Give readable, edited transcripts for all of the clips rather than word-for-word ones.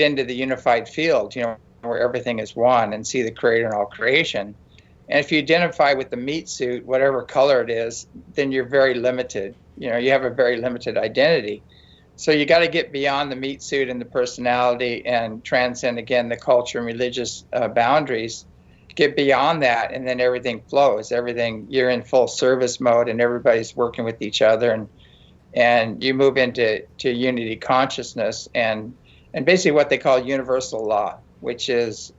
into the unified field, where everything is one, and see the creator in all creation. And if you identify with the meat suit, whatever color it is, then you're very limited. You have a very limited identity. So you got to get beyond the meat suit and the personality and transcend, again, the culture and religious boundaries. Get beyond that, and then everything flows. You're in full service mode, and everybody's working with each other, and you move into unity consciousness and basically what they call universal law, which is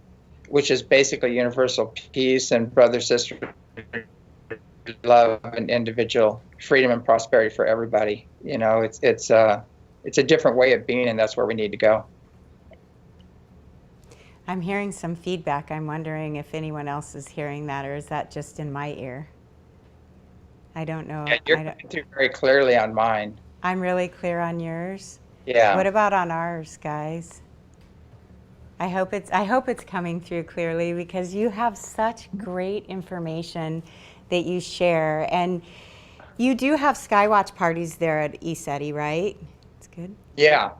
basically universal peace and brother sister love and individual freedom and prosperity for everybody. It's a different way of being, and that's where we need to go. I'm hearing some feedback. I'm wondering if anyone else is hearing that, or is that just in my ear? I don't know. Yeah, you're coming through very clearly on mine. I'm really clear on yours? Yeah. What about on ours, guys? I hope it's coming through clearly, because you have such great information that you share. And you do have Skywatch parties there at ECETI, right? It's good. Yeah.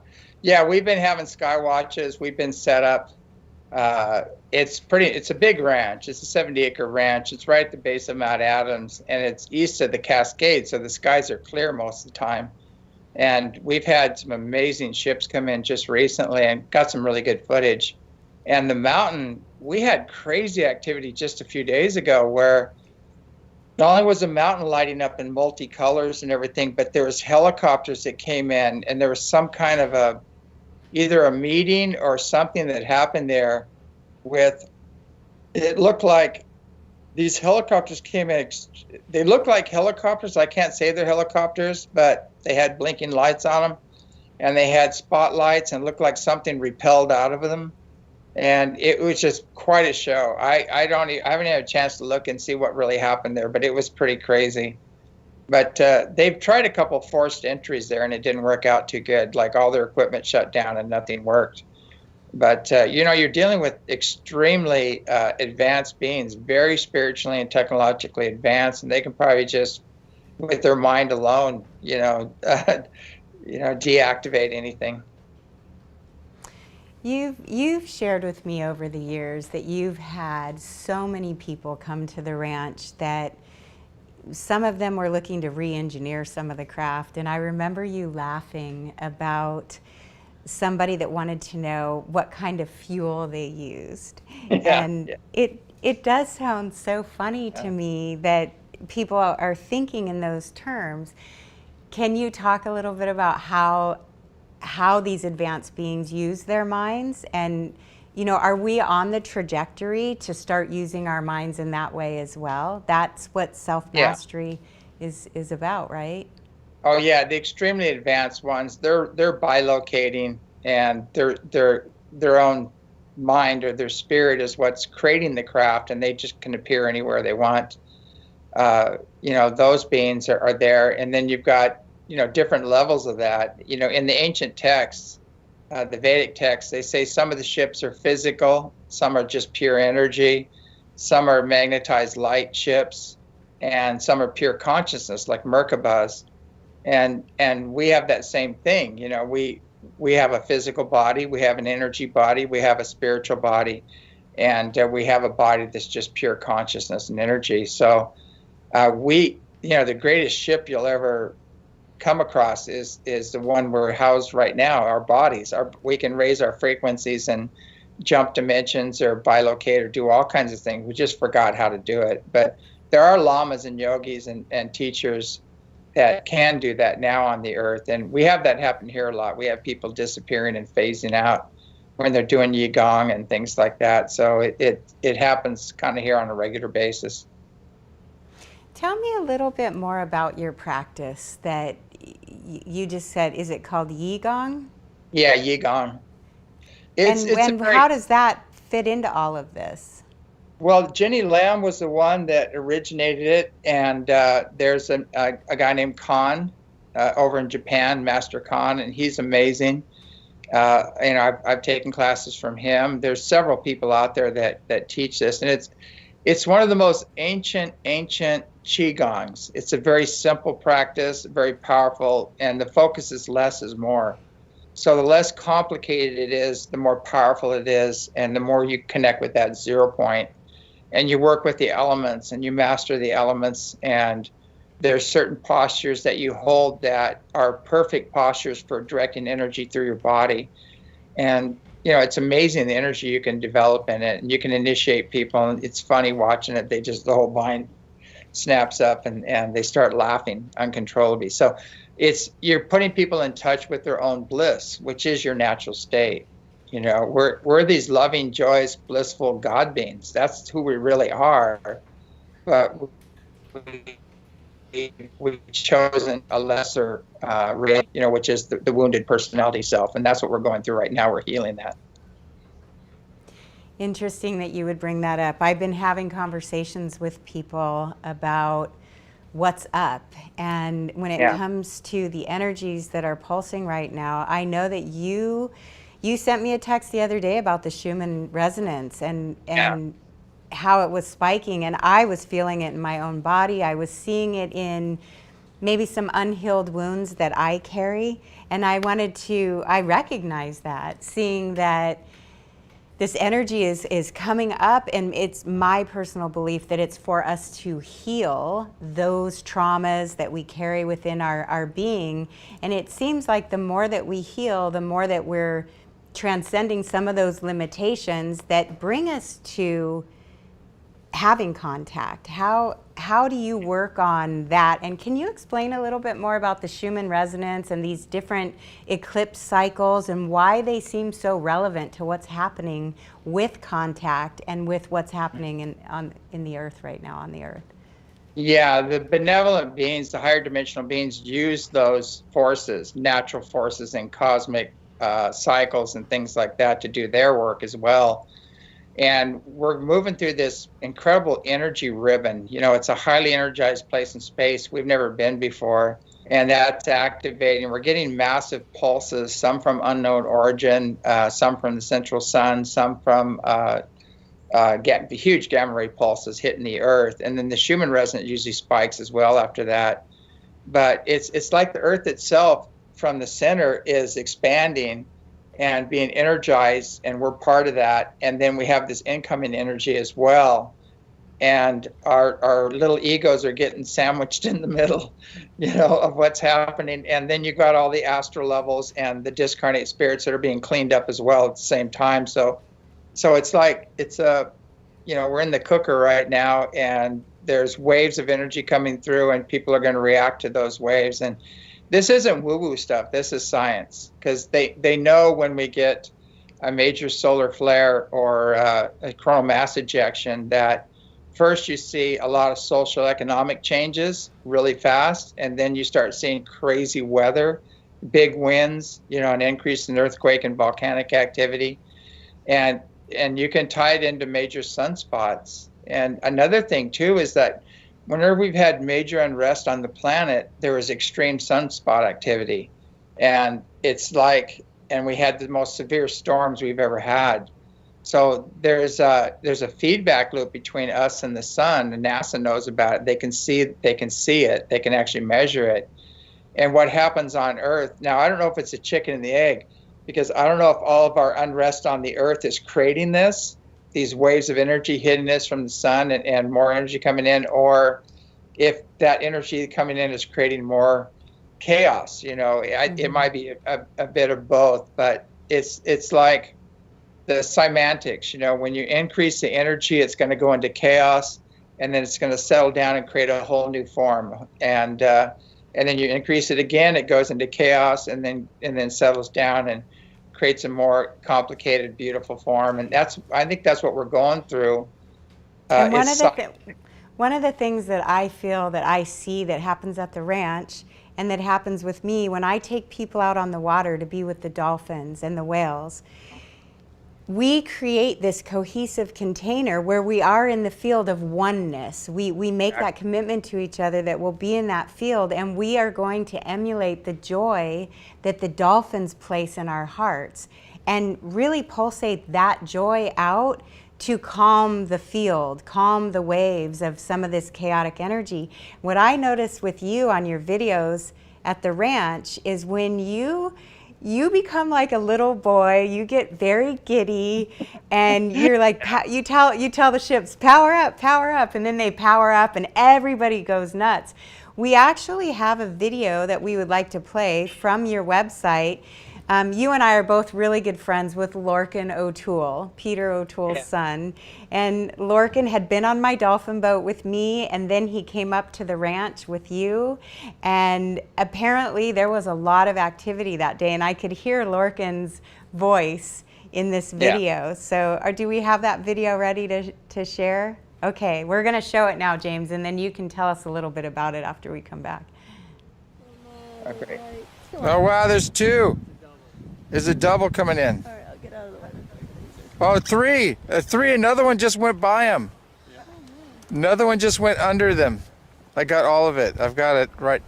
We've been having Skywatches. We've been set up. It's a big ranch. It's a 70-acre ranch. It's right at the base of Mount Adams, and it's east of the Cascades, so the skies are clear most of the time. And we've had some amazing ships come in just recently and got some really good footage. And the mountain, we had crazy activity just a few days ago where not only was the mountain lighting up in multicolors and everything, but there was helicopters that came in, and there was some kind of either a meeting or something that happened there it looked like these helicopters came in. They looked like helicopters. I can't say they're helicopters, but they had blinking lights on them, and they had spotlights, and looked like something repelled out of them. And it was just quite a show. I haven't had a chance to look and see what really happened there, but it was pretty crazy. But they've tried a couple forced entries there, and it didn't work out too good. Like, all their equipment shut down and nothing worked. But, you're dealing with extremely advanced beings, very spiritually and technologically advanced, and they can probably just, with their mind alone, deactivate anything. You've shared with me over the years that you've had so many people come to the ranch that some of them were looking to re-engineer some of the craft. And I remember you laughing about somebody that wanted to know what kind of fuel they used. Yeah, and it does sound so funny to me that people are thinking in those terms. Can you talk a little bit about how these advanced beings use their minds? And are we on the trajectory to start using our minds in that way as well? That's what self-mastery is about, right? Oh yeah, the extremely advanced ones, they're bilocating, and their own mind or their spirit is what's creating the craft, and they just can appear anywhere they want. Those beings are there, and then you've got different levels of that. In the ancient texts, the Vedic texts, they say some of the ships are physical, some are just pure energy, some are magnetized light ships, and some are pure consciousness, like Merkabahs. And we have that same thing. We have a physical body, we have an energy body, we have a spiritual body, and we have a body that's just pure consciousness and energy. So the greatest ship you'll ever come across is the one we're housed right now, our bodies. We can raise our frequencies and jump dimensions or bilocate or do all kinds of things. We just forgot how to do it. But there are lamas and yogis and teachers that can do that now on the earth. And we have that happen here a lot. We have people disappearing and phasing out when they're doing Qigong and things like that. So it happens kind of here on a regular basis. Tell me a little bit more about your practice that you just said. Is it called Qigong? Yeah, Qigong. How does that fit into all of this? Well, Jenny Lam was the one that originated it, and there's a guy named Khan over in Japan, Master Khan, and he's amazing. I've taken classes from him. There's several people out there that teach this, and it's one of the most ancient Qigongs. It's a very simple practice, very powerful, and the focus is less is more. So the less complicated it is, the more powerful it is, and the more you connect with that 0 point, and you work with the elements and you master the elements. And there's certain postures that you hold that are perfect postures for directing energy through your body. And it's amazing the energy you can develop in it, and you can initiate people, and it's funny watching it. The whole mind snaps up, and they start laughing uncontrollably. So you're putting people in touch with their own bliss, which is your natural state. We're these loving, joyous, blissful God beings. That's who we really are. But we've chosen a lesser which is the wounded personality self, and that's what we're going through right now. We're healing that. Interesting that you would bring that up. I've been having conversations with people about what's up, and when it comes to the energies that are pulsing right now, I know that you sent me a text the other day about the Schumann resonance and how it was spiking, and I was feeling it in my own body. I was seeing it in maybe some unhealed wounds that I carry, and I recognized that, seeing that this energy is coming up, and it's my personal belief that it's for us to heal those traumas that we carry within our being. And it seems like the more that we heal, the more that we're transcending some of those limitations that bring us to having contact. How do you work on that? And can you explain a little bit more about the Schumann resonance and these different eclipse cycles and why they seem so relevant to what's happening with contact and with what's happening in the earth right now, on the earth? Yeah, the benevolent beings, the higher dimensional beings, use those forces, natural forces and cosmic cycles and things like that to do their work as well. And we're moving through this incredible energy ribbon. It's a highly energized place in space we've never been before. And that's activating. We're getting massive pulses, some from unknown origin, some from the central sun, some from huge gamma ray pulses hitting the Earth. And then the Schumann resonance usually spikes as well after that. But it's like the Earth itself from the center is expanding and being energized, and we're part of that. And then we have this incoming energy as well. And our little egos are getting sandwiched in the middle, of what's happening. And then you got all the astral levels and the discarnate spirits that are being cleaned up as well at the same time. So it's like, we're in the cooker right now, and there's waves of energy coming through, and people are going to react to those waves. And this isn't woo-woo stuff. This is science, because they know when we get a major solar flare or a coronal mass ejection that first you see a lot of social economic changes really fast, and then you start seeing crazy weather, big winds, an increase in earthquake and volcanic activity. And you can tie it into major sunspots. And another thing, too, is that whenever we've had major unrest on the planet, there was extreme sunspot activity. And and we had the most severe storms we've ever had. So there's a feedback loop between us and the sun, and NASA knows about it. They can see it. They can actually measure it. And what happens on Earth, now I don't know if it's a chicken and the egg, because I don't know if all of our unrest on the Earth is creating these waves of energy hitting us from the sun and more energy coming in, or if that energy coming in is creating more chaos. It might be a bit of both, but it's like the semantics. When you increase the energy, it's going to go into chaos, and then it's going to settle down and create a whole new form. And then you increase it again, it goes into chaos, and then settles down and creates a more complicated, beautiful form. And I think that's what we're going through. And one of the things that I feel that I see that happens at the ranch, and that happens with me when I take people out on the water to be with the dolphins and the whales, we create this cohesive container where we are in the field of oneness. We make that commitment to each other that we'll be in that field, and we are going to emulate the joy that the dolphins place in our hearts and really pulsate that joy out to calm the field, calm the waves of some of this chaotic energy. What I notice with you on your videos at the ranch is when you you become like a little boy. You get very giddy, and you're like, you tell the ships, power up, and then they power up, and everybody goes nuts. We actually have a video that we would like to play from your website. You and I are both really good friends with Lorcan O'Toole, Peter O'Toole's son. And Lorcan had been on my dolphin boat with me, and then he came up to the ranch with you. And apparently there was a lot of activity that day, and I could hear Lorcan's voice in this video. So do we have that video ready to share? Okay, we're going to show it now, James, and then you can tell us a little bit about it after we come back. Okay. Oh, wow, there's two. There's a double coming in. All right, I'll get out of the way. Oh, three. Three. Another one just went by them. Another one just went under them. I got all of it. I've got it right.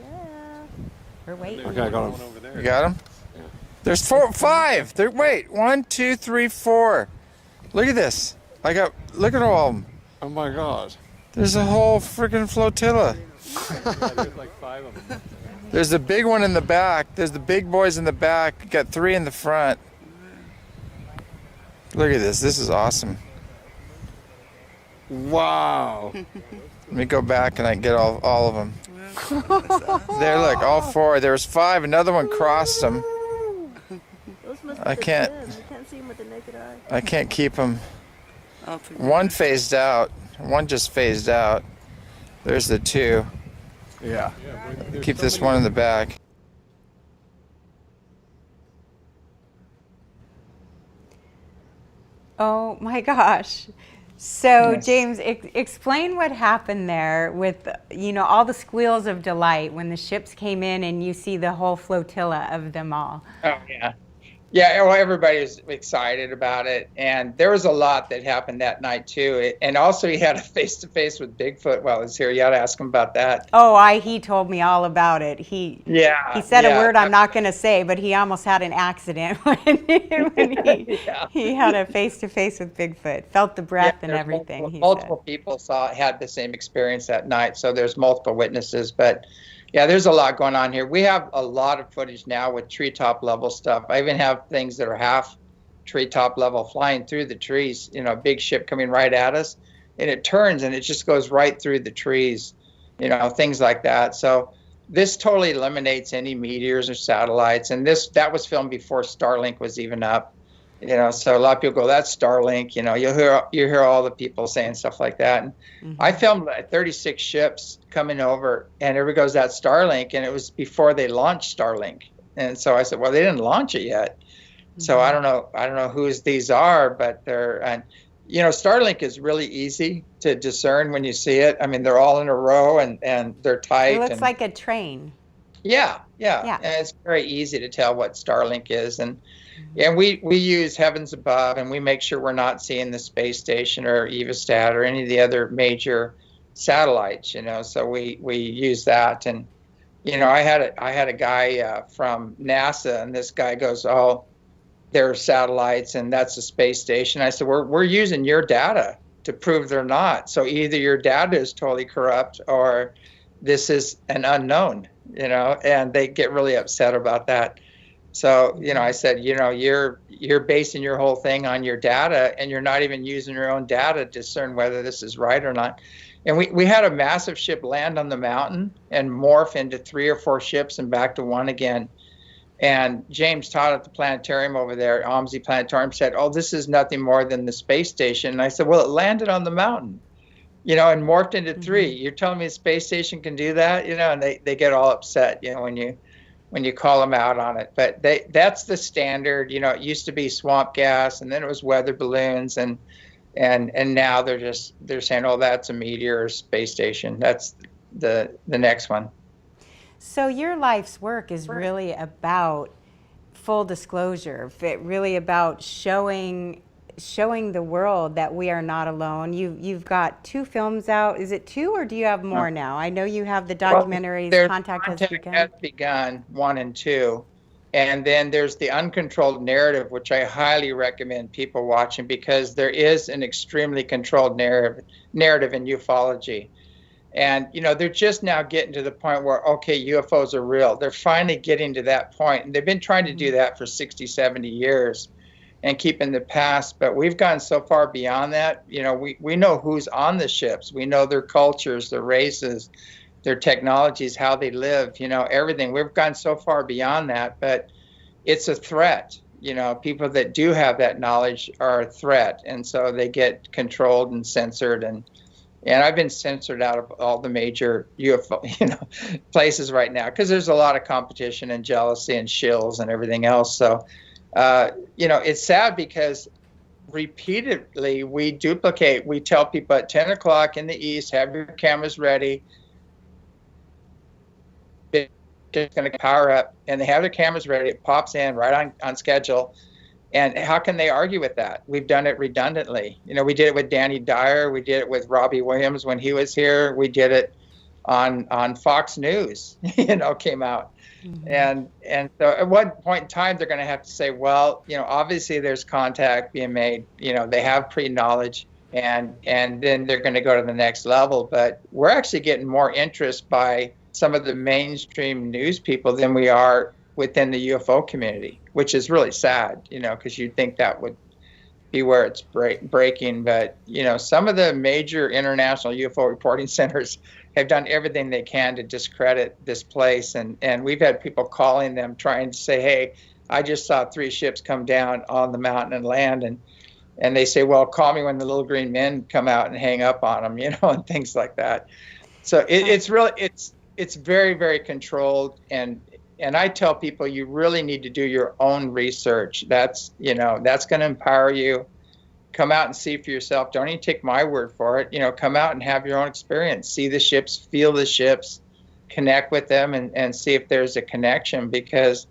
Yeah. We're waiting. Okay, I got him. You got them? Yeah. There's five. Wait, 1, 2, 3, 4. Look at this. Look at all of them. Oh my God. There's a whole freaking flotilla. There's like 5 of them. There's the big one in the back. There's the big boys in the back. You got 3 in the front. Look at this. This is awesome. Wow. Let me go back and I get all of them. There, look, all 4. There was 5. Another one crossed them. Those must I be can't. the twins. You can't see them with the naked eye. I can't keep them. One phased out. One just phased out. There's the 2. Yeah. Keep this one in the back. Oh my gosh. So Yes. James, explain what happened there with, all the squeals of delight when the ships came in and you see the whole flotilla of them all. Oh, yeah. Yeah, well, everybody was excited about it. And there was a lot that happened that night, too. And also, he had a face-to-face with Bigfoot while he was here. You ought to ask him about that. Oh, he told me all about it. He said a word I'm not going to say, but he almost had an accident when he had a face-to-face with Bigfoot. Felt the breath and everything. Multiple people had the same experience that night, so there's multiple witnesses. But yeah, there's a lot going on here. We have a lot of footage now with treetop level stuff. I even have things that are half treetop level flying through the trees, a big ship coming right at us, and it turns and it just goes right through the trees, things like that. So this totally eliminates any meteors or satellites. And that was filmed before Starlink was even up. So a lot of people go, that's Starlink. You hear all the people saying stuff like that. And I filmed 36 ships coming over, and everybody goes, that's Starlink, and it was before they launched Starlink. And so I said, well, they didn't launch it yet. So I don't know whose these are, but Starlink is really easy to discern when you see it. I mean, they're all in a row and they're tight. It looks like a train. Yeah. And it's very easy to tell what Starlink is. And we use Heavens Above, and we make sure we're not seeing the space station or Evostat or any of the other major satellites, so we use that. And I had a guy from NASA, and this guy goes, oh, they're satellites and that's a space station. I said, we're using your data to prove they're not. So either your data is totally corrupt or this is an unknown, and they get really upset about that. So, I said, you're basing your whole thing on your data, and you're not even using your own data to discern whether this is right or not. And we had a massive ship land on the mountain and morph into 3 or 4 ships and back to one again. And James Todd at the planetarium over there, OMSI Planetarium, said, oh, this is nothing more than the space station. And I said, well, it landed on the mountain, and morphed into 3. You're telling me a space station can do that? And they get all upset, when you call them out on it. But that's the standard. It used to be swamp gas, and then it was weather balloons, and now they're saying, oh, that's a meteor or space station. That's the next one. So your life's work is really about full disclosure, really about showing the world that we are not alone. You've got 2 films out. Is it 2 or do you have more now? I know you have the documentaries, Contact Has Begun 1 and 2. And then there's the Uncontrolled Narrative, which I highly recommend people watching, because there is an extremely controlled narrative in ufology. And, they're just now getting to the point where, okay, UFOs are real. They're finally getting to that point. And they've been trying to do that for 60, 70 years and keep in the past. But we've gone so far beyond that. We know who's on the ships. We know their cultures, their races, their technologies, how they live, everything. We've gone so far beyond that. But it's a threat. People that do have that knowledge are a threat. And so they get controlled and censored, and I've been censored out of all the major UFO, places right now, because there's a lot of competition and jealousy and shills and everything else. So, it's sad because repeatedly we tell people at 10 o'clock in the East, have your cameras ready. It's going to power up, and they have their cameras ready. It pops in right on schedule. And how can they argue with that? We've done it redundantly. We did it with Danny Dyer. We did it with Robbie Williams when he was here. We did it on Fox News, came out. Mm-hmm. And so at one point in time, they're going to have to say, well, obviously there's contact being made. They have pre-knowledge, and then they're going to go to the next level. But we're actually getting more interest by some of the mainstream news people than we are within the UFO community, which is really sad, because you'd think that would be where it's breaking. But, some of the major international UFO reporting centers have done everything they can to discredit this place. And we've had people calling them trying to say, hey, I just saw 3 ships come down on the mountain and land. And they say, well, call me when the little green men come out and hang up on them, and things like that. So it's really, it's very, very controlled. And I tell people, you really need to do your own research. That's going to empower you. Come out and see for yourself. Don't even take my word for it. Come out and have your own experience. See the ships, feel the ships, connect with them, and see if there's a connection, because,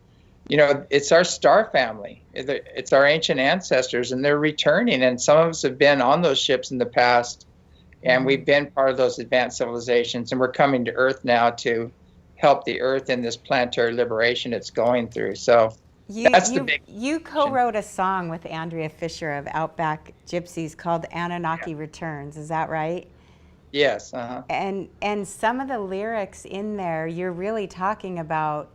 it's our star family. It's our ancient ancestors, and they're returning. And some of us have been on those ships in the past, and we've been part of those advanced civilizations, and we're coming to Earth now to help the Earth in this planetary liberation it's going through. So that's the big. You co-wrote a song with Andrea Fisher of Outback Gypsies called Anunnaki Returns. Is that right? Yes. Uh-huh. And some of the lyrics in there, you're really talking about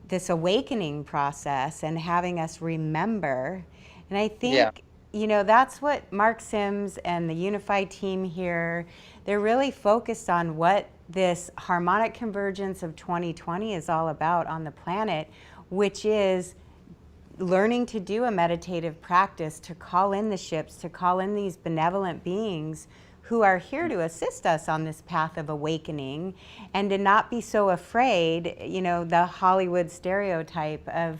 this awakening process and having us remember. And I think, that's what Mark Sims and the Unified team here, they're really focused on what this harmonic convergence of 2020 is all about on the planet, which is learning to do a meditative practice, to call in the ships, to call in these benevolent beings who are here to assist us on this path of awakening, and to not be so afraid, the Hollywood stereotype of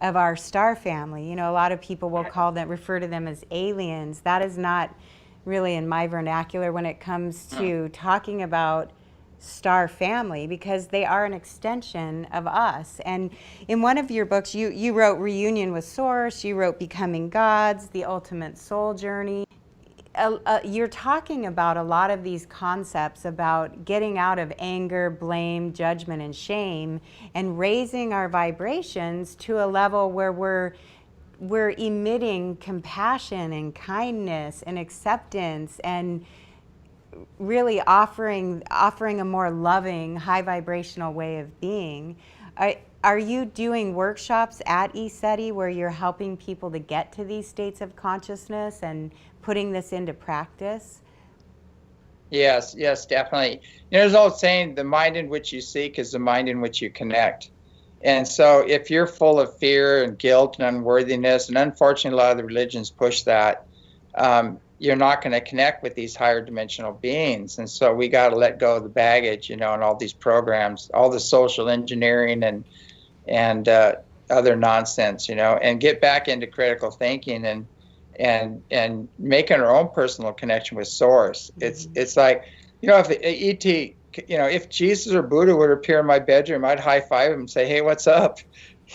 our star family. A lot of people will refer to them as aliens. That is not really in my vernacular when it comes to talking about star family, because they are an extension of us. And in one of your books, you wrote Reunion with Source, you wrote Becoming Gods, The Ultimate Soul Journey. You're talking about a lot of these concepts about getting out of anger, blame, judgment, and shame, and raising our vibrations to a level where we're emitting compassion and kindness and acceptance, and really offering a more loving, high vibrational way of being. Are you doing workshops at ESETI where you're helping people to get to these states of consciousness and putting this into practice? Yes, definitely. There's an old saying, the mind in which you seek is the mind in which you connect. And so if you're full of fear and guilt and unworthiness, and unfortunately a lot of the religions push that, you're not going to connect with these higher dimensional beings. And so we got to let go of the baggage, and all these programs, all the social engineering and other nonsense, and get back into critical thinking and making our own personal connection with Source. Mm-hmm. It's like, if ET, if Jesus or Buddha would appear in my bedroom, I'd high five him and say, hey, what's up?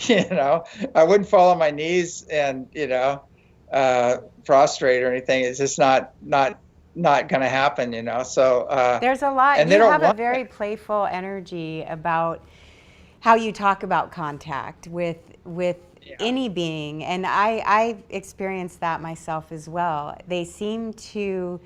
I wouldn't fall on my knees and, prostrate or anything. It's just not going to happen, So there's a lot. You have a very playful energy about how you talk about contact with any being, and I've experienced that myself as well. They seem to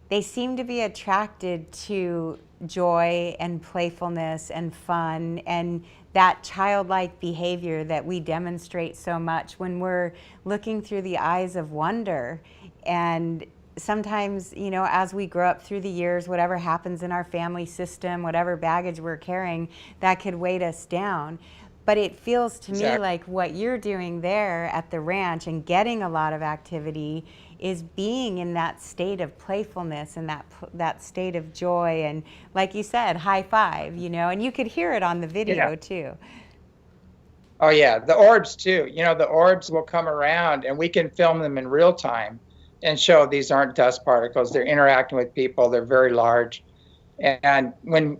they seem to be attracted to joy and playfulness and fun and that childlike behavior that we demonstrate so much when we're looking through the eyes of wonder. And sometimes, you know, as we grow up through the years, whatever happens in our family system, whatever baggage we're carrying, that could weight us down. But it feels to me like what you're doing there at the ranch and getting a lot of activity is being in that state of playfulness and that state of joy. And like you said, high five, you know, and you could hear it on the video too. Oh yeah, the orbs too. You know, the orbs will come around and we can film them in real time and show these aren't dust particles. They're interacting with people. They're very large. And when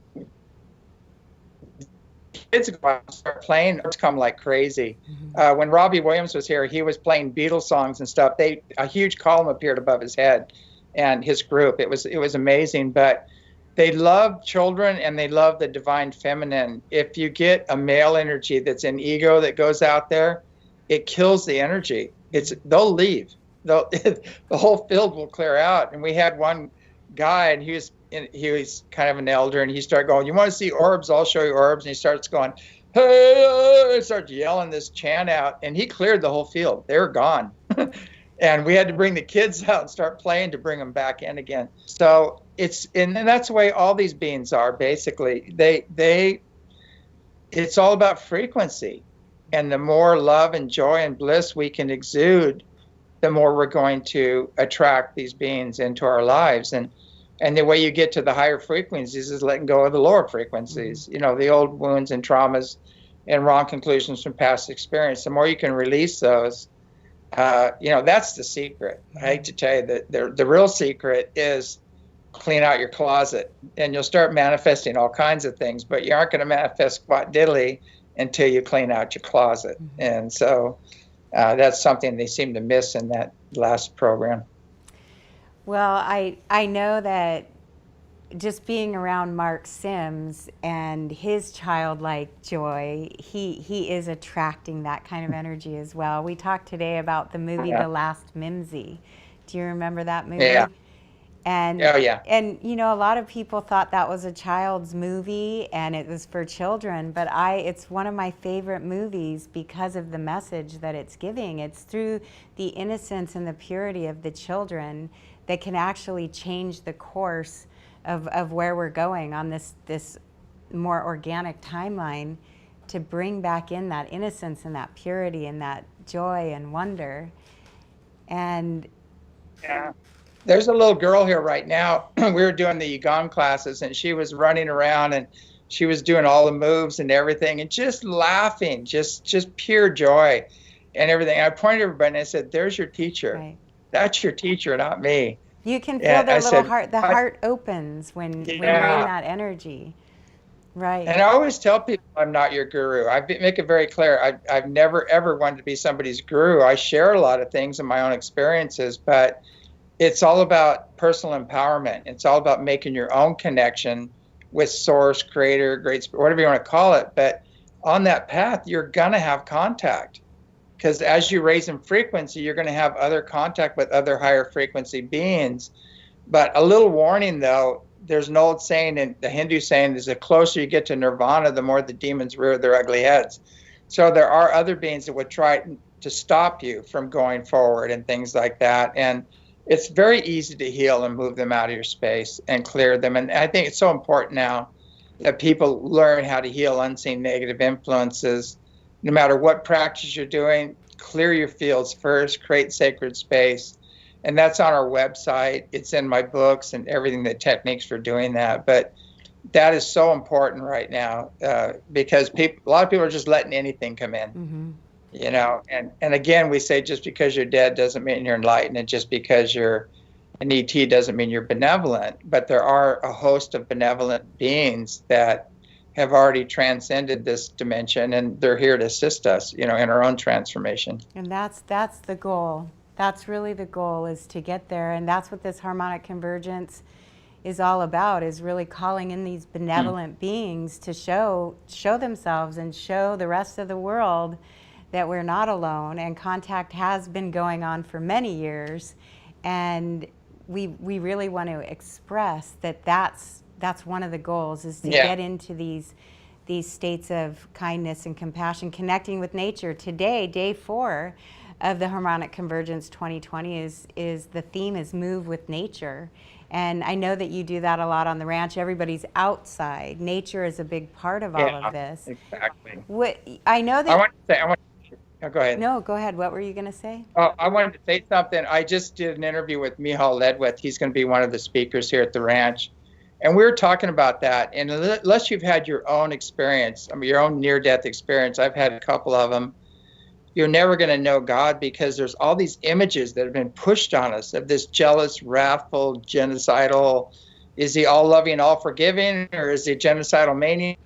kids go out and start playing, orbs come like crazy. When Robbie Williams was here, he was playing Beatles songs and stuff. A huge column appeared above his head and his group. It was amazing. But they love children and they love the divine feminine. If you get a male energy that's an ego that goes out there, it kills the energy. They'll leave. The whole field will clear out. And we had one guy, and he was kind of an elder, and he started going, "You want to see orbs? I'll show you orbs." And he starts going, "Hey!" And starts yelling this chant out, and he cleared the whole field. They were gone. And we had to bring the kids out and start playing to bring them back in again. So and that's the way all these beings are, basically. It's all about frequency. And the more love and joy and bliss we can exude, the more we're going to attract these beings into our lives. And the way you get to the higher frequencies is letting go of the lower frequencies, you know, the old wounds and traumas and wrong conclusions from past experience. The more you can release those, you know, that's the secret. I hate to tell you that the real secret is clean out your closet, and you'll start manifesting all kinds of things, but you aren't going to manifest squat diddly until you clean out your closet. And so that's something they seem to miss in that last program. Well, I know that just being around Mark Sims and his childlike joy, he is attracting that kind of energy as well. We talked today about the movie The Last Mimsy. Do you remember that movie? Yeah. And, and, you know, a lot of people thought that was a child's movie and it was for children, but it's one of my favorite movies because of the message that it's giving. It's through the innocence and the purity of the children that can actually change the course of where we're going on this more organic timeline, to bring back in that innocence and that purity and that joy and wonder. And there's a little girl here right now. We were doing the Qigong classes, and she was running around and she was doing all the moves and everything and just laughing, just pure joy and everything. I pointed to everybody and I said, "There's your teacher. Right. That's your teacher, not me." You can feel their little heart. The heart opens when you're in that energy. Right. And I always tell people I'm not your guru. I make it very clear. I've never, ever wanted to be somebody's guru. I share a lot of things in my own experiences, but it's all about personal empowerment. It's all about making your own connection with source, creator, great spirit, whatever you want to call it. But on that path, you're going to have contact. Because as you raise in frequency, you're going to have other contact with other higher frequency beings. But a little warning, though, there's an old saying, and the Hindu saying is, the closer you get to nirvana, the more the demons rear their ugly heads. So there are other beings that would try to stop you from going forward and things like that. And it's very easy to heal and move them out of your space and clear them. And I think it's so important now that people learn how to heal unseen negative influences. No matter what practice you're doing, clear your fields first, create sacred space. And that's on our website. It's in my books and everything, the techniques for doing that. But that is so important right now because a lot of people are just letting anything come in, you know. And again, we say just because you're dead doesn't mean you're enlightened. And just because you're an ET doesn't mean you're benevolent. But there are a host of benevolent beings that have already transcended this dimension, and they're here to assist us, you know, in our own transformation. And that's the goal. That's really the goal, is to get there. And that's what this harmonic convergence is all about, is really calling in these benevolent beings to show themselves and show the rest of the world that we're not alone. And contact has been going on for many years. And we really want to express that that's one of the goals, is to Yeah. get into these states of kindness and compassion, connecting with nature. Today, day 4 of the Harmonic Convergence 2020 is the theme is move with nature. And I know that you do that a lot on the ranch. Everybody's outside. Nature is a big part of all of this. Exactly. I know I that. want to say, oh, go ahead. No, go ahead. What were you going to say? Oh, I wanted to say something. I just did an interview with Mihal Ledwith. He's going to be one of the speakers here at the ranch. And we were talking about that. And unless you've had your own experience, I mean, your own near-death experience, I've had a couple of them, you're never going to know God, because there's all these images that have been pushed on us of this jealous, wrathful, genocidal, is he all loving, all forgiving, or is he a genocidal maniac?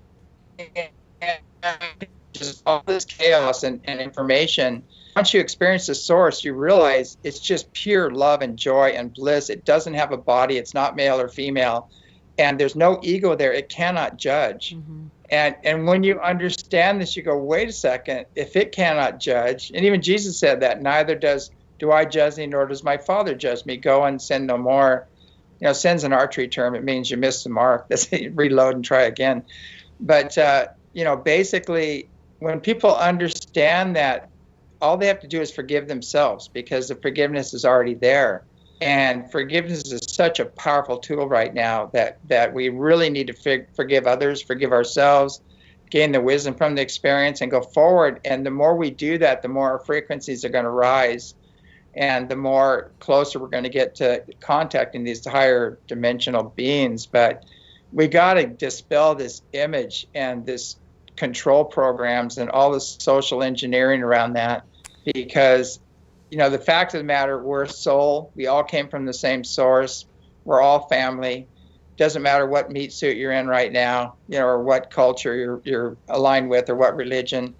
Just all this chaos and information. Once you experience the source, you realize it's just pure love and joy and bliss. It doesn't have a body. It's not male or female. And there's no ego there. It cannot judge. Mm-hmm. And when you understand this, you go, wait a second, if it cannot judge, and even Jesus said that, neither do I judge thee, nor does my Father judge me. Go and sin no more. You know, sin's an archery term. It means you missed the mark. That's reload and try again. But, you know, basically, when people understand that, all they have to do is forgive themselves, because the forgiveness is already there. And forgiveness is such a powerful tool right now that we really need to forgive others, forgive ourselves, gain the wisdom from the experience, and go forward. And the more we do that, the more our frequencies are going to rise, and the more closer we're going to get to contacting these higher dimensional beings. But we got to dispel this image and this control programs and all the social engineering around that, because, you know, the fact of the matter, we're a soul. We all came from the same source. We're all family. Doesn't matter what meat suit you're in right now, you know, or what culture you're aligned with, or what religion.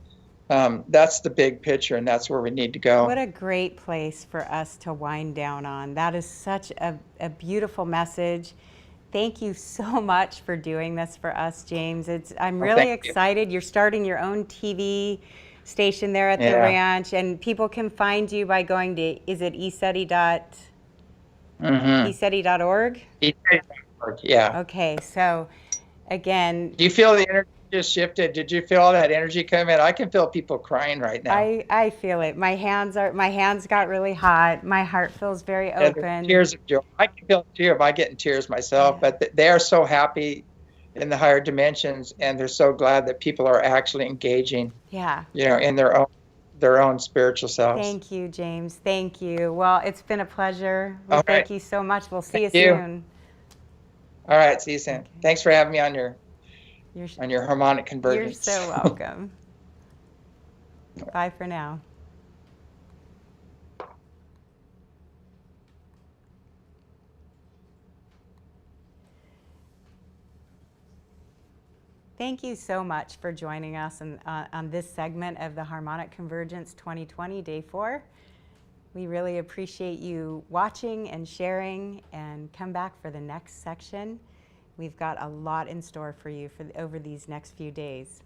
That's the big picture, and that's where we need to go. What a great place for us to wind down on. That is such a beautiful message. Thank you so much for doing this for us, James. I'm really excited. You're starting your own TV station there at the ranch, and people can find you by going to, is it eseti.org? eseti.org? eseti.org, yeah. Okay, so again, do you feel the energy just shifted? Did you feel all that energy come in? I can feel people crying right now. I feel it. My hands got really hot. My heart feels very open. Tears of joy. I can feel it too if I get in tears myself. But they are so happy in the higher dimensions, and they're so glad that people are actually engaging. Yeah. You know, in their own spiritual selves. Thank you, James. Thank you. Well, it's been a pleasure. Thank you so much. We'll see you soon. All right, see you soon. Okay. Thanks for having me on your Harmonic Convergence. You're so welcome. Bye for now. Thank you so much for joining us on this segment of the Harmonic Convergence 2020, Day 4. We really appreciate you watching and sharing, and come back for the next section. We've got a lot in store for you over these next few days.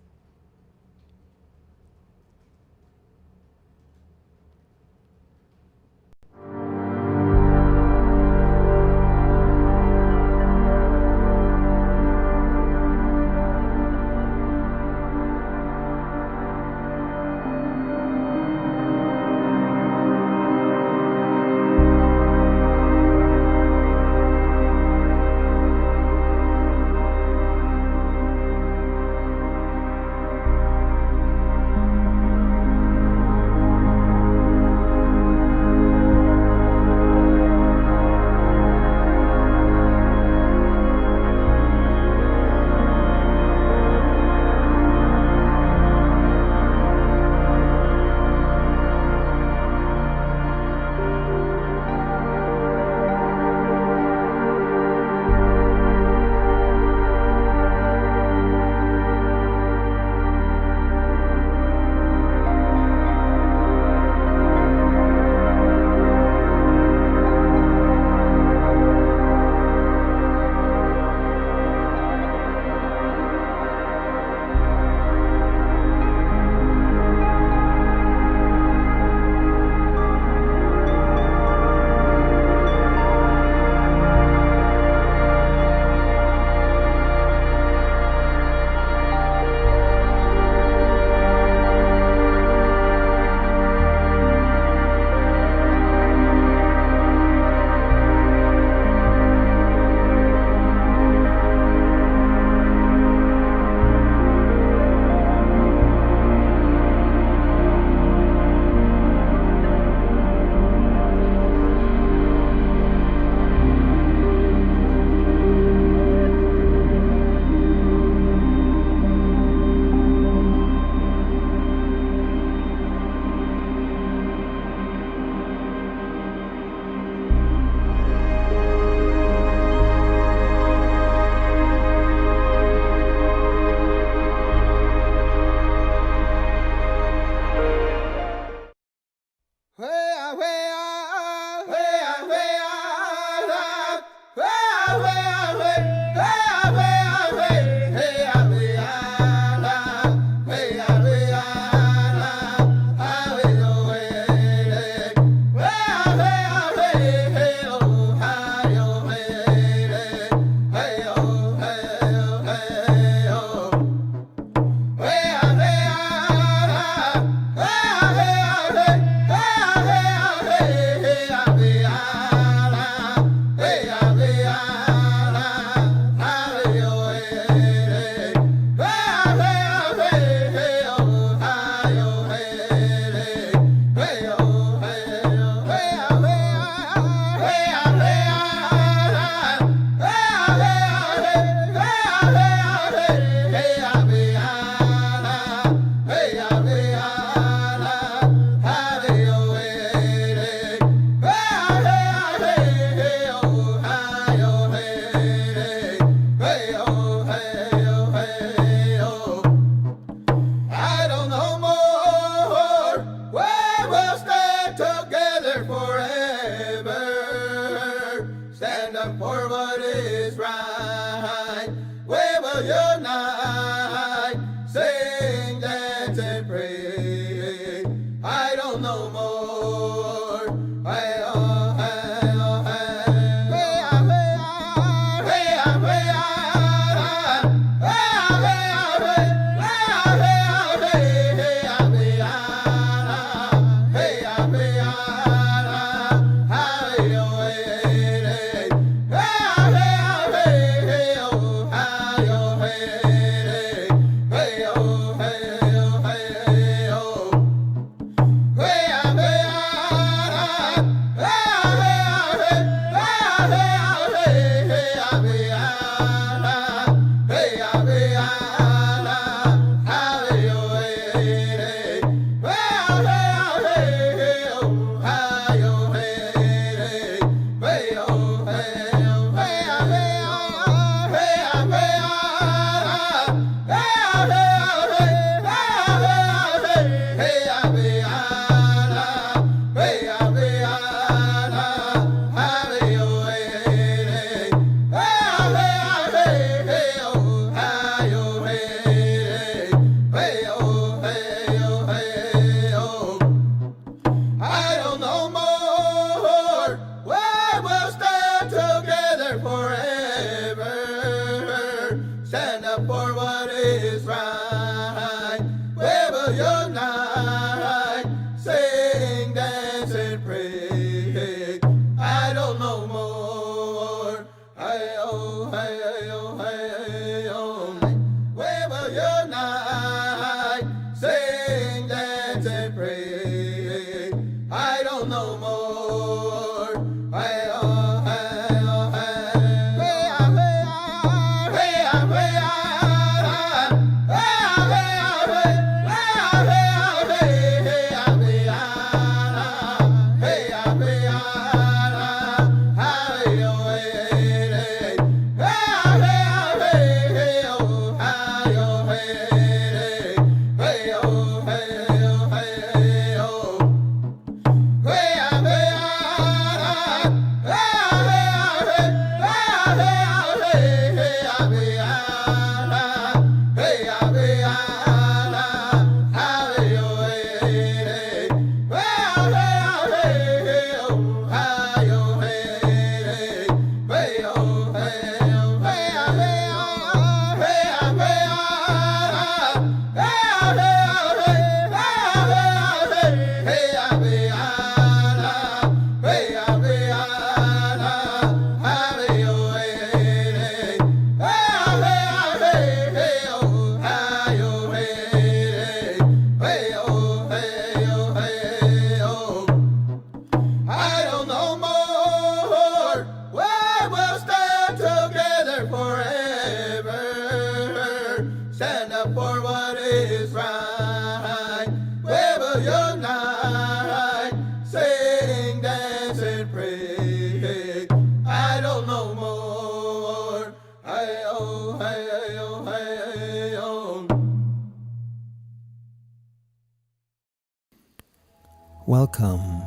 Welcome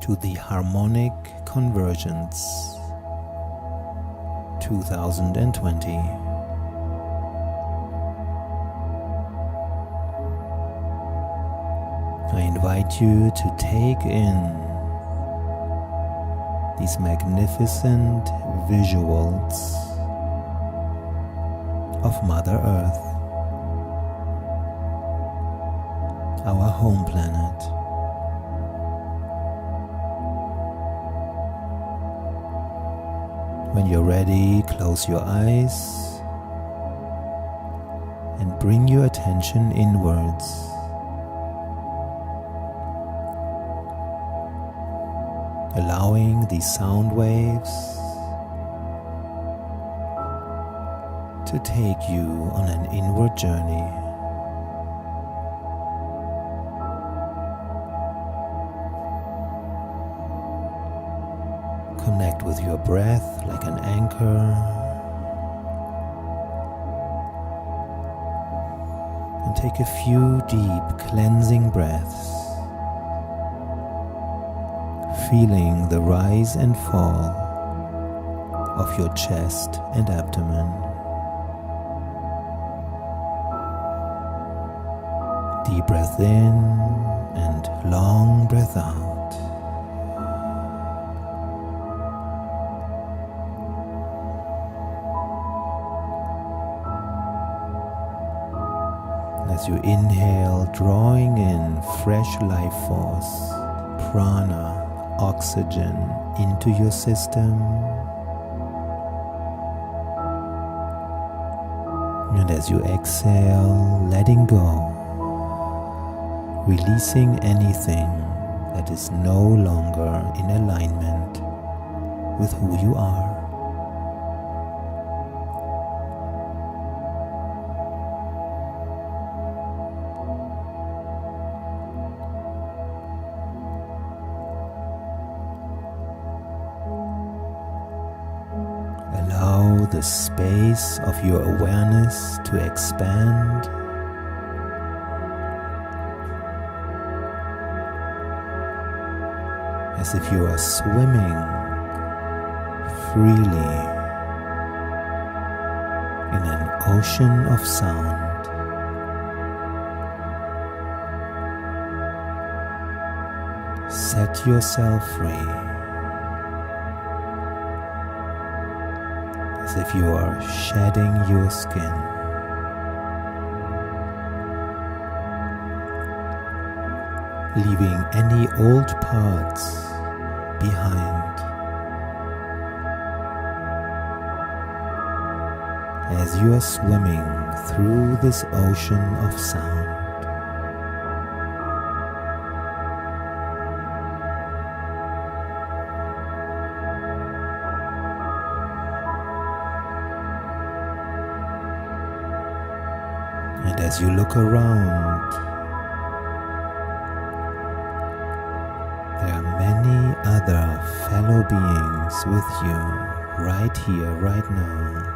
to the Harmonic Convergence 2020. I invite you to take in these magnificent visuals of Mother Earth, our home planet. When you're ready, close your eyes and bring your attention inwards. Allowing these sound waves to take you on an inward journey. Connect with your breath like an anchor, and take a few deep cleansing breaths, feeling the rise and fall of your chest and abdomen. Deep breath in and long breath out. As you inhale, drawing in fresh life force, prana, oxygen into your system. And as you exhale, letting go, releasing anything that is no longer in alignment with who you are. Allow the space of your awareness to expand, as if you are swimming freely in an ocean of sound. Set yourself free, as if you are shedding your skin. Leaving any old parts behind, as you are swimming through this ocean of sound. And as you look around, there are many other fellow beings with you right here, right now.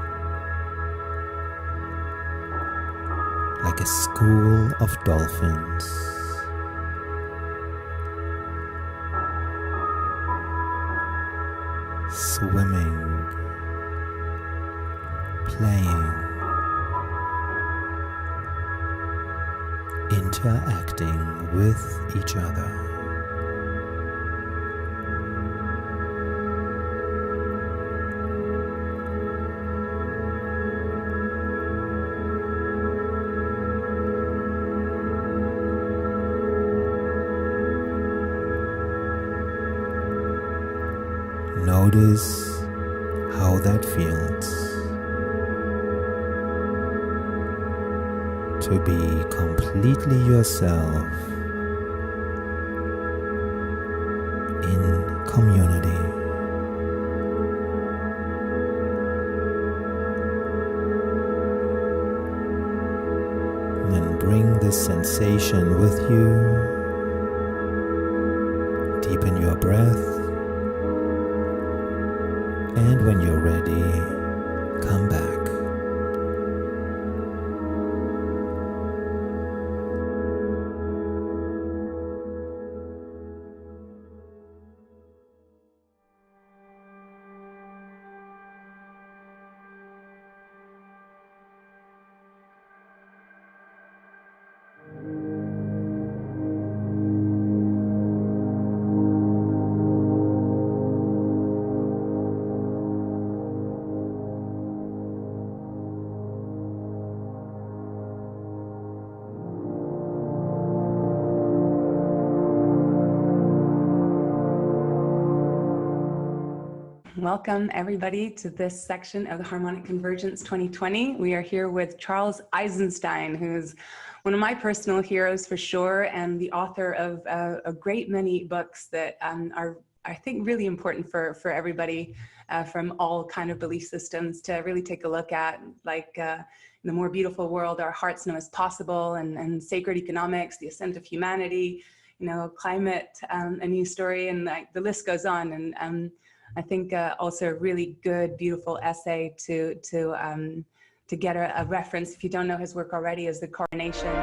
Like a school of dolphins. Swimming, playing, interacting with each other. Notice how that feels to be completely yourself in community. And bring this sensation with you. Deepen your breath. And when you're ready, come back. Welcome everybody to this section of the Harmonic Convergence 2020. We are here with Charles Eisenstein, who's one of my personal heroes for sure, and the author of a great many books that are, I think, really important for everybody from all kind of belief systems to really take a look at, like The More Beautiful World Our Hearts Know Is Possible, and Sacred Economics, The Ascent of Humanity, Climate, A New Story, and the list goes on. And I think also a really good, beautiful essay to get a reference, if you don't know his work already, is The Coronation.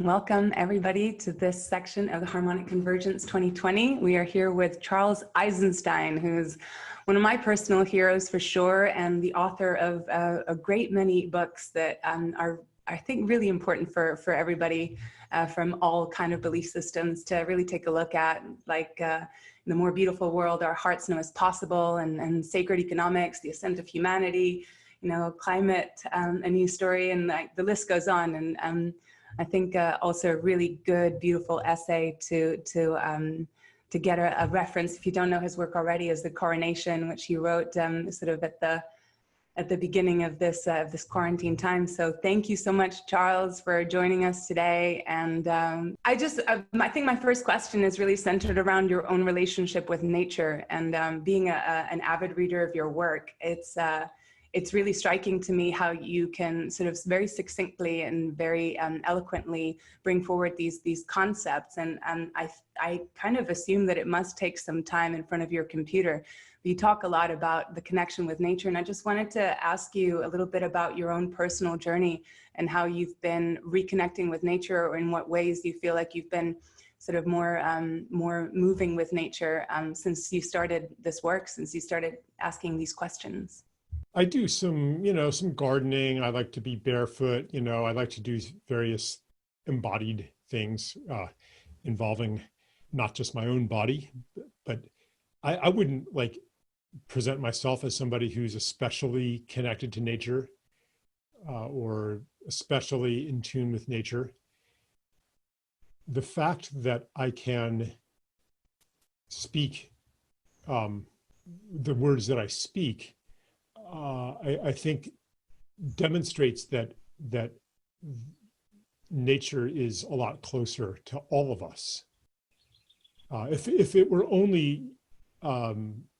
Welcome everybody to this section of the Harmonic Convergence 2020. We are here with Charles Eisenstein, who's one of my personal heroes for sure, and the author of a great many books that are, I think, really important for everybody from all kind of belief systems to really take a look at, like The More Beautiful World Our Hearts Know Is Possible, and Sacred Economics, The Ascent of Humanity, you know, Climate, A New Story, and the list goes on. And I think also a really good, beautiful essay to get a reference, if you don't know his work already, is The Coronation, which he wrote sort of at the beginning of this quarantine time. So thank you so much, Charles, for joining us today. And I think my first question is really centered around your own relationship with nature, and being an avid reader of your work. It's really striking to me how you can sort of very succinctly and very eloquently bring forward these concepts. And I kind of assume that it must take some time in front of your computer. You talk a lot about the connection with nature, and I just wanted to ask you a little bit about your own personal journey and how you've been reconnecting with nature, or in what ways you feel like you've been sort of more moving with nature since you started this work, since you started asking these questions. I do some gardening. I like to be barefoot. I like to do various embodied things involving not just my own body, but I wouldn't like present myself as somebody who's especially connected to nature or especially in tune with nature. The fact that I can speak the words that I speak, I think demonstrates that nature is a lot closer to all of us. If it were only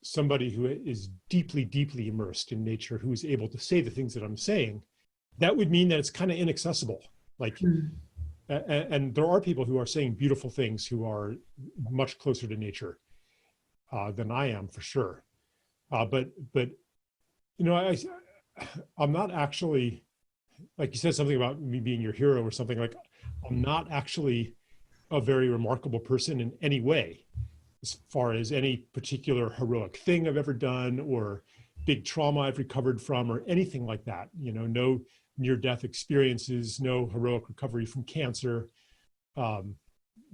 somebody who is deeply, deeply immersed in nature, who is able to say the things that I'm saying, that would mean that it's kind of inaccessible. Like, and there are people who are saying beautiful things who are much closer to nature than I am, for sure. But I'm not actually, like you said something about me being your hero or something, like I'm not actually a very remarkable person in any way, as far as any particular heroic thing I've ever done or big trauma I've recovered from or anything like that. No near-death experiences, no heroic recovery from cancer,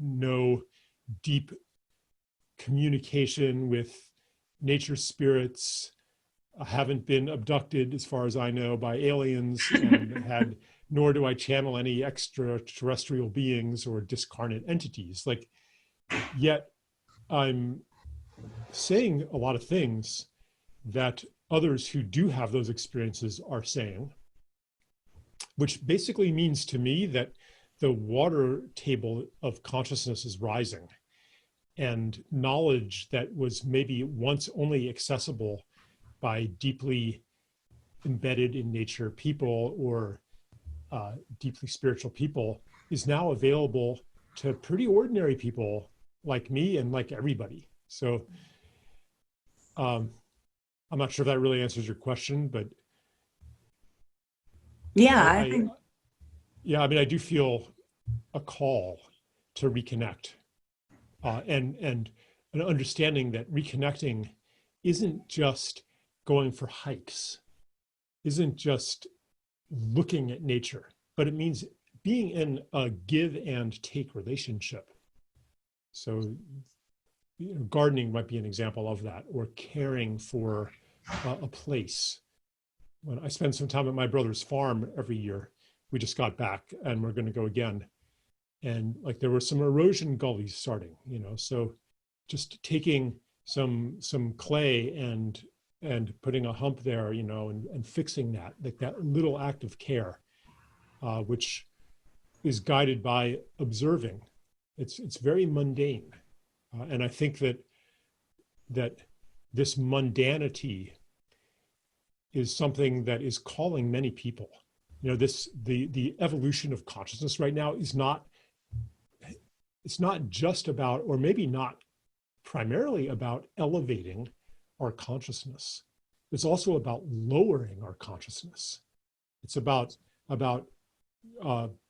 no deep communication with nature spirits. I haven't been abducted, as far as I know, by aliens, and nor do I channel any extraterrestrial beings or discarnate entities. Like, yet I'm saying a lot of things that others who do have those experiences are saying, which basically means to me that the water table of consciousness is rising, and knowledge that was maybe once only accessible by deeply embedded in nature people or deeply spiritual people is now available to pretty ordinary people like me and like everybody. So I'm not sure if that really answers your question, but yeah, I think. Yeah, I mean, I do feel a call to reconnect and an understanding that reconnecting isn't just going for hikes, isn't just looking at nature, but it means being in a give and take relationship. So, gardening might be an example of that, or caring for a place. When I spend some time at my brother's farm every year, we just got back and we're going to go again. And like there were some erosion gullies starting, so just taking some clay and putting a hump there, and fixing that, like that little act of care, which is guided by observing. It's very mundane. And I think that this mundanity is something that is calling many people. The evolution of consciousness right now is it's not just about, or maybe not primarily about, elevating our consciousness. It's also about lowering our consciousness. It's about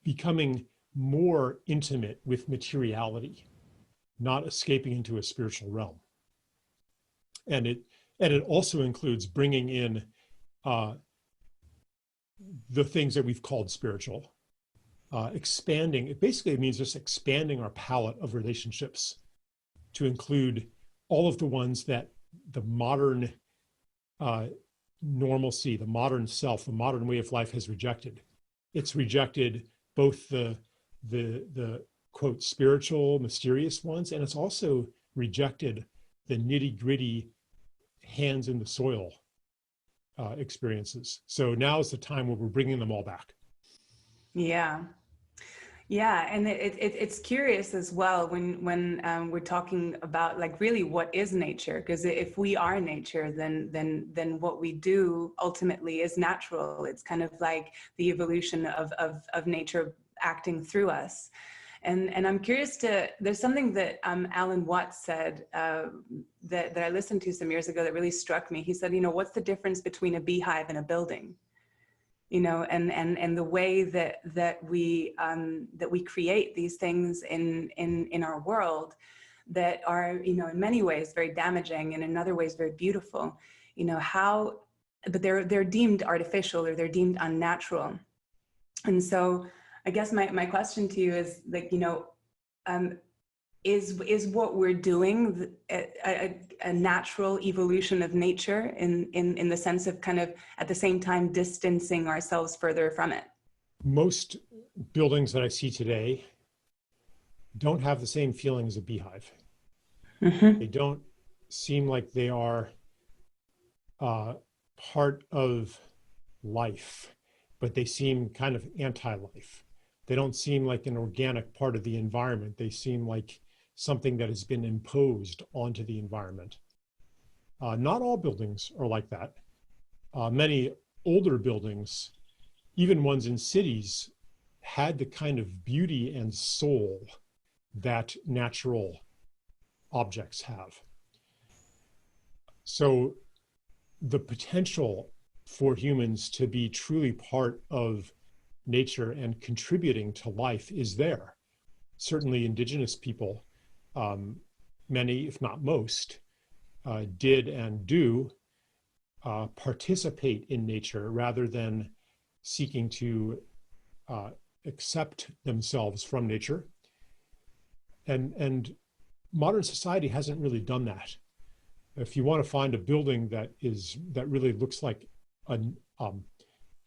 becoming more intimate with materiality, not escaping into a spiritual realm. And it also includes bringing in the things that we've called spiritual, expanding. It basically means just expanding our palette of relationships to include all of the ones that the modern normalcy, the modern self, the modern way of life has rejected. It's rejected both the quote spiritual, mysterious ones, and it's also rejected the nitty-gritty hands in the soil experiences. So now is the time where we're bringing them all back. Yeah. Yeah, and it's curious as well when we're talking about like really what is nature, because if we are nature, then what we do ultimately is natural. It's kind of like the evolution of nature acting through us. And I'm curious there's something that Alan Watts said that I listened to some years ago that really struck me. He said, what's the difference between a beehive and a building? And the way that we create these things in our world that are, in many ways very damaging and in other ways very beautiful, but they're deemed artificial or they're deemed unnatural. And so I guess my question to you is like, is what we're doing a natural evolution of nature in the sense of kind of at the same time distancing ourselves further from it? Most buildings that I see today don't have the same feeling as a beehive. Mm-hmm. They don't seem like they are part of life, but they seem kind of anti-life. They don't seem like an organic part of the environment. They seem like something that has been imposed onto the environment. Not all buildings are like that. Many older buildings, even ones in cities, had the kind of beauty and soul that natural objects have. So the potential for humans to be truly part of nature and contributing to life is there. Certainly indigenous people, many, if not most, did and do participate in nature rather than seeking to accept themselves from nature. And modern society hasn't really done that. If you want to find a building that really looks like an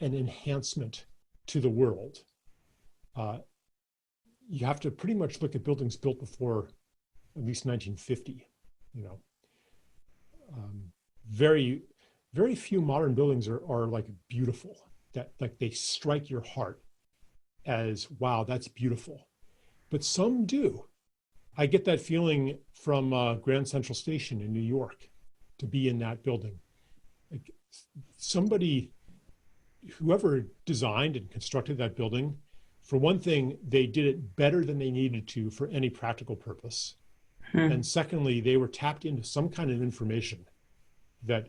enhancement to the world, you have to pretty much look at buildings built before at least 1950. Very, very few modern buildings are like beautiful, that like they strike your heart as, wow, that's beautiful. But some do. I get that feeling from Grand Central Station in New York, to be in that building. Like whoever designed and constructed that building, for one thing, they did it better than they needed to for any practical purpose. And secondly, they were tapped into some kind of information that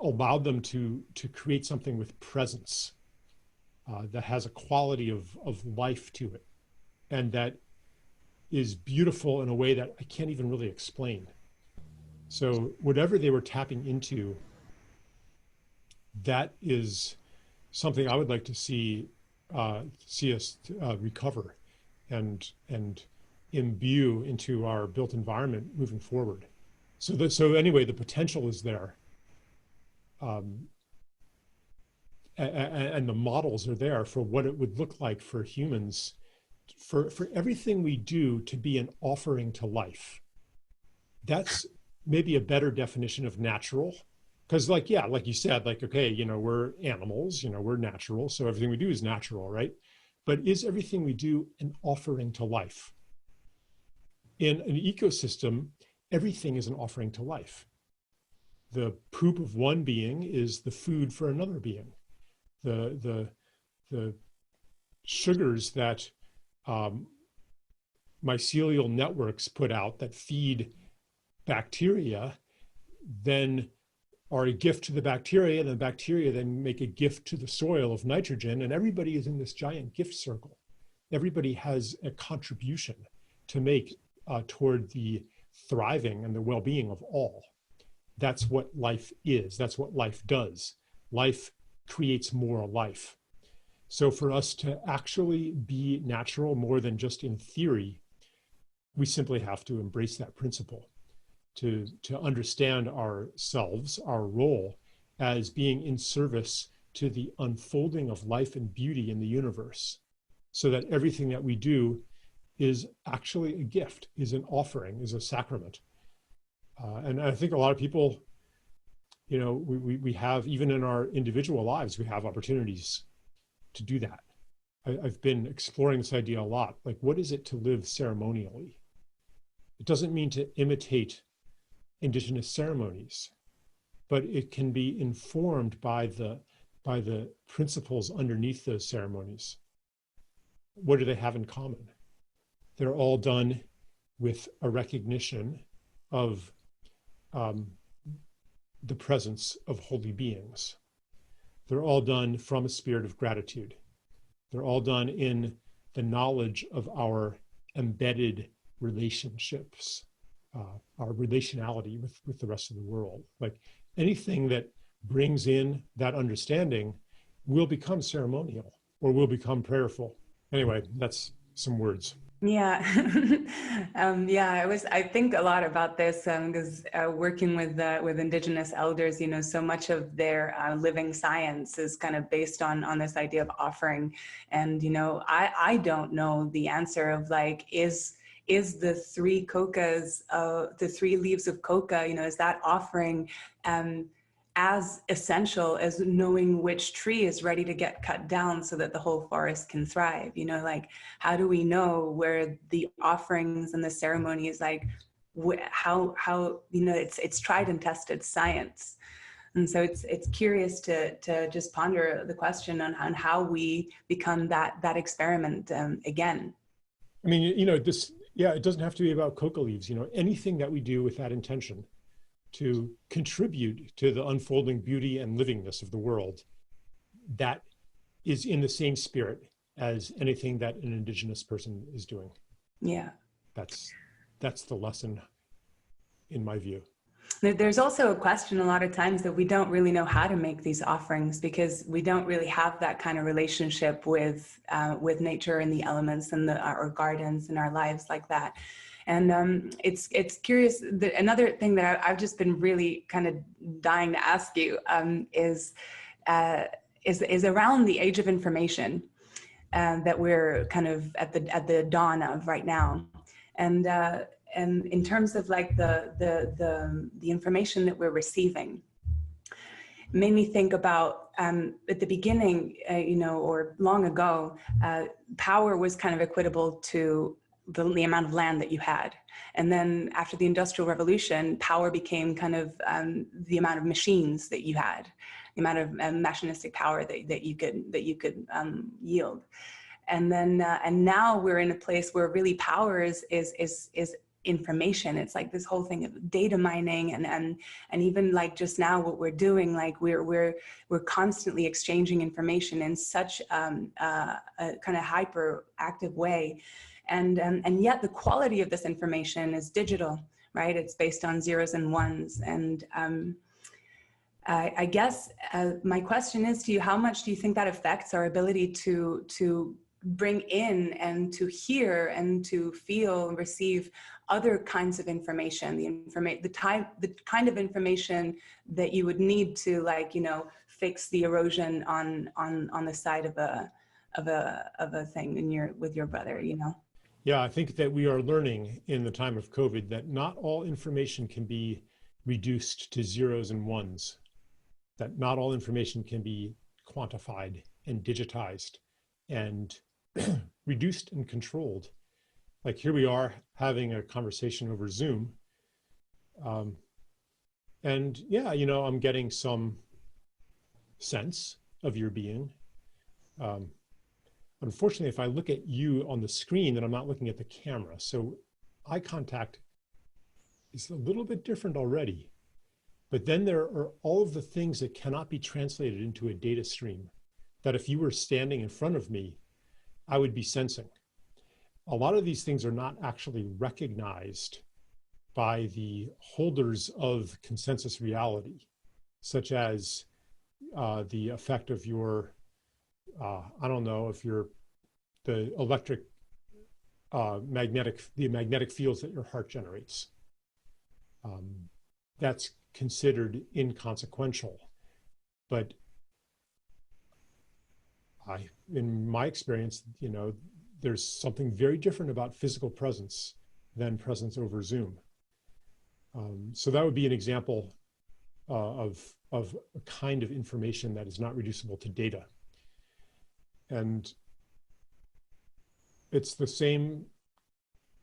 allowed them to create something with presence, that has a quality of life to it, and that is beautiful in a way that I can't even really explain. So whatever they were tapping into, that is something I would like to see us recover and imbue into our built environment moving forward. So anyway, the potential is there, and the models are there for what it would look like for humans, for everything we do to be an offering to life. That's maybe a better definition of natural. Because like you said, like, okay, we're animals, we're natural, so everything we do is natural, right? But is everything we do an offering to life? In an ecosystem, everything is an offering to life. The poop of one being is the food for another being. The sugars that mycelial networks put out that feed bacteria then are a gift to the bacteria, and the bacteria then make a gift to the soil of nitrogen, and everybody is in this giant gift circle. Everybody has a contribution to make toward the thriving and the well-being of all. That's what life is. That's what life does. Life creates more life. So for us to actually be natural more than just in theory, we simply have to embrace that principle, to understand ourselves, our role as being in service to the unfolding of life and beauty in the universe, so that everything that we do is actually a gift, is an offering, is a sacrament. And I think a lot of people, you know, we have, even in our individual lives, we have opportunities to do that. I've been exploring this idea a lot. Like, what is it to live ceremonially? It doesn't mean to imitate indigenous ceremonies, but it can be informed by the principles underneath those ceremonies. What do they have in common? They're all done with a recognition of the presence of holy beings. They're all done from a spirit of gratitude. They're all done in the knowledge of our embedded relationships, our relationality with the rest of the world. Like, anything that brings in that understanding will become ceremonial or will become prayerful. Anyway, that's some words. Yeah, I think a lot about this because working with Indigenous elders, you know, so much of their living science is kind of based on this idea of offering. And, you know, I don't know the answer of, like, is the three cocas, the three leaves of coca, you know, is that offering as essential as knowing which tree is ready to get cut down so that the whole forest can thrive? You know, like, how do we know where the offerings and the ceremonies, like, how you know, it's tried and tested science. And so it's curious to just ponder the question on how we become that experiment again. I mean, you know, it doesn't have to be about coca leaves. You know, anything that we do with that intention to contribute to the unfolding beauty and livingness of the world, that is in the same spirit as anything that an Indigenous person is doing. Yeah. That's the lesson, in my view. There's also a question a lot of times that we don't really know how to make these offerings because we don't really have that kind of relationship with nature and the elements and our gardens and our lives like that. And it's curious. Another thing that I've just been really kind of dying to ask you is around the age of information that we're kind of at the dawn of right now, and in terms of, like, the information that we're receiving. It made me think about at the beginning, you know, or long ago, power was kind of equitable to the amount of land that you had. And then after the Industrial Revolution, power became kind of the amount of machines that you had, the amount of machinistic power that you could yield. And then and now we're in a place where really power is information. It's like this whole thing of data mining and even, like, just now what we're doing, like, we're constantly exchanging information in such a kind of hyperactive way. And yet the quality of this information is digital, right? It's based on zeros and ones. And I guess my question is to you, how much do you think that affects our ability to bring in and to hear and to feel and receive other kinds of information, the kind of information that you would need to, like, you know, fix the erosion on the side of a thing with your brother, you know? Yeah, I think that we are learning in the time of COVID that not all information can be reduced to zeros and ones, that not all information can be quantified and digitized and reduced and controlled. Like, here we are having a conversation over Zoom. And yeah, you know, I'm getting some sense of your being. Unfortunately, if I look at you on the screen, then I'm not looking at the camera. So eye contact is a little bit different already. But then there are all of the things that cannot be translated into a data stream that if you were standing in front of me, I would be sensing. A lot of these things are not actually recognized by the holders of consensus reality, such as the effect of your, I don't know, if you're the electric magnetic fields that your heart generates. That's considered inconsequential. But in my experience, there's something very different about physical presence than presence over Zoom. So that would be an example of a kind of information that is not reducible to data. And it's the same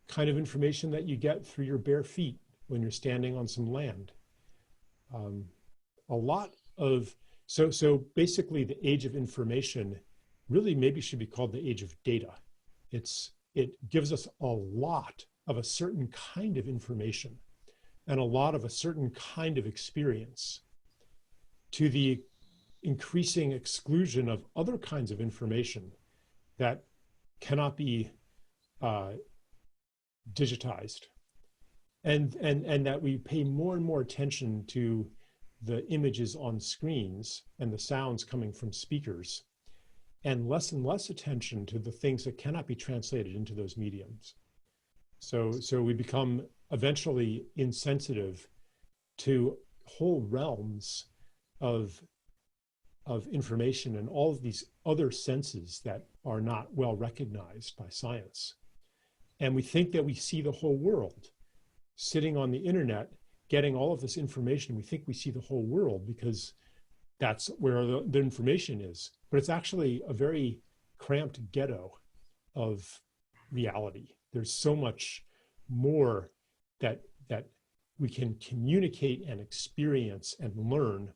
kind of information that you get through your bare feet when you're standing on some land. So basically the age of information really maybe should be called the age of data. It gives us a lot of a certain kind of information and a lot of a certain kind of experience, to the increasing exclusion of other kinds of information that cannot be digitized. And that we pay more and more attention to the images on screens and the sounds coming from speakers, and less attention to the things that cannot be translated into those mediums. So we become eventually insensitive to whole realms of information and all of these other senses that are not well recognized by science. And we think that we see the whole world. Sitting on the internet, getting all of this information, we think we see the whole world because that's where the information is. But it's actually a very cramped ghetto of reality. There's so much more that we can communicate and experience and learn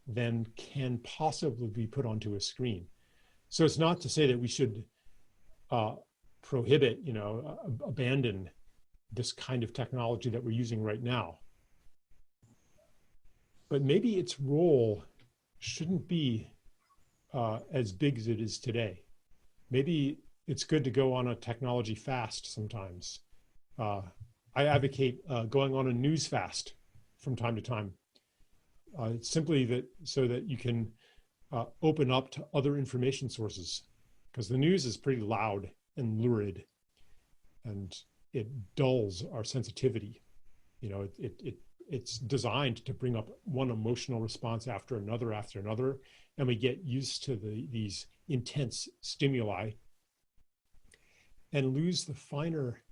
than can possibly be put onto a screen. So it's not to say that we should prohibit, abandon this kind of technology that we're using right now. But maybe its role shouldn't be as big as it is today. Maybe it's good to go on a technology fast sometimes. I advocate going on a news fast from time to time. It's simply so that you can open up to other information sources, because the news is pretty loud and lurid, and it dulls our sensitivity. It's designed to bring up one emotional response after another, and we get used to these intense stimuli and lose the finer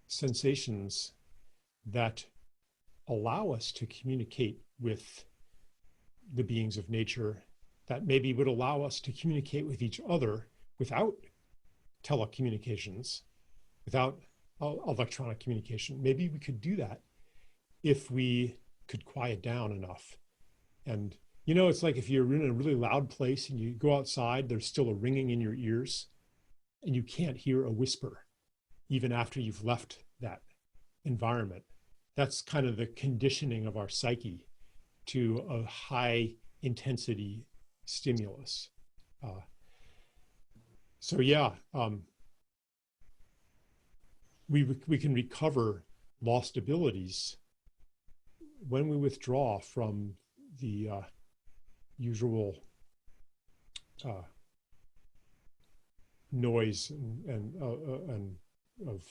sensations that allow us to communicate with the beings of nature, that maybe would allow us to communicate with each other without telecommunications, without electronic communication. Maybe we could do that if we could quiet down enough. And it's like if you're in a really loud place and you go outside, there's still a ringing in your ears and you can't hear a whisper even after you've left that environment. That's kind of the conditioning of our psyche to a high intensity stimulus. We can recover lost abilities when we withdraw from the usual noise and of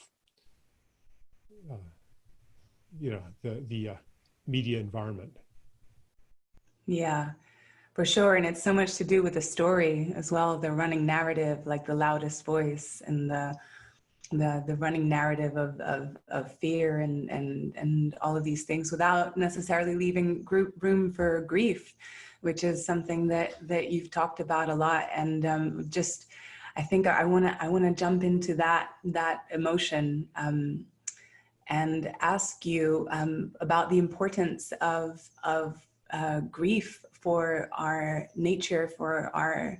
the media environment. Yeah, for sure. And it's so much to do with the story as well, the running narrative, like the loudest voice, and the running narrative of fear and all of these things, without necessarily leaving room for grief, which is something that you've talked about a lot. And I think I want to jump into that emotion and ask you about the importance of grief for our nature, for our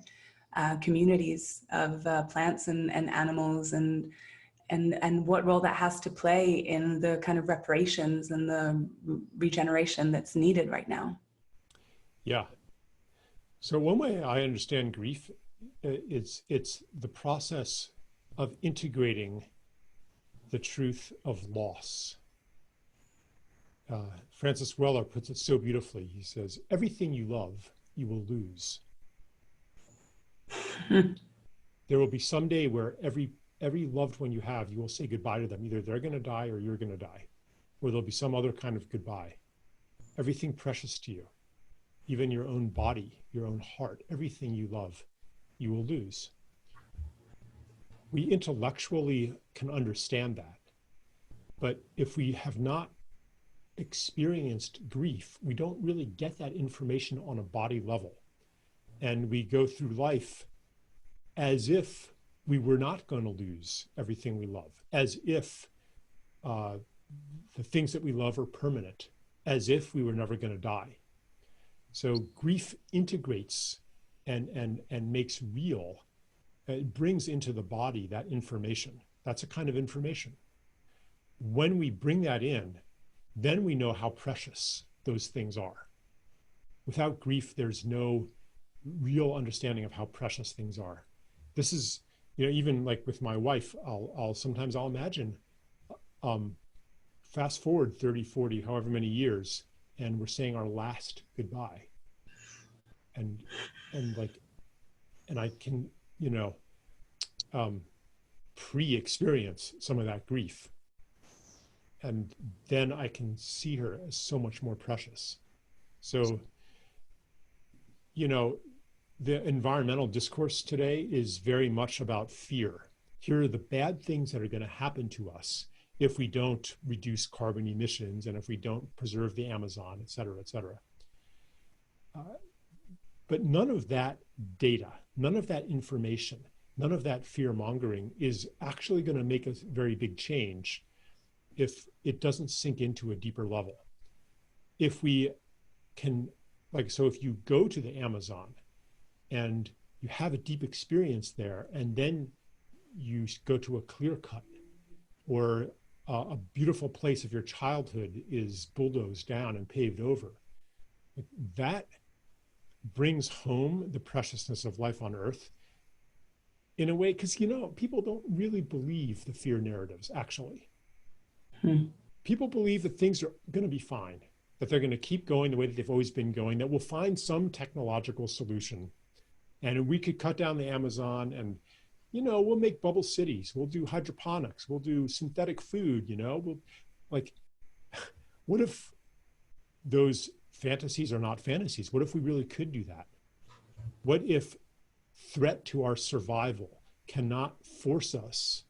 communities of plants and animals, and and what role that has to play in the kind of reparations and the regeneration that's needed right now. Yeah. So one way I understand grief it's the process of integrating the truth of loss. Francis Weller puts it so beautifully. He says, everything you love, you will lose. There will be some day where every loved one you have, you will say goodbye to them. Either they're going to die or you're going to die, or there'll be some other kind of goodbye. Everything precious to you, even your own body, your own heart, everything you love, you will lose. We intellectually can understand that, but if we have not experienced grief, we don't really get that information on a body level. And we go through life as if we were not going to lose everything we love, as if the things that we love are permanent, as if we were never going to die. So grief integrates and makes real, it brings into the body that information. That's a kind of information. When we bring that in, then we know how precious those things are. Without grief, there's no real understanding of how precious things are. This is, even like with my wife, I'll sometimes imagine, fast forward 30, 40, however many years, and we're saying our last goodbye. And I can, pre-experience some of that grief. And then I can see her as so much more precious. So, the environmental discourse today is very much about fear. Here are the bad things that are going to happen to us if we don't reduce carbon emissions and if we don't preserve the Amazon, et cetera, et cetera. But none of that data, none of that information, none of that fear mongering is actually going to make a very big change if it doesn't sink into a deeper level. If we can, so if you go to the Amazon and you have a deep experience there, and then you go to a clear cut or a beautiful place of your childhood is bulldozed down and paved over, that brings home the preciousness of life on Earth in a way, because, people don't really believe the fear narratives, actually. People believe that things are going to be fine, that they're going to keep going the way that they've always been going, that we'll find some technological solution. And we could cut down the Amazon and, we'll make bubble cities. We'll do hydroponics. We'll do synthetic food, what if those fantasies are not fantasies? What if we really could do that? What if threat to our survival cannot force us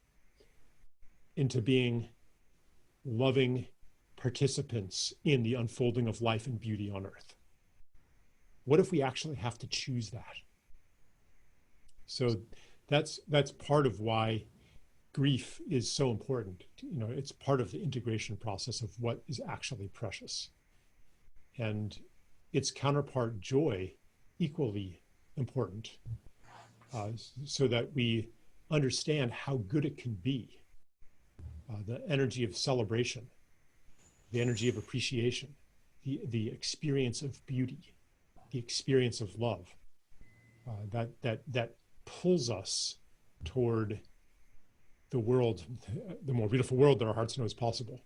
into being loving participants in the unfolding of life and beauty on Earth? What if we actually have to choose that? So that's part of why grief is so important. It's part of the integration process of what is actually precious. And its counterpart, joy, equally important, so that we understand how good it can be. The energy of celebration, the energy of appreciation, the experience of beauty, the experience of love, that pulls us toward the world, the more beautiful world that our hearts know is possible.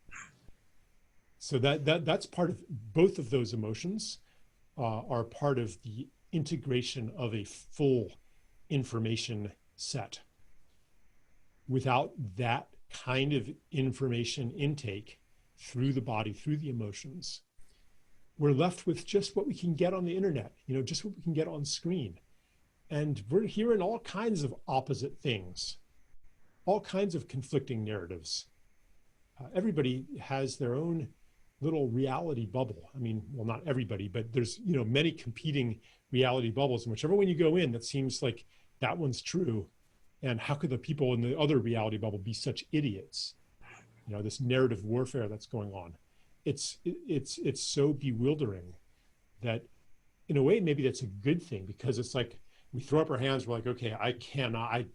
So that's part of both of those emotions, are part of the integration of a full information set. Without that kind of information intake through the body, through the emotions, we're left with just what we can get on the internet, just what we can get on screen. And we're hearing all kinds of opposite things, all kinds of conflicting narratives. Everybody has their own little reality bubble. I mean, well, not everybody, but there's, many competing reality bubbles. And whichever one you go in, that seems like that one's true. And how could the people in the other reality bubble be such idiots? This narrative warfare that's going on. It's so bewildering that, in a way, maybe that's a good thing, because it's like we throw up our hands. We're like, okay, I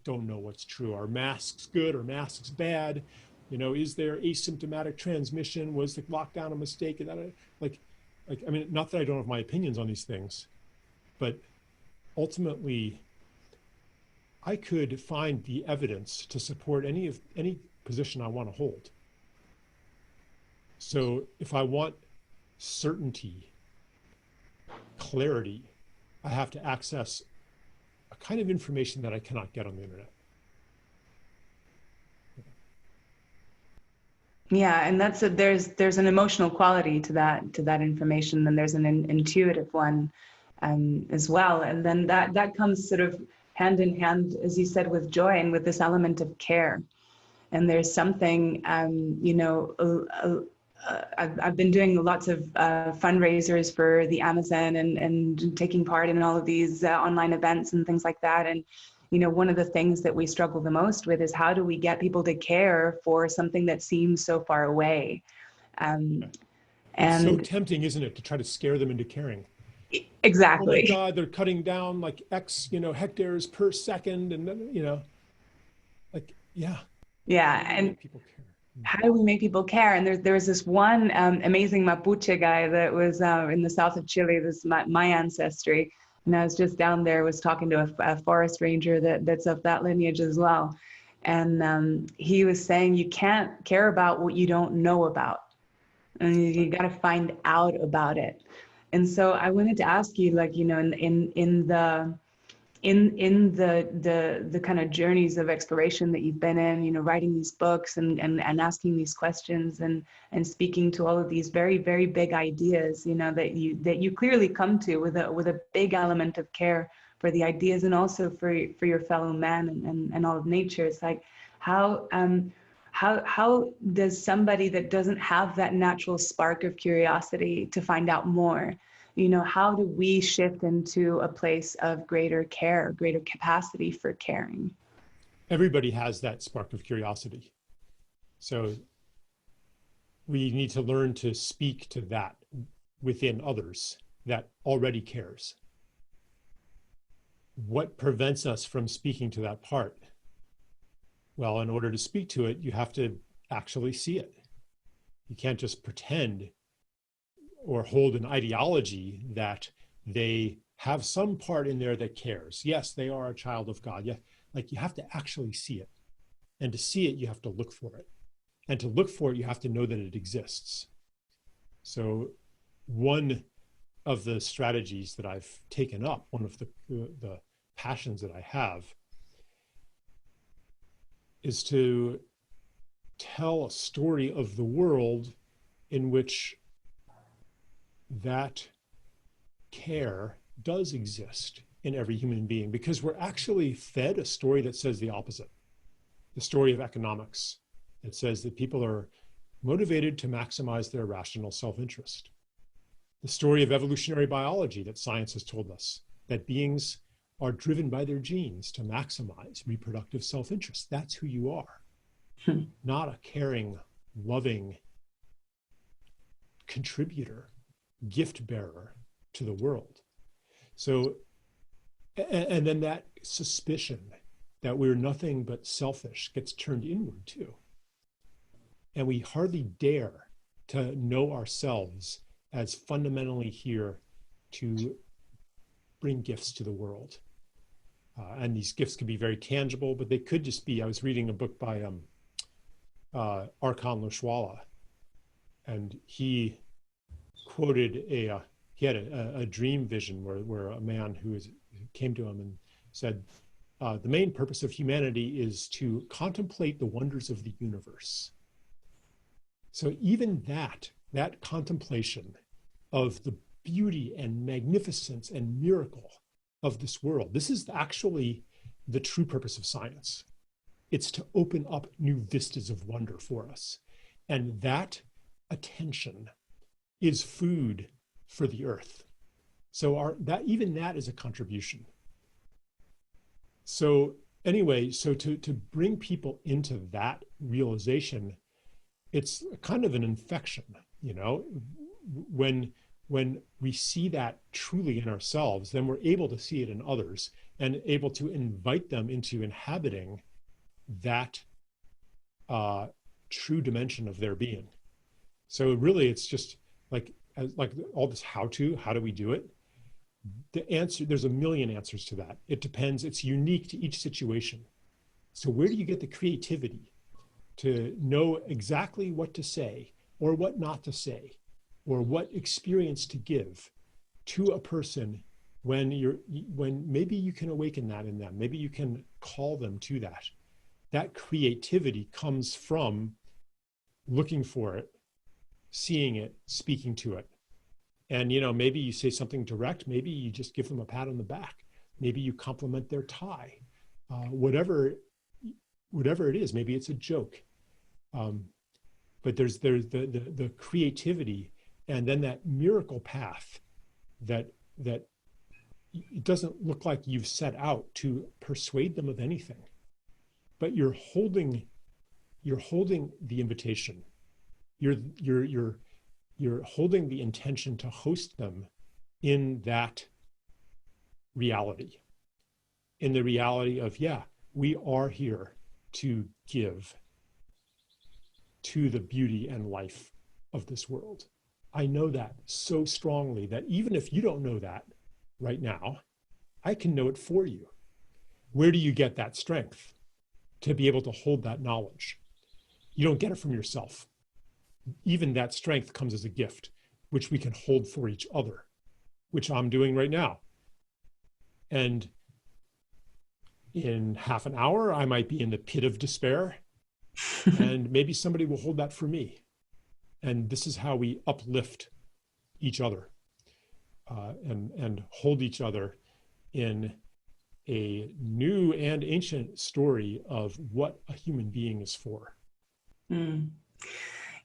don't know what's true. Are masks good or masks bad? You know, is there asymptomatic transmission? Was the lockdown a mistake? And that, I mean, not that I don't have my opinions on these things, but ultimately, I could find the evidence to support any position I want to hold. So if I want certainty, clarity, I have to access a kind of information that I cannot get on the internet. Yeah, and there's an emotional quality to that information, and there's an intuitive one as well, and then that comes sort of hand in hand, as you said, with joy and with this element of care. And there's something, I've been doing lots of fundraisers for the Amazon and taking part in all of these online events and things like that. And, you know, one of the things that we struggle the most with is how do we get people to care for something that seems so far away? It's so tempting, isn't it, to try to scare them into caring? Exactly. Oh my God, they're cutting down like X, hectares per second. And then, like, yeah. Yeah. And people care. How do we make people care? And there was this one amazing Mapuche guy that was in the south of Chile. This is my ancestry. And I was just down there, was talking to a forest ranger that's of that lineage as well. And he was saying, you can't care about what you don't know about. And you got to find out about it. And so I wanted to ask you, like, in the kind of journeys of exploration that you've been in, writing these books and asking these questions and speaking to all of these very, very big ideas, that you clearly come to with a big element of care for the ideas and also for your fellow man and all of nature. It's like, how does somebody that doesn't have that natural spark of curiosity to find out more, how do we shift into a place of greater care, greater capacity for caring? Everybody has that spark of curiosity. So we need to learn to speak to that within others that already cares. What prevents us from speaking to that part? Well, in order to speak to it, you have to actually see it. You can't just pretend or hold an ideology that they have some part in there that cares. Yes, they are a child of God. Yeah, like you have to actually see it. And to see it, you have to look for it. And to look for it, you have to know that it exists. So one of the strategies that I've taken up, one of the passions that I have, is to tell a story of the world in which that care does exist in every human being, because we're actually fed a story that says the opposite. The story of economics that says that people are motivated to maximize their rational self-interest. The story of evolutionary biology that science has told us, that beings are driven by their genes to maximize reproductive self-interest. That's who you are, not a caring, loving contributor, gift bearer to the world. So, and then that suspicion that we're nothing but selfish gets turned inward too. And we hardly dare to know ourselves as fundamentally here to bring gifts to the world. And these gifts could be very tangible, but they could just be, I was reading a book by Arkan Loshwala, and he quoted he had a dream vision where a man who came to him and said, the main purpose of humanity is to contemplate the wonders of the universe. So even that contemplation of the beauty and magnificence and miracle of this world, this is actually the true purpose of science. It's to open up new vistas of wonder for us. And that attention is food for the earth. So even that is a contribution. So anyway, so to bring people into that realization, it's kind of an infection, when we see that truly in ourselves, then we're able to see it in others. and able to invite them into inhabiting that true dimension of their being. So really, it's just like all this how do we do it? The answer, there's a million answers to that. It depends. It's unique to each situation. So where do you get the creativity to know exactly what to say or what not to say, or what experience to give to a person when maybe you can awaken that in them, maybe you can call them to that. That creativity comes from looking for it, seeing it, speaking to it. And, maybe you say something direct, maybe you just give them a pat on the back, maybe you compliment their tie, whatever it is, maybe it's a joke. But there's the creativity, and then that miracle path that it doesn't look like you've set out to persuade them of anything, but you're holding the invitation. You're holding the intention to host them in that reality, in the reality of, we are here to give to the beauty and life of this world. I know that so strongly that even if you don't know that right now, I can know it for you. Where do you get that strength to be able to hold that knowledge? You don't get it from yourself. Even that strength comes as a gift, which we can hold for each other, which I'm doing right now. And in half an hour, I might be in the pit of despair, and maybe somebody will hold that for me. And this is how we uplift each other and hold each other in a new and ancient story of what a human being is for. Mm.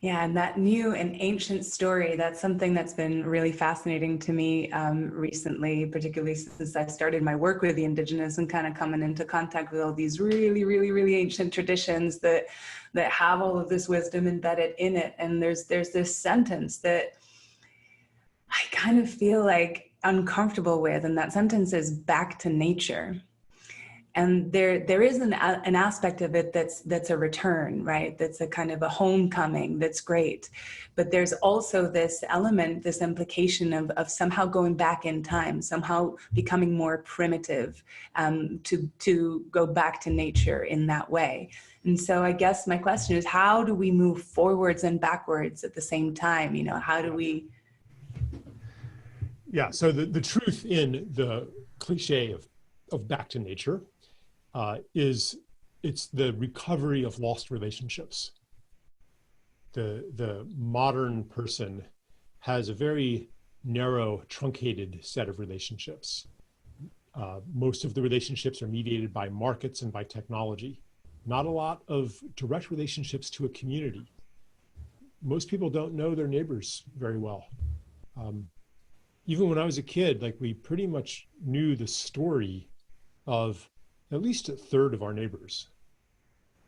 Yeah, and that new and ancient story, that's something that's been really fascinating to me recently, particularly since I started my work with the Indigenous and kind of coming into contact with all these really, really, really ancient traditions that have all of this wisdom embedded in it. And there's this sentence that I kind of feel like uncomfortable with, and that sentence is back to nature. And there is an aspect of it that's a return, right? That's a kind of a homecoming. That's great, but there's also this element, this implication of somehow going back in time, somehow becoming more primitive, to go back to nature in that way. And so I guess my question is, how do we move forwards and backwards at the same time? How do we? Yeah. So the truth in the cliche of back to nature is it's the recovery of lost relationships. The modern person has a very narrow, truncated set of relationships. Most of the relationships are mediated by markets and by technology. Not a lot of direct relationships to a community. Most people don't know their neighbors very well. Even when I was a kid, we pretty much knew the story of at least a third of our neighbors.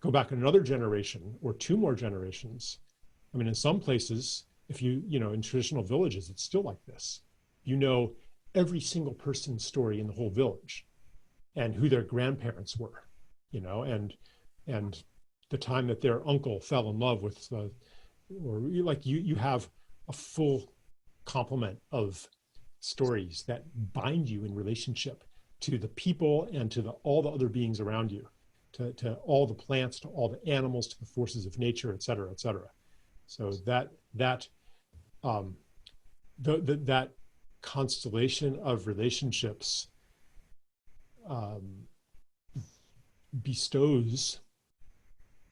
Go back another generation or two more generations. I mean, in some places, if in traditional villages, it's still like this. Every single person's story in the whole village and who their grandparents were, and the time that their uncle fell in love with you have a full complement of stories that bind you in relationship to the people and to all the other beings around you, to all the plants, to all the animals, to the forces of nature, et cetera, et cetera. So that constellation of relationships bestows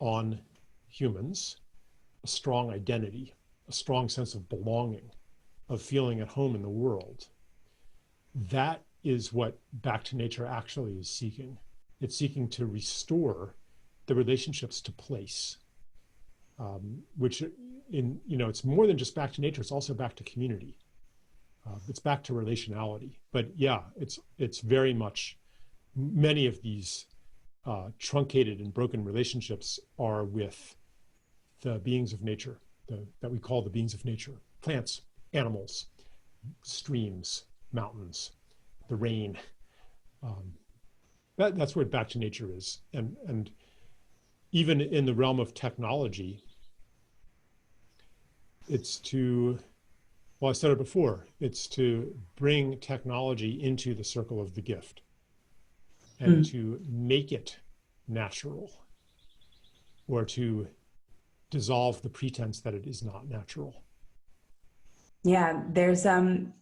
on humans a strong identity, a strong sense of belonging, of feeling at home in the world. That is what back to nature actually is seeking. It's seeking to restore the relationships to place, which it's more than just back to nature, it's also back to community. It's back to relationality. But yeah, it's very much, many of these truncated and broken relationships are with the beings of nature, that we call the beings of nature: plants, animals, streams, mountains, the rain, That's what back to nature is. And even in the realm of technology, it's to, well, I said it before, it's to bring technology into the circle of the gift and to make it natural, or to dissolve the pretense that it is not natural. Yeah, there's an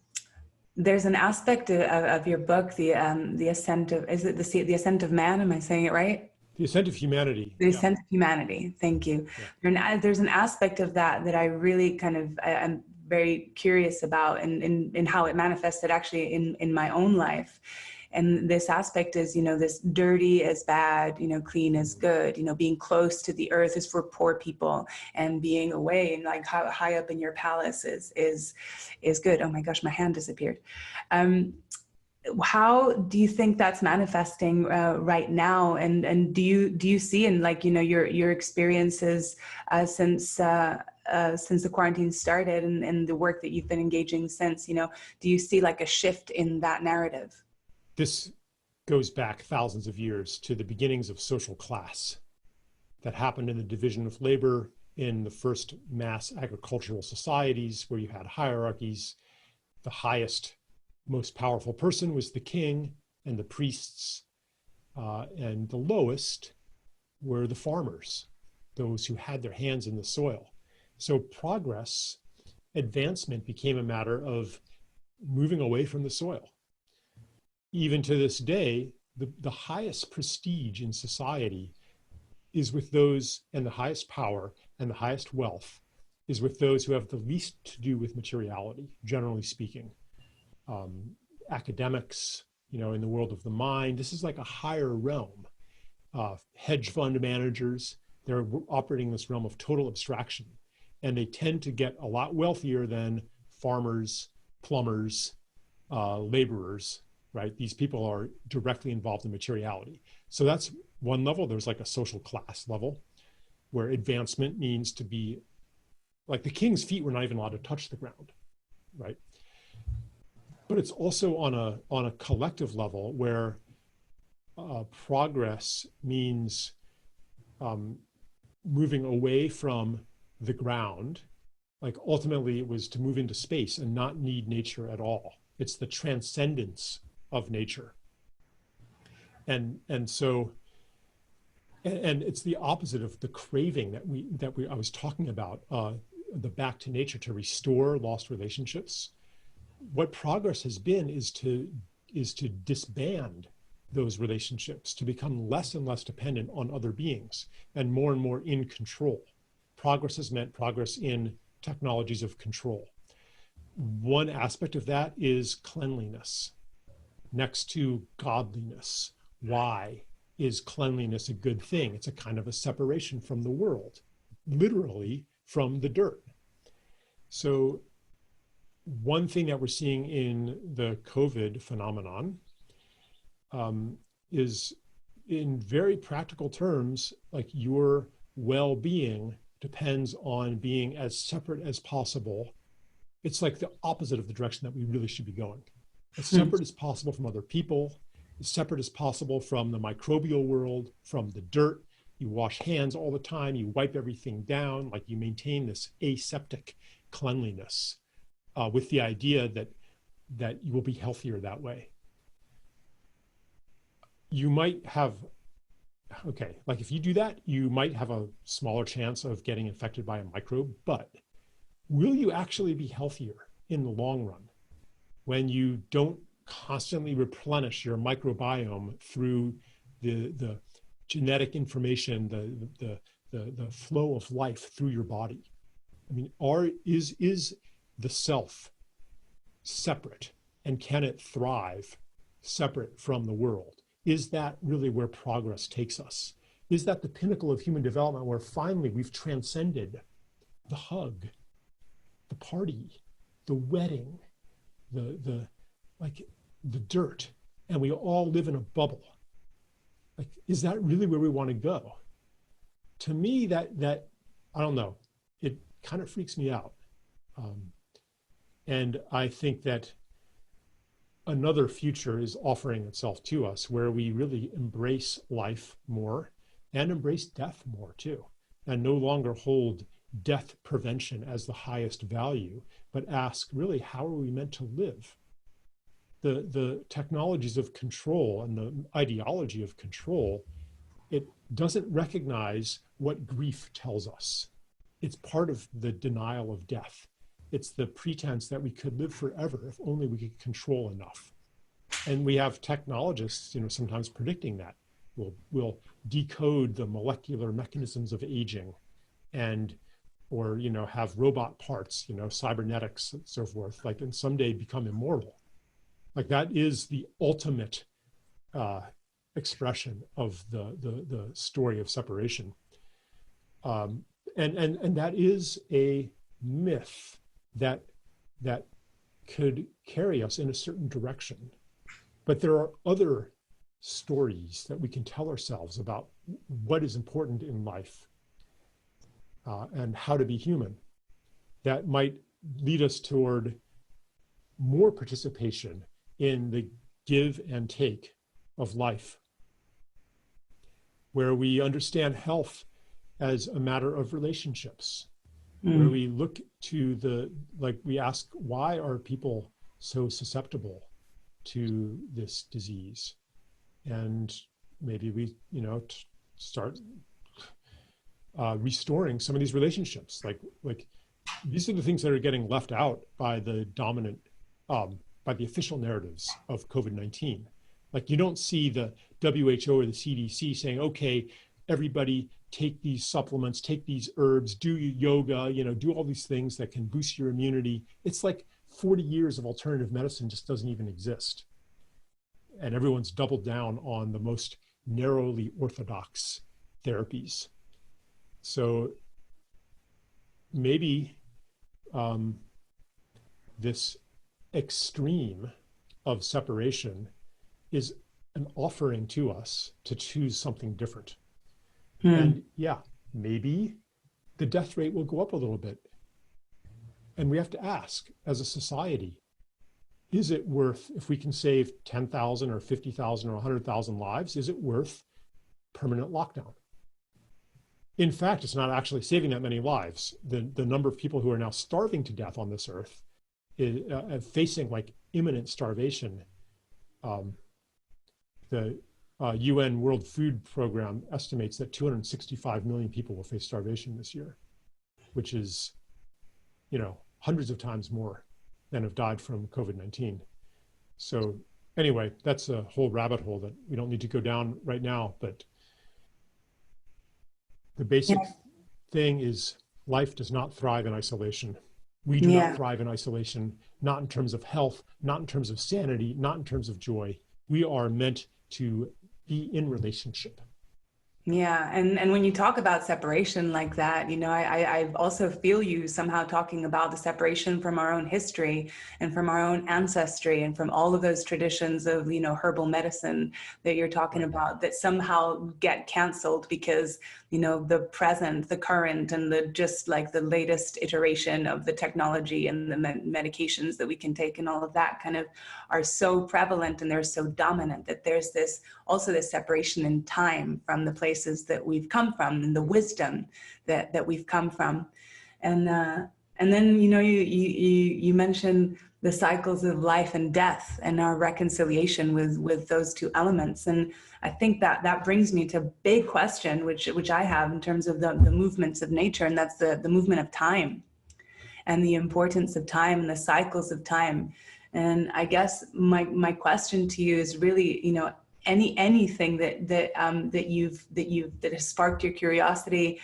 aspect of your book, the ascent of, is it the ascent of man? Am I saying it right? The ascent of humanity. The ascent of humanity. Thank you. Yeah. There's an aspect of that I really I'm very curious about, and how it manifested actually in my own life. And this aspect is, this dirty is bad, clean is good, being close to the earth is for poor people, and being away and like high up in your palace is good. Oh my gosh, my hand disappeared. How do you think that's manifesting right now? And do you see in your experiences since the quarantine started, and the work that you've been engaging since, do you see like a shift in that narrative? This goes back thousands of years to the beginnings of social class that happened in the division of labor in the first mass agricultural societies, where you had hierarchies. The highest, most powerful person was the king and the priests, and the lowest were the farmers, those who had their hands in the soil. So progress, advancement became a matter of moving away from the soil. Even to this day, the highest prestige in society is with those, and the highest power and the highest wealth is with those who have the least to do with materiality, generally speaking. Academics, in the world of the mind, this is like a higher realm. Hedge fund managers, they're operating in this realm of total abstraction, and they tend to get a lot wealthier than farmers, plumbers, laborers, right? These people are directly involved in materiality. So that's one level. There's like a social class level where advancement means to be like the king's feet were not even allowed to touch the ground, right? But it's also on a collective level where progress means moving away from the ground. Like ultimately it was to move into space and not need nature at all. It's the transcendence of nature. And so it's the opposite of the craving that I was talking about, the back to nature, to restore lost relationships. What progress has been is to disband those relationships, to become less and less dependent on other beings and more in control. Progress has meant progress in technologies of control. One aspect of that is cleanliness next to godliness. Why is cleanliness a good thing? It's a kind of a separation from the world, literally from the dirt. So one thing that we're seeing in the COVID phenomenon is, in very practical terms, like your well-being depends on being as separate as possible. It's like the opposite of the direction that we really should be going. As separate as possible from other people, as separate as possible from the microbial world, from the dirt. You wash hands all the time, you wipe everything down, like you maintain this aseptic cleanliness with the idea that you will be healthier that way. You might have, like if you do that, you might have a smaller chance of getting infected by a microbe, but will you actually be healthier in the long run when you don't constantly replenish your microbiome through the genetic information, the flow of life through your body? I mean, is the self separate, and can it thrive separate from the world? Is that really where progress takes us? Is that the pinnacle of human development, where finally we've transcended the hug, the party, the wedding, the dirt, and we all live in a bubble? Like, is that really where we want to go? To me, that I don't know, it kind of freaks me out. And I think that another future is offering itself to us where we really embrace life more and embrace death more too, and no longer hold death prevention as the highest value, but ask really, how are we meant to live? The technologies of control and the ideology of control, it doesn't recognize what grief tells us. It's part of the denial of death. It's the pretense that we could live forever if only we could control enough. And we have technologists, sometimes predicting that. We'll decode the molecular mechanisms of aging or have robot parts, cybernetics and so forth, and someday become immortal. Like that is the ultimate expression of the story of separation. And that is a myth that could carry us in a certain direction. But there are other stories that we can tell ourselves about what is important in life and how to be human that might lead us toward more participation in the give and take of life, where we understand health as a matter of relationships, where we look to we ask, why are people so susceptible to this disease? And maybe we, start restoring some of these relationships. Like these are the things that are getting left out by the dominant, by the official narratives of COVID-19. Like you don't see the WHO or the CDC saying, okay, everybody take these supplements, take these herbs, do yoga, do all these things that can boost your immunity. It's like 40 years of alternative medicine just doesn't even exist. And everyone's doubled down on the most narrowly orthodox therapies. So maybe this extreme of separation is an offering to us to choose something different. And yeah, maybe the death rate will go up a little bit. And we have to ask, as a society, is it worth, if we can save 10,000 or 50,000 or 100,000 lives, is it worth permanent lockdown? In fact, it's not actually saving that many lives. The number of people who are now starving to death on this earth is facing imminent starvation. The UN World Food Program estimates that 265 million people will face starvation this year, which is, hundreds of times more than have died from COVID-19. So anyway, that's a whole rabbit hole that we don't need to go down right now, but the basic thing is life does not thrive in isolation. We do not thrive in isolation, not in terms of health, not in terms of sanity, not in terms of joy. We are meant to be in relationship. Yeah, and when you talk about separation like that, I also feel you somehow talking about the separation from our own history and from our own ancestry and from all of those traditions of, herbal medicine that you're talking about that somehow get canceled because, the present, the current, and the latest iteration of the technology and the medications that we can take and all of that kind of are so prevalent and they're so dominant that there's this separation in time from the places that we've come from and the wisdom that we've come from. And then, you mentioned the cycles of life and death and our reconciliation with those two elements. And I think that brings me to a big question, which I have in terms of the movements of nature, and that's the movement of time and the importance of time and the cycles of time. And I guess my question to you is really, anything that has sparked your curiosity,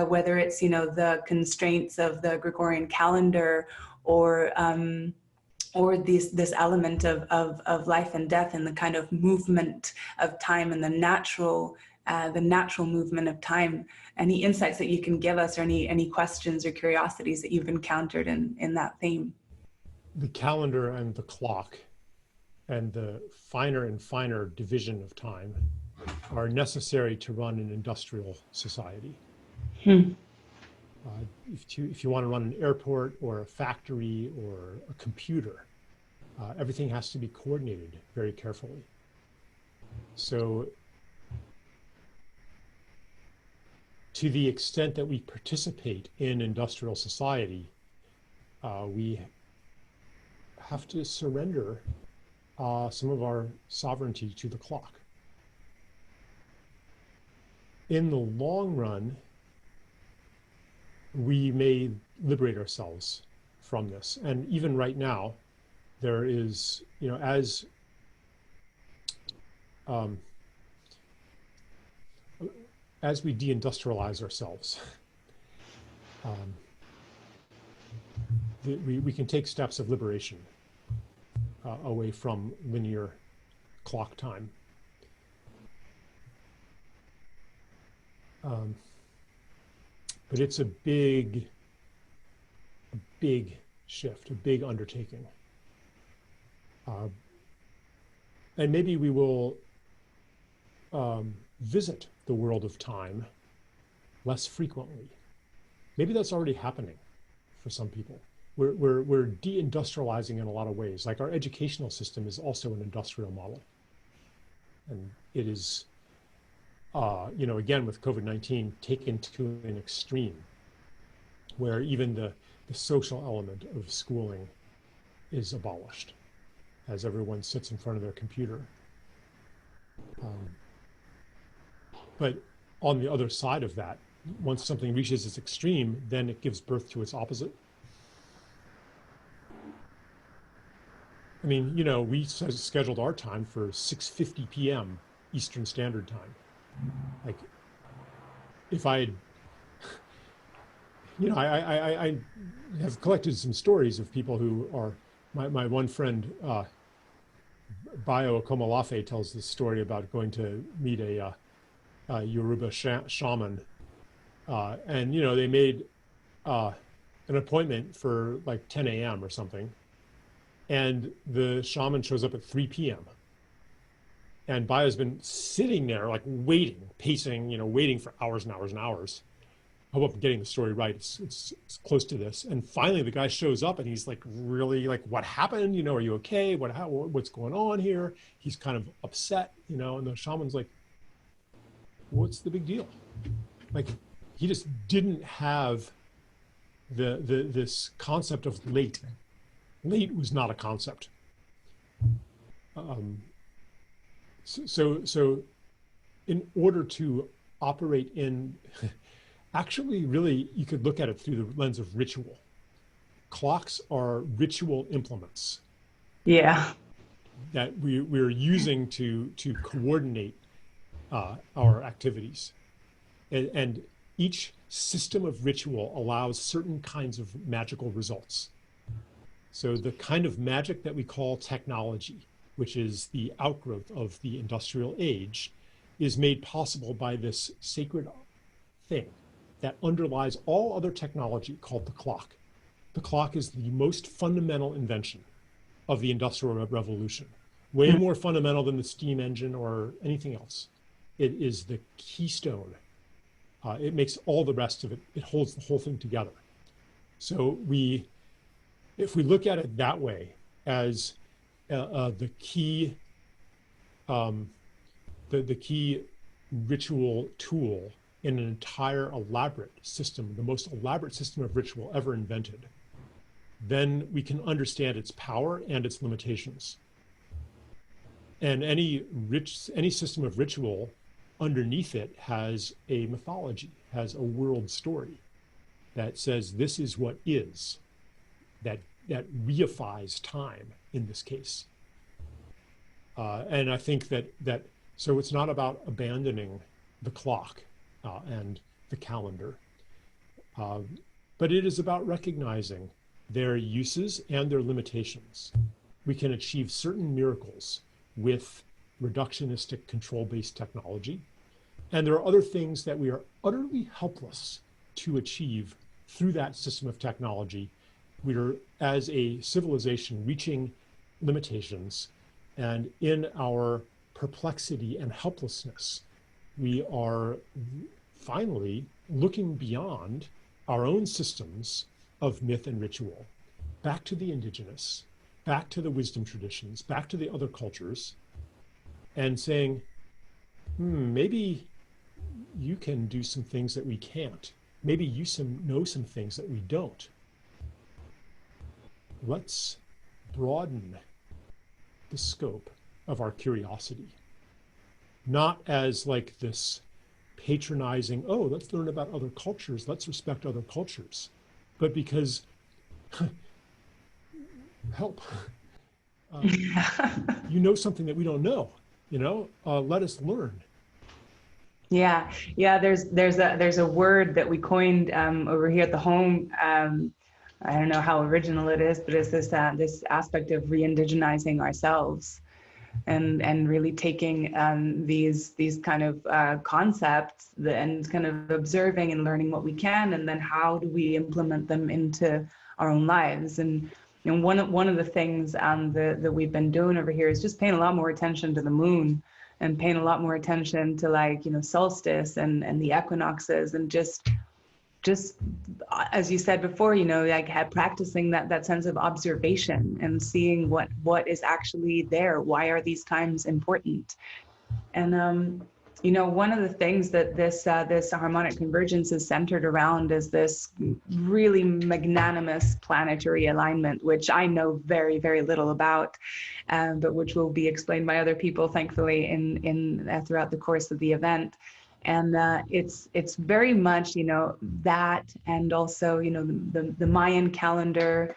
whether it's the constraints of the Gregorian calendar or this element of life and death and the kind of movement of time and the natural movement of time. Any insights that you can give us, or any questions or curiosities that you've encountered in that theme? The calendar and the clock and the finer and finer division of time are necessary to run an industrial society. If you want to run an airport or a factory or a computer, Everything has to be coordinated very carefully. So to the extent that we participate in industrial society, we have to surrender some of our sovereignty to the clock. In the long run, we may liberate ourselves from this. And even right now, there is, as we deindustrialize ourselves, we can take steps of liberation away from linear clock time. But it's a big shift, a big undertaking. And maybe we will visit the world of time less frequently. Maybe that's already happening for some people. We're deindustrializing in a lot of ways. Like our educational system is also an industrial model. And it is, again, with COVID-19, taken to an extreme where even the social element of schooling is abolished as everyone sits in front of their computer. But on the other side of that, once something reaches its extreme, then it gives birth to its opposite. I mean, we scheduled our time for 6:50 p.m. Eastern Standard Time. Like, if I have collected some stories of people who are, my one friend, Bayo Akomolafe, tells this story about going to meet a Yoruba shaman, and they made an appointment for like 10 a.m. or something, and the shaman shows up at 3 p.m. and Bayo's been sitting there like waiting, pacing, waiting for hours and hours and hours. I hope I'm getting the story right. It's close to this. And finally the guy shows up and he's like, really, like, what happened? Are you okay? What's going on here? He's kind of upset, and the shaman's like, what's the big deal? Like, he just didn't have this concept of late. Late was not a concept. So in order to operate in, actually, really, you could look at it through the lens of ritual. Clocks are ritual implements. Yeah. That we're using to coordinate our activities. And each system of ritual allows certain kinds of magical results. So the kind of magic that we call technology, which is the outgrowth of the industrial age, is made possible by this sacred thing that underlies all other technology called the clock. The clock is the most fundamental invention of the Industrial Revolution, way more fundamental than the steam engine or anything else. It is the keystone. It makes all the rest of it, it holds the whole thing together. So if we look at it that way, as the key ritual tool in an entire elaborate system, the most elaborate system of ritual ever invented, then we can understand its power and its limitations. And any system of ritual underneath it has a mythology, has a world story that says this is what is, that reifies time in this case. And I think that so it's not about abandoning the clock and the calendar, but it is about recognizing their uses and their limitations. We can achieve certain miracles with reductionistic control-based technology, and there are other things that we are utterly helpless to achieve through that system of technology. We are, as a civilization, reaching limitations, and in our perplexity and helplessness, we are finally looking beyond our own systems of myth and ritual, back to the indigenous, back to the wisdom traditions, back to the other cultures, and saying, maybe you can do some things that we can't. Maybe you know some things that we don't. Let's broaden the scope of our curiosity, not as like this patronizing, oh, let's learn about other cultures, let's respect other cultures, but because help, you know something that we don't know, let us learn. Yeah, there's a word that we coined over here at the home. I don't know how original it is, but it's this aspect of re-indigenizing ourselves, and really taking these kind of concepts and kind of observing and learning what we can, and then how do we implement them into our own lives. And one of the things that we've been doing over here is just paying a lot more attention to the moon, and paying a lot more attention to solstice and the equinoxes, and just as you said before, practicing that sense of observation and seeing what is actually there. Why are these times important? And one of the things that this harmonic convergence is centered around is this really magnanimous planetary alignment, which I know very, very little about, but which will be explained by other people, thankfully, in throughout the course of the event. And it's very much that, and also the Mayan calendar,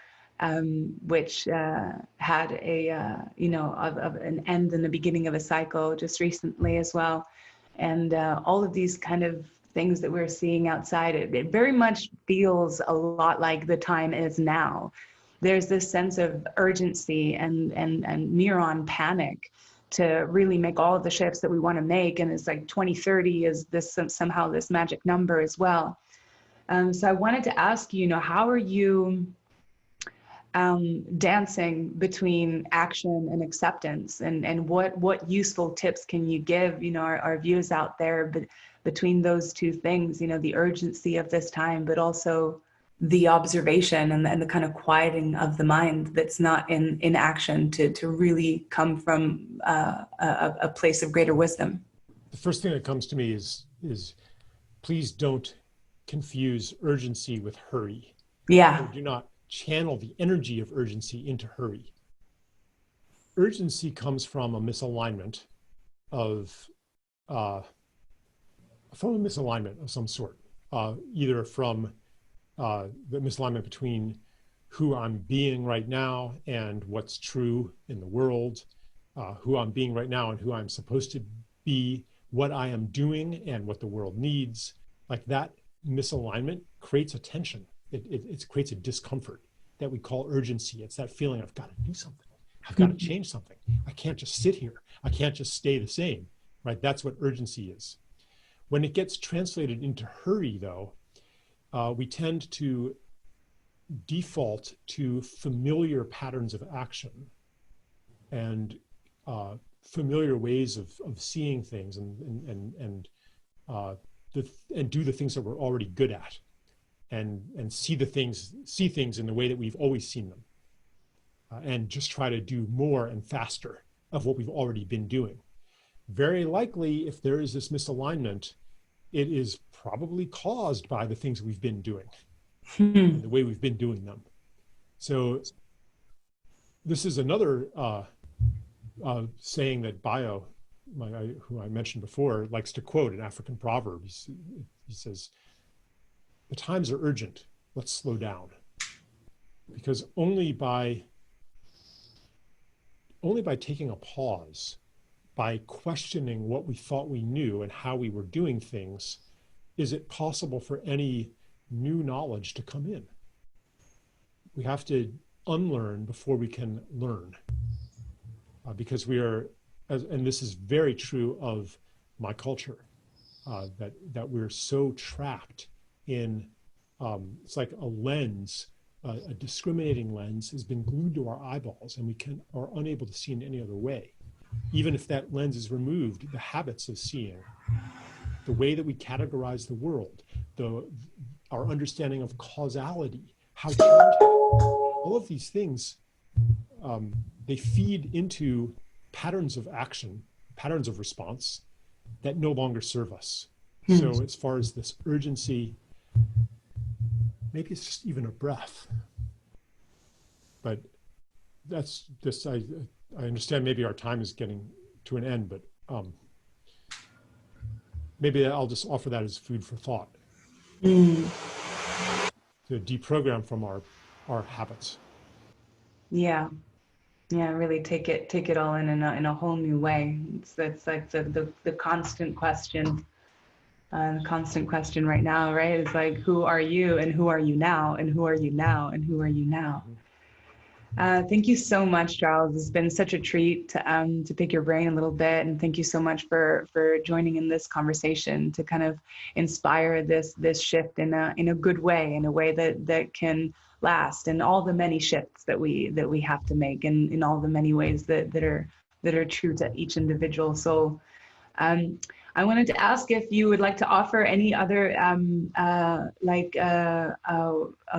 which had a of an end and the beginning of a cycle just recently as well. And all of these kind of things that we're seeing outside, it very much feels a lot like the time is now. There's this sense of urgency and near-on panic to really make all of the shifts that we want to make. And it's like 2030 is this somehow this magic number as well. So I wanted to ask you, how are you dancing between action and acceptance, and what useful tips can you give our viewers out there between those two things, the urgency of this time, but also the observation and the kind of quieting of the mind that's not in action to really come from a place of greater wisdom? The first thing that comes to me is please don't confuse urgency with hurry. Yeah. Or do not channel the energy of urgency into hurry. Urgency comes from a misalignment of some sort, either from the misalignment between who I'm being right now and what's true in the world, who I'm being right now and who I'm supposed to be, what I am doing and what the world needs. Like that misalignment creates a tension. It creates a discomfort that we call urgency. It's that feeling I've got to do something. I've got to change something. I can't just sit here. I can't just stay the same, right? That's what urgency is. When it gets translated into hurry, though, we tend to default to familiar patterns of action and familiar ways of seeing things and do the things that we're already good at, and see things in the way that we've always seen them, and just try to do more and faster of what we've already been doing. Very likely, if there is this misalignment, it is probably caused by the things we've been doing and the way we've been doing them. So this is another saying that Bayo, who I mentioned before, likes to quote, an African proverb. He says, "The times are urgent, let's slow down." Because only by taking a pause, by questioning what we thought we knew and how we were doing things, is it possible for any new knowledge to come in. We have to unlearn before we can learn, because we are, and this is very true of my culture, that we're so trapped in, it's like a lens, a discriminating lens has been glued to our eyeballs, and we are unable to see in any other way. Even if that lens is removed, the habits of seeing, the way that we categorize the world, our understanding of causality, how change, all of these things they feed into patterns of action, patterns of response that no longer serve us. So as far as this urgency, maybe it's just even a breath. But that's just, I understand maybe our time is getting to an end, but maybe I'll just offer that as food for thought. To deprogram from our habits. Yeah. Yeah, really take it all in a whole new way. It's like the constant question. The constant question right now, right? It's like, who are you and who are you now and who are you now and who are you now? Thank you so much, Charles. It's been such a treat to pick your brain a little bit, and thank you so much for joining in this conversation to kind of inspire this shift in a good way, in a way that can last, and all the many shifts that we have to make, and in all the many ways that are true to each individual soul. I wanted to ask if you would like to offer any other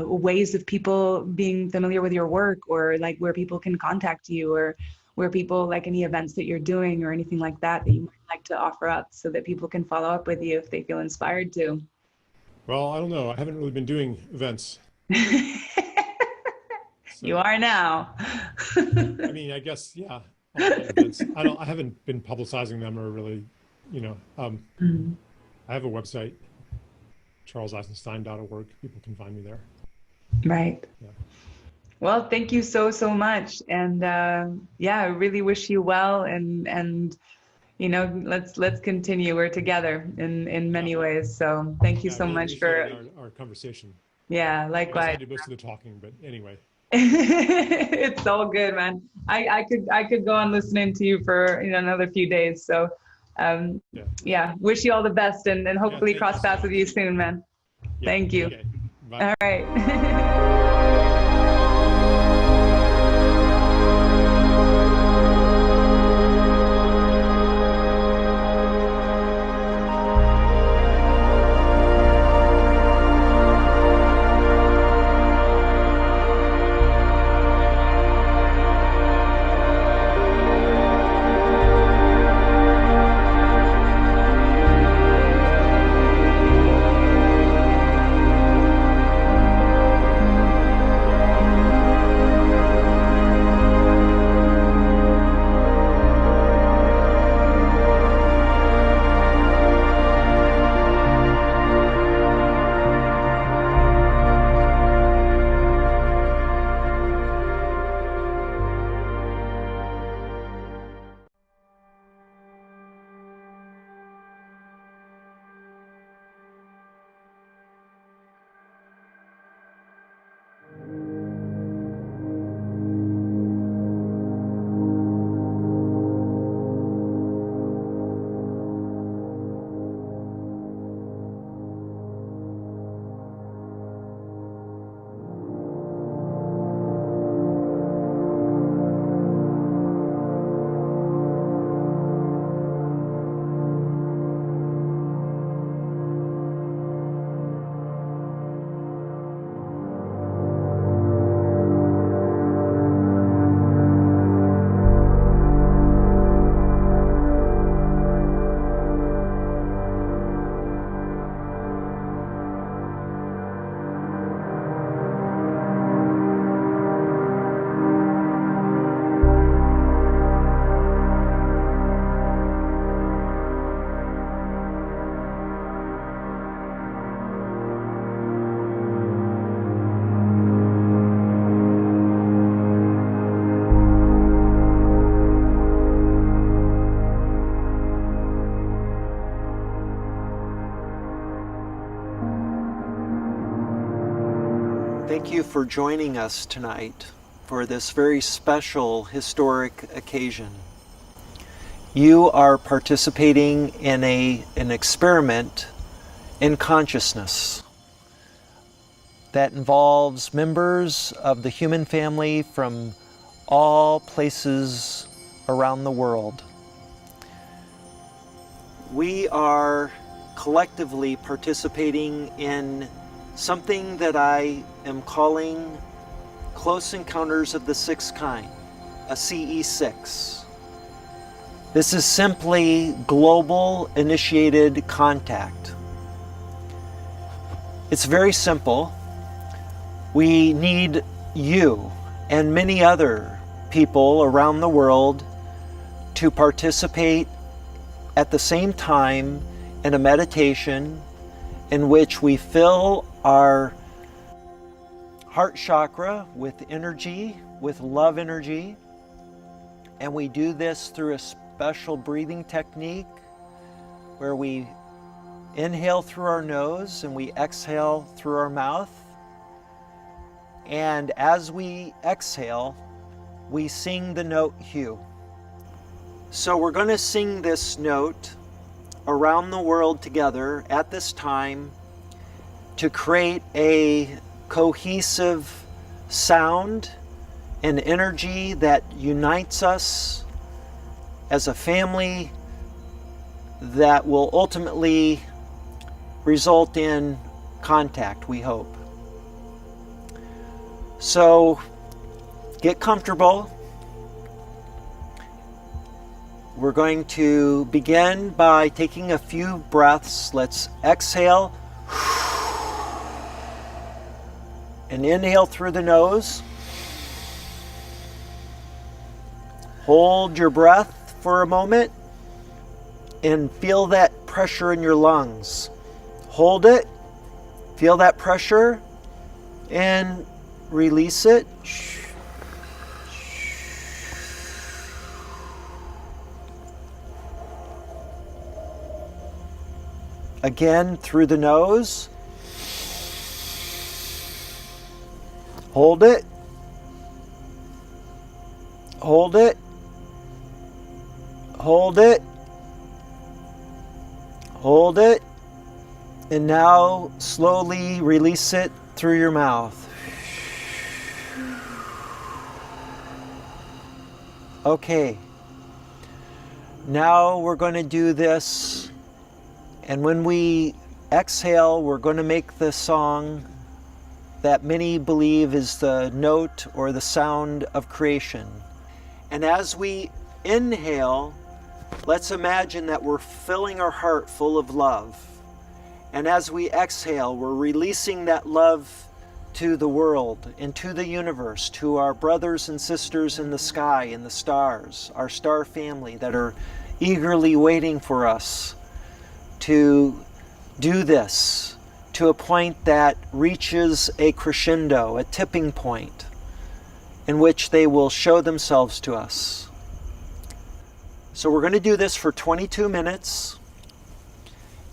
ways of people being familiar with your work, or like where people can contact you, or where people, like any events that you're doing or anything like that you might like to offer up so that people can follow up with you if they feel inspired to. Well, I don't know. I haven't really been doing events. You are now. I mean, I guess, yeah. Events. I haven't been publicizing them or really, I have a website, charleseisenstein.org. People can find me there. Right. Yeah. Well, thank you so much. And I really wish you well, and let's continue. We're together in many ways. So thank you so really much for our conversation. Yeah, likewise. I did most of the talking, but anyway. It's all good, man. I could go on listening to you for another few days. So wish you all the best, and hopefully cross paths with you soon, man. Yeah, thank you. Okay. Bye. All right. Thank you for joining us tonight for this very special historic occasion. You are participating in an experiment in consciousness that involves members of the human family from all places around the world. We are collectively participating in something that I am calling Close Encounters of the Sixth Kind. a CE6. This is simply global initiated contact. It's very simple. We need you and many other people around the world to participate at the same time in a meditation in which we fill our heart chakra with energy, with love energy, and we do this through a special breathing technique where we inhale through our nose and we exhale through our mouth. And as we exhale, we sing the note Hu. So we're going to sing this note around the world together at this time to create a cohesive sound and energy that unites us as a family that will ultimately result in contact, we hope. So get comfortable. We're going to begin by taking a few breaths. Let's exhale and inhale through the nose. Hold your breath for a moment and feel that pressure in your lungs. Hold it, feel that pressure, and release it. Again, through the nose. Hold it. Hold it. Hold it. Hold it. And now slowly release it through your mouth. Okay. Now we're going to do this. And when we exhale, we're going to make the song that many believe is the note or the sound of creation. And as we inhale, let's imagine that we're filling our heart full of love. And as we exhale, we're releasing that love to the world and to the universe, to our brothers and sisters in the sky and the stars, our star family that are eagerly waiting for us to do this to a point that reaches a crescendo, a tipping point, in which they will show themselves to us. So we're going to do this for 22 minutes,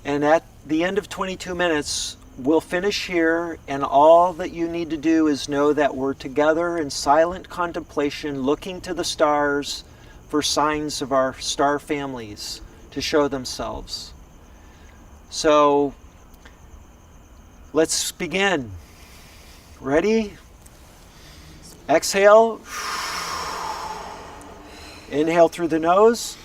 and at the end of 22 minutes, we'll finish here, and all that you need to do is know that we're together in silent contemplation, looking to the stars for signs of our star families to show themselves. So let's begin. Ready? Exhale. Inhale through the nose.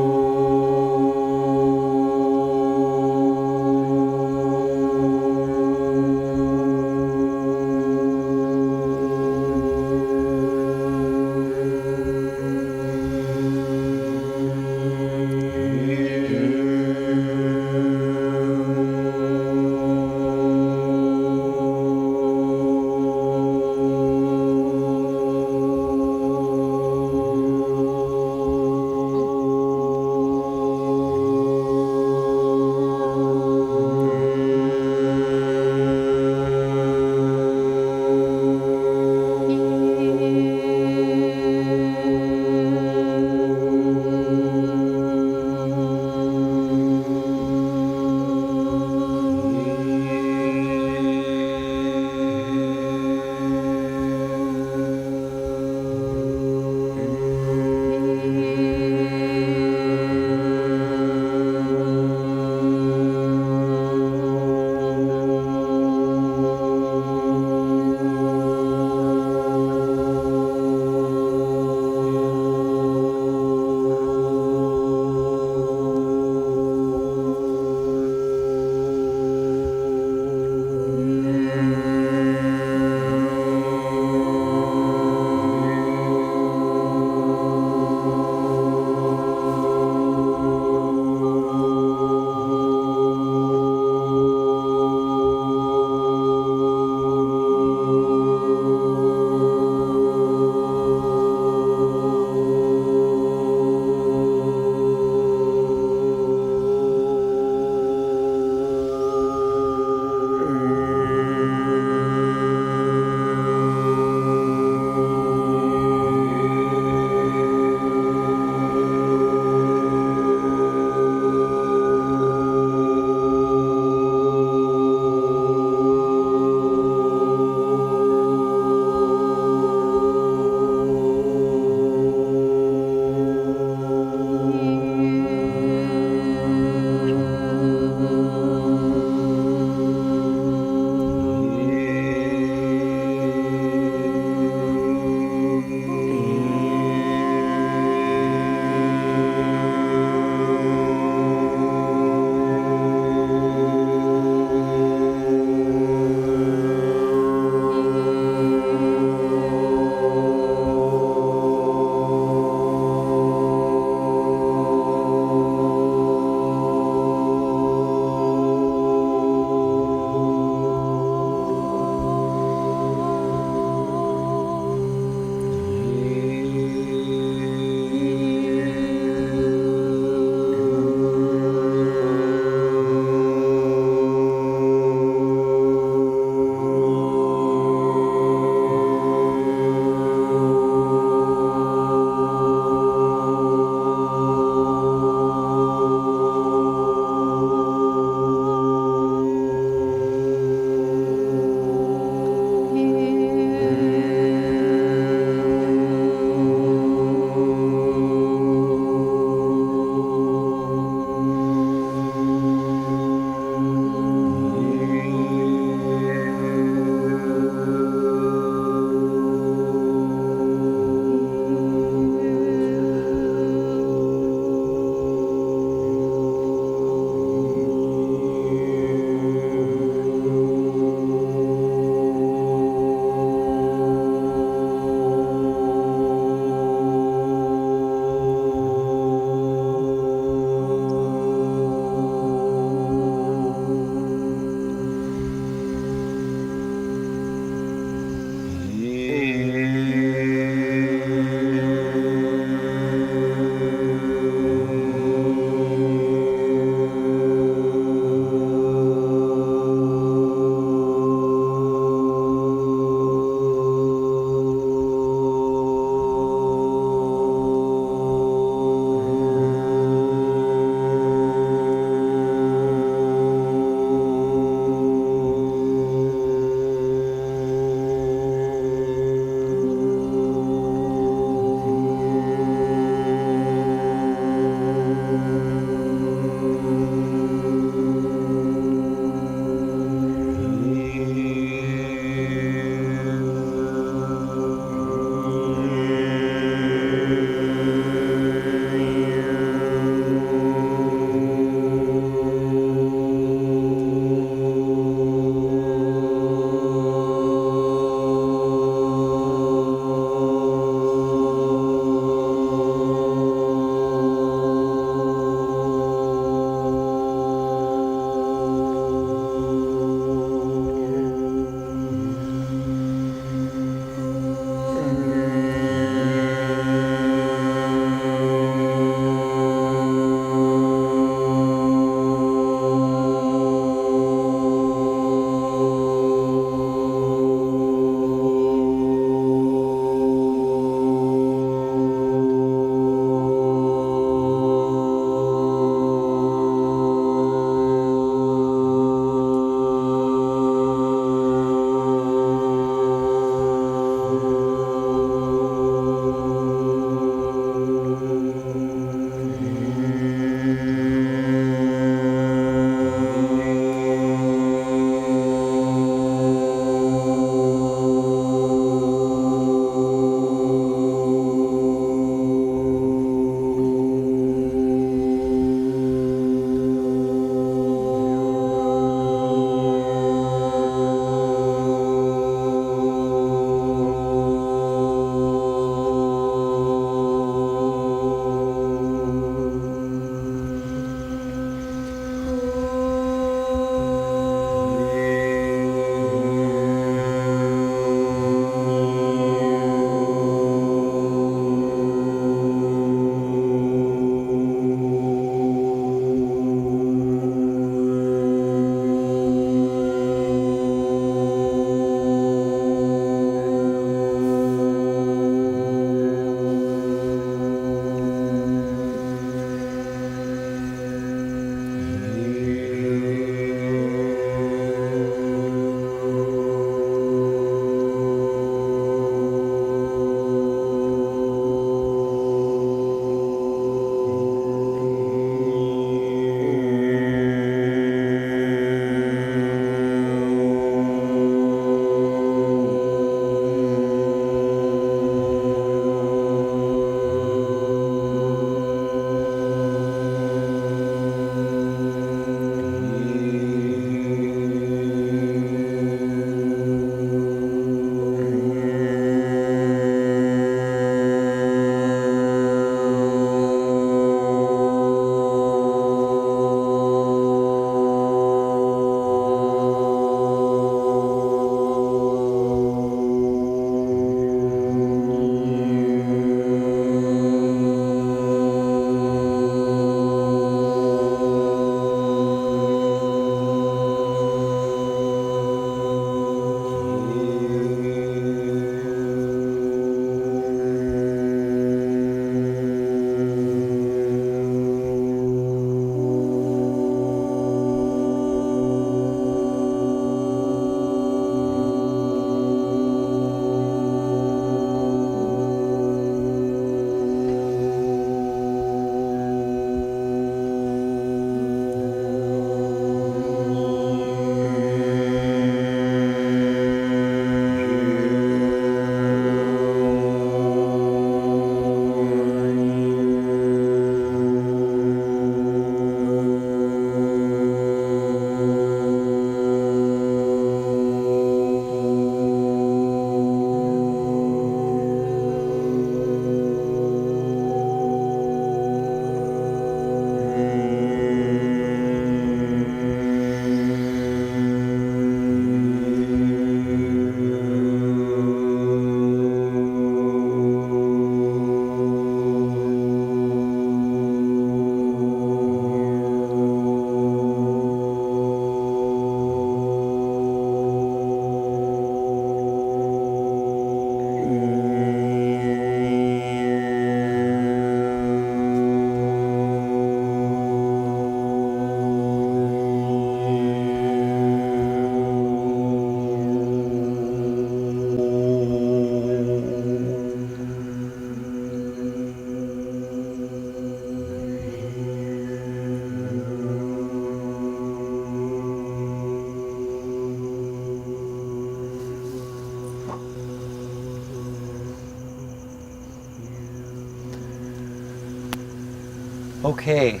Okay.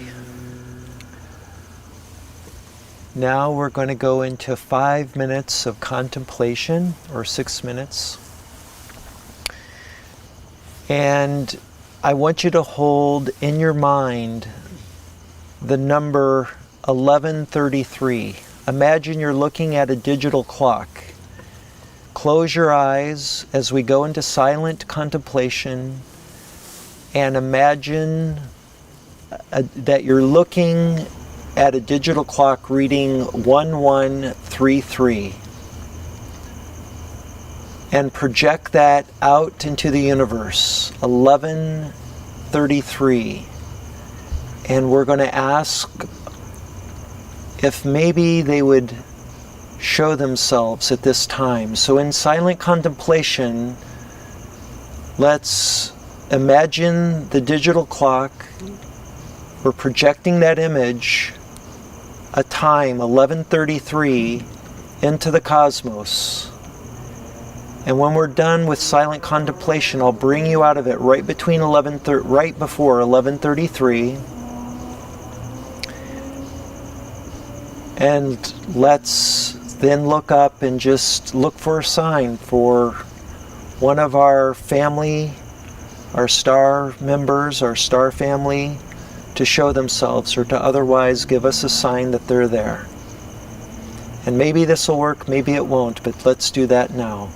Now we're going to go into 5 minutes of contemplation, or 6 minutes. And I want you to hold in your mind the number 1133. Imagine you're looking at a digital clock. Close your eyes as we go into silent contemplation and imagine that you're looking at a digital clock reading 1133. And project that out into the universe, 1133. And we're going to ask if maybe they would show themselves at this time. So in silent contemplation, let's imagine the digital clock. We're projecting that image, a time, 1133, into the cosmos. And when we're done with silent contemplation, I'll bring you out of it right before 1133. And let's then look up and just look for a sign for one of our family, our star members, our star family, to show themselves or to otherwise give us a sign that they're there. And maybe this will work, maybe it won't, but let's do that now.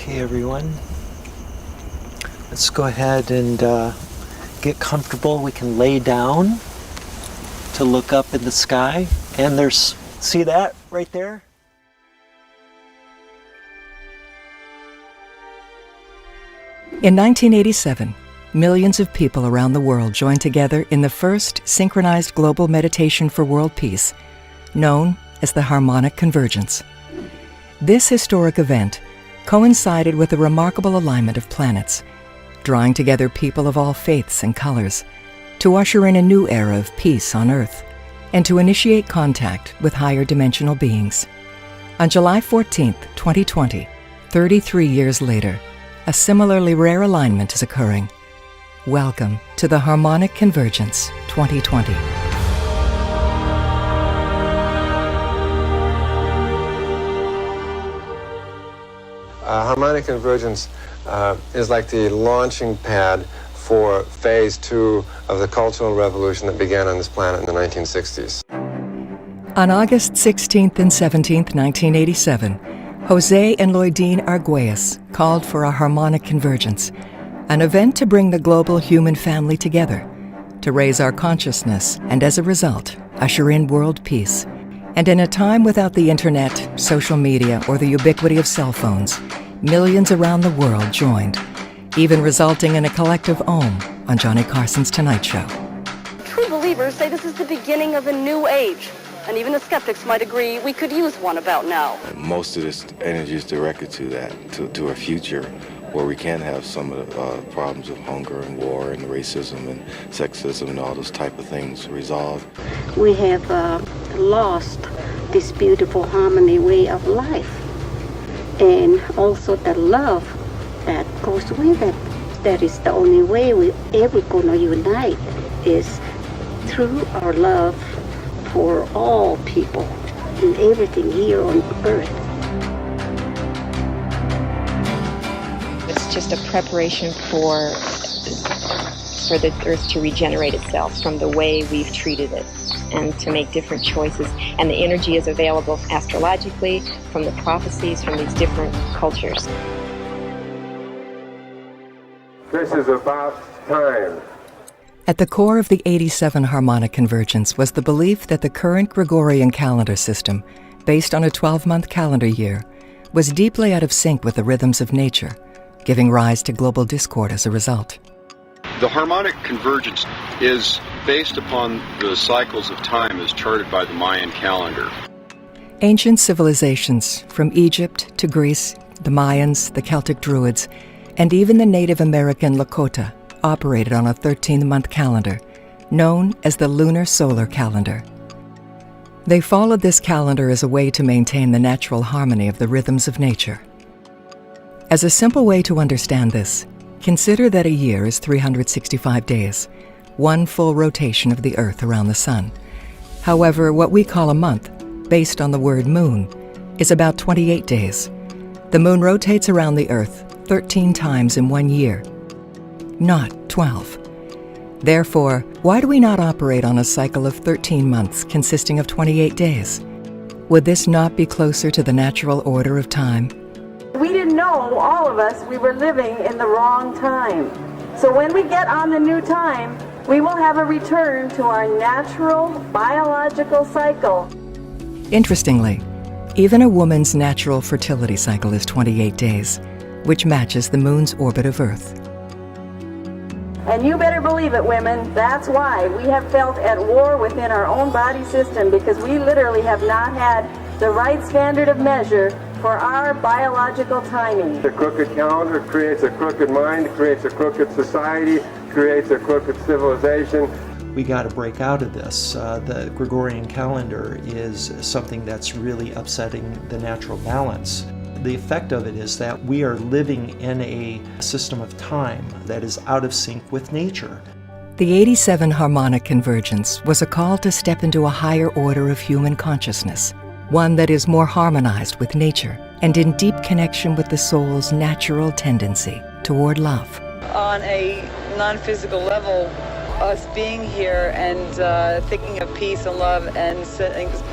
Okay, everyone. Let's go ahead and get comfortable. We can lay down to look up in the sky. And there's, see that right there? In 1987, millions of people around the world joined together in the first synchronized global meditation for world peace, known as the Harmonic Convergence. This historic event coincided with a remarkable alignment of planets, drawing together people of all faiths and colors to usher in a new era of peace on Earth and to initiate contact with higher dimensional beings. On July 14, 2020, 33 years later, a similarly rare alignment is occurring. Welcome to the Harmonic Convergence 2020. Harmonic Convergence is like the launching pad for phase 2 of the cultural revolution that began on this planet in the 1960s. On August 16th and 17th, 1987, Jose and Loidine Arguelles called for a harmonic convergence, an event to bring the global human family together, to raise our consciousness and as a result, usher in world peace. And in a time without the internet, social media, or the ubiquity of cell phones, millions around the world joined, even resulting in a collective Om on Johnny Carson's Tonight Show. True believers say this is the beginning of a new age. And even the skeptics might agree we could use one about now. Most of this energy is directed to that, to a future where we can have some of the problems of hunger and war and racism and sexism and all those type of things resolved. We have lost this beautiful harmony way of life, and also the love that goes with it. That is the only way we ever gonna unite, is through our love for all people and everything here on earth. It's just a preparation for the earth to regenerate itself from the way we've treated it and to make different choices. And the energy is available astrologically from the prophecies from these different cultures. This is about time. At the core of the 87 Harmonic Convergence was the belief that the current Gregorian calendar system, based on a 12-month calendar year, was deeply out of sync with the rhythms of nature, giving rise to global discord as a result. The Harmonic Convergence is based upon the cycles of time as charted by the Mayan calendar. Ancient civilizations, from Egypt to Greece, the Mayans, the Celtic Druids, and even the Native American Lakota, operated on a 13-month calendar, known as the lunar solar calendar. They followed this calendar as a way to maintain the natural harmony of the rhythms of nature. As a simple way to understand this, consider that a year is 365 days, one full rotation of the Earth around the Sun. However, what we call a month, based on the word moon, is about 28 days. The moon rotates around the Earth 13 times in 1 year, not 12. Therefore, why do we not operate on a cycle of 13 months consisting of 28 days? Would this not be closer to the natural order of time? We didn't know, all of us, we were living in the wrong time. So when we get on the new time, we will have a return to our natural biological cycle. Interestingly, even a woman's natural fertility cycle is 28 days, which matches the moon's orbit of Earth. And you better believe it, women, that's why we have felt at war within our own body system, because we literally have not had the right standard of measure for our biological timing. The crooked calendar creates a crooked mind, creates a crooked society, creates a crooked civilization. We got to break out of this. The Gregorian calendar is something that's really upsetting the natural balance. The effect of it is that we are living in a system of time that is out of sync with nature. The 87 Harmonic Convergence was a call to step into a higher order of human consciousness, one that is more harmonized with nature and in deep connection with the soul's natural tendency toward love. On a non-physical level, us being here and thinking of peace and love and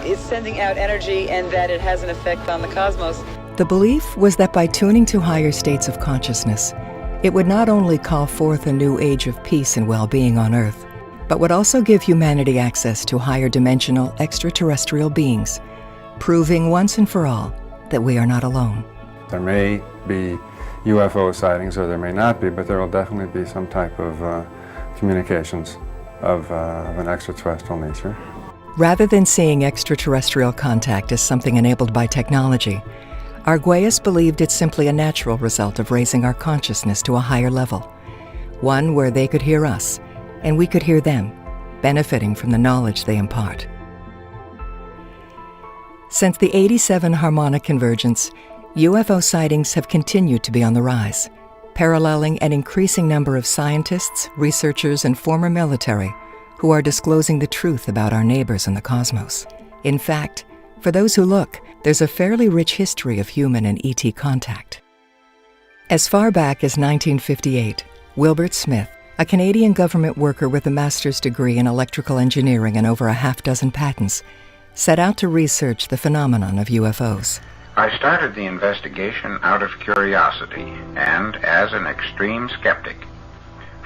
is sending out energy, and that it has an effect on the cosmos. The belief was that by tuning to higher states of consciousness, it would not only call forth a new age of peace and well-being on Earth, but would also give humanity access to higher dimensional extraterrestrial beings, proving once and for all that we are not alone. There may be UFO sightings, or there may not be, but there will definitely be some type of communications of an extraterrestrial nature. Rather than seeing extraterrestrial contact as something enabled by technology, Arguelles believed it's simply a natural result of raising our consciousness to a higher level, one where they could hear us and we could hear them, benefiting from the knowledge they impart. Since the '87 Harmonic Convergence, UFO sightings have continued to be on the rise, paralleling an increasing number of scientists, researchers, and former military who are disclosing the truth about our neighbors in the cosmos. In fact, for those who look, there's a fairly rich history of human and ET contact. As far back as 1958, Wilbert Smith, a Canadian government worker with a master's degree in electrical engineering and over a half-dozen patents, set out to research the phenomenon of UFOs. I started the investigation out of curiosity and as an extreme skeptic,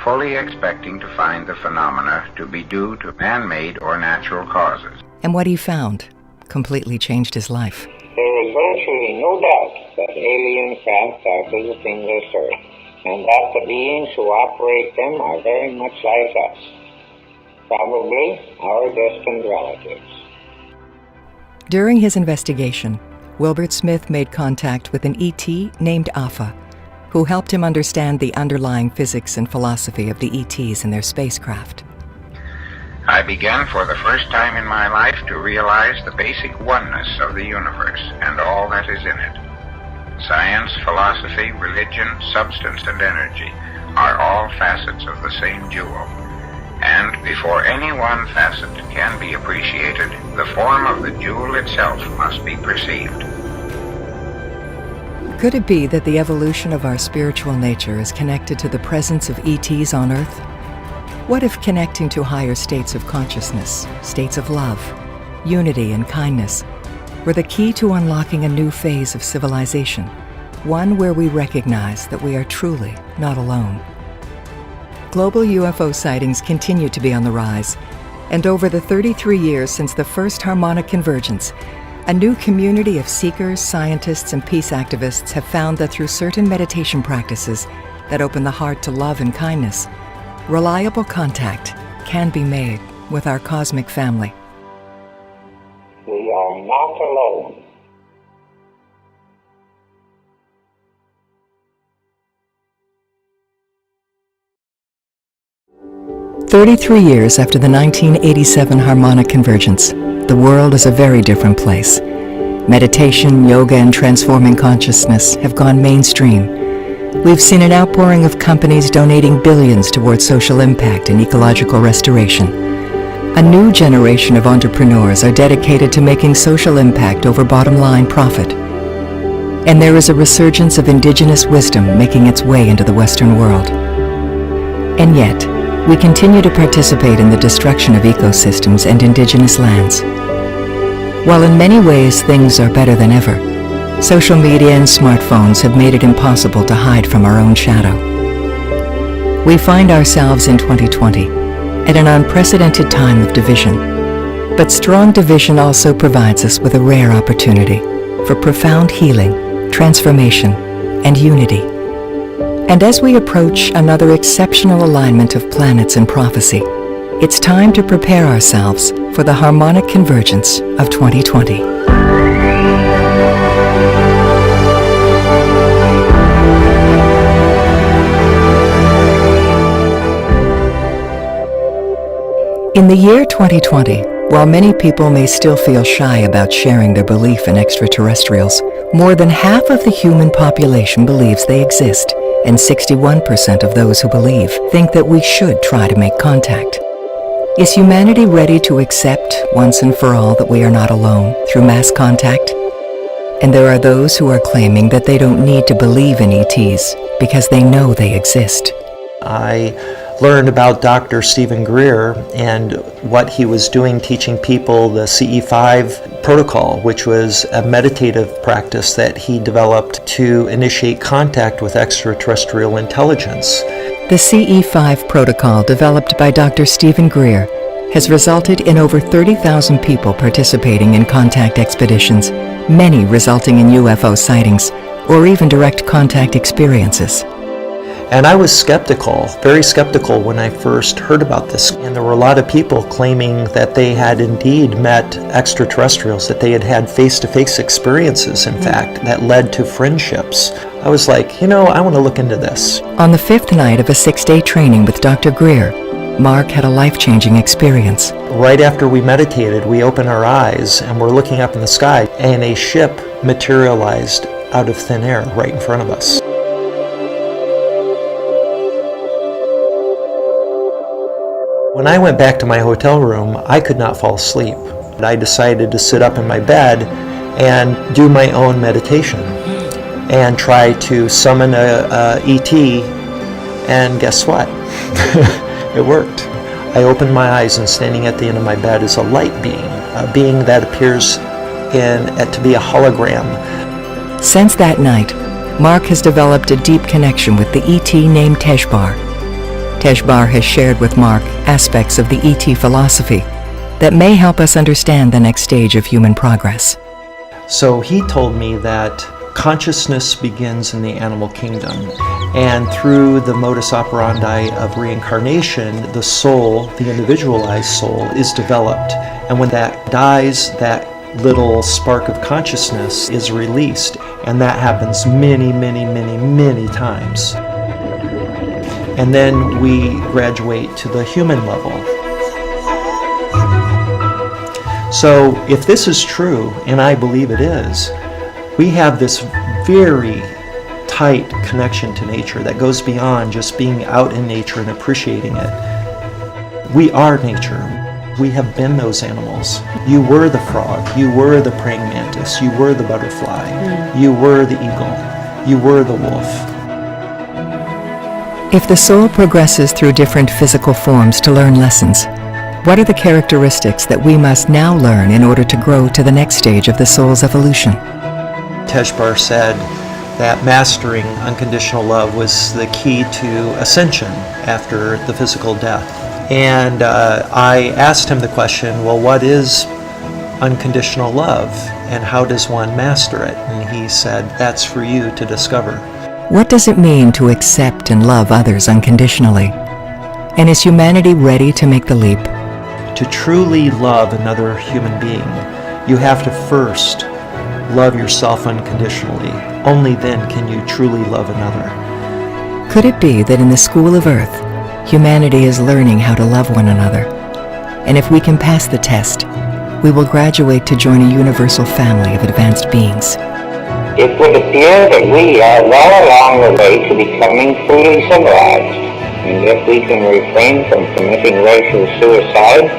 fully expecting to find the phenomena to be due to man-made or natural causes. And what he found completely changed his life. There is virtually no doubt that alien craft are visiting this Earth, and that the beings who operate them are very much like us, probably our distant relatives. During his investigation, Wilbert Smith made contact with an ET named Alpha, who helped him understand the underlying physics and philosophy of the ETs and their spacecraft. I began for the first time in my life to realize the basic oneness of the universe and all that is in it. Science, philosophy, religion, substance, and energy are all facets of the same jewel. And before any one facet can be appreciated, the form of the jewel itself must be perceived. Could it be that the evolution of our spiritual nature is connected to the presence of ETs on Earth? What if connecting to higher states of consciousness, states of love, unity, and kindness were the key to unlocking a new phase of civilization, one where we recognize that we are truly not alone? Global UFO sightings continue to be on the rise, and over the 33 years since the first Harmonic Convergence, a new community of seekers, scientists, and peace activists have found that through certain meditation practices that open the heart to love and kindness, reliable contact can be made with our cosmic family. We are not alone. "33 years after the 1987 Harmonic Convergence, the world is a very different place. Meditation, yoga, and transforming consciousness have gone mainstream. We've seen an outpouring of companies donating billions towards social impact and ecological restoration. A new generation of entrepreneurs are dedicated to making social impact over bottom-line profit. And there is a resurgence of indigenous wisdom making its way into the Western world. And yet, we continue to participate in the destruction of ecosystems and indigenous lands. While in many ways things are better than ever, social media and smartphones have made it impossible to hide from our own shadow. We find ourselves in 2020 at an unprecedented time of division. But strong division also provides us with a rare opportunity for profound healing, transformation, and unity. And as we approach another exceptional alignment of planets and prophecy, it's time to prepare ourselves for the Harmonic Convergence of 2020. In the year 2020, while many people may still feel shy about sharing their belief in extraterrestrials, more than half of the human population believes they exist, and 61% of those who believe think that we should try to make contact. Is humanity ready to accept once and for all that we are not alone through mass contact? And there are those who are claiming that they don't need to believe in ETs because they know they exist. I learned about Dr. Stephen Greer and what he was doing teaching people the CE5 protocol, which was a meditative practice that he developed to initiate contact with extraterrestrial intelligence. The CE5 protocol, developed by Dr. Stephen Greer, has resulted in over 30,000 people participating in contact expeditions, many resulting in UFO sightings or even direct contact experiences. And I was skeptical, very skeptical when I first heard about this. And there were a lot of people claiming that they had indeed met extraterrestrials, that they had had face-to-face experiences, in fact, that led to friendships. I was like, I want to look into this. On the 5th night of a 6-day training with Dr. Greer, Mark had a life-changing experience. Right after we meditated, we opened our eyes and we're looking up in the sky, and a ship materialized out of thin air right in front of us. When I went back to my hotel room, I could not fall asleep. I decided to sit up in my bed and do my own meditation and try to summon a ET, and guess what? It worked. I opened my eyes, and standing at the end of my bed is a light being, a being that appears to be a hologram. Since that night, Mark has developed a deep connection with the ET named Teshbar. Teshbar has shared with Mark aspects of the ET philosophy that may help us understand the next stage of human progress. So he told me that consciousness begins in the animal kingdom, and through the modus operandi of reincarnation, the soul, the individualized soul, is developed. And when that dies, that little spark of consciousness is released, and that happens many, many, many, many times. And then we graduate to the human level. So if this is true, and I believe it is, we have this very tight connection to nature that goes beyond just being out in nature and appreciating it. We are nature. We have been those animals. You were the frog, you were the praying mantis, you were the butterfly, you were the eagle, you were the wolf. If the soul progresses through different physical forms to learn lessons, what are the characteristics that we must now learn in order to grow to the next stage of the soul's evolution? Teshbar said that mastering unconditional love was the key to ascension after the physical death. And I asked him the question, well, what is unconditional love and how does one master it? And he said, that's for you to discover. What does it mean to accept and love others unconditionally? And is humanity ready to make the leap? To truly love another human being, you have to first love yourself unconditionally. Only then can you truly love another. Could it be that in the school of Earth, humanity is learning how to love one another? And if we can pass the test, we will graduate to join a universal family of advanced beings. It would appear that we are well along the way to becoming truly civilized, and if we can refrain from committing racial suicide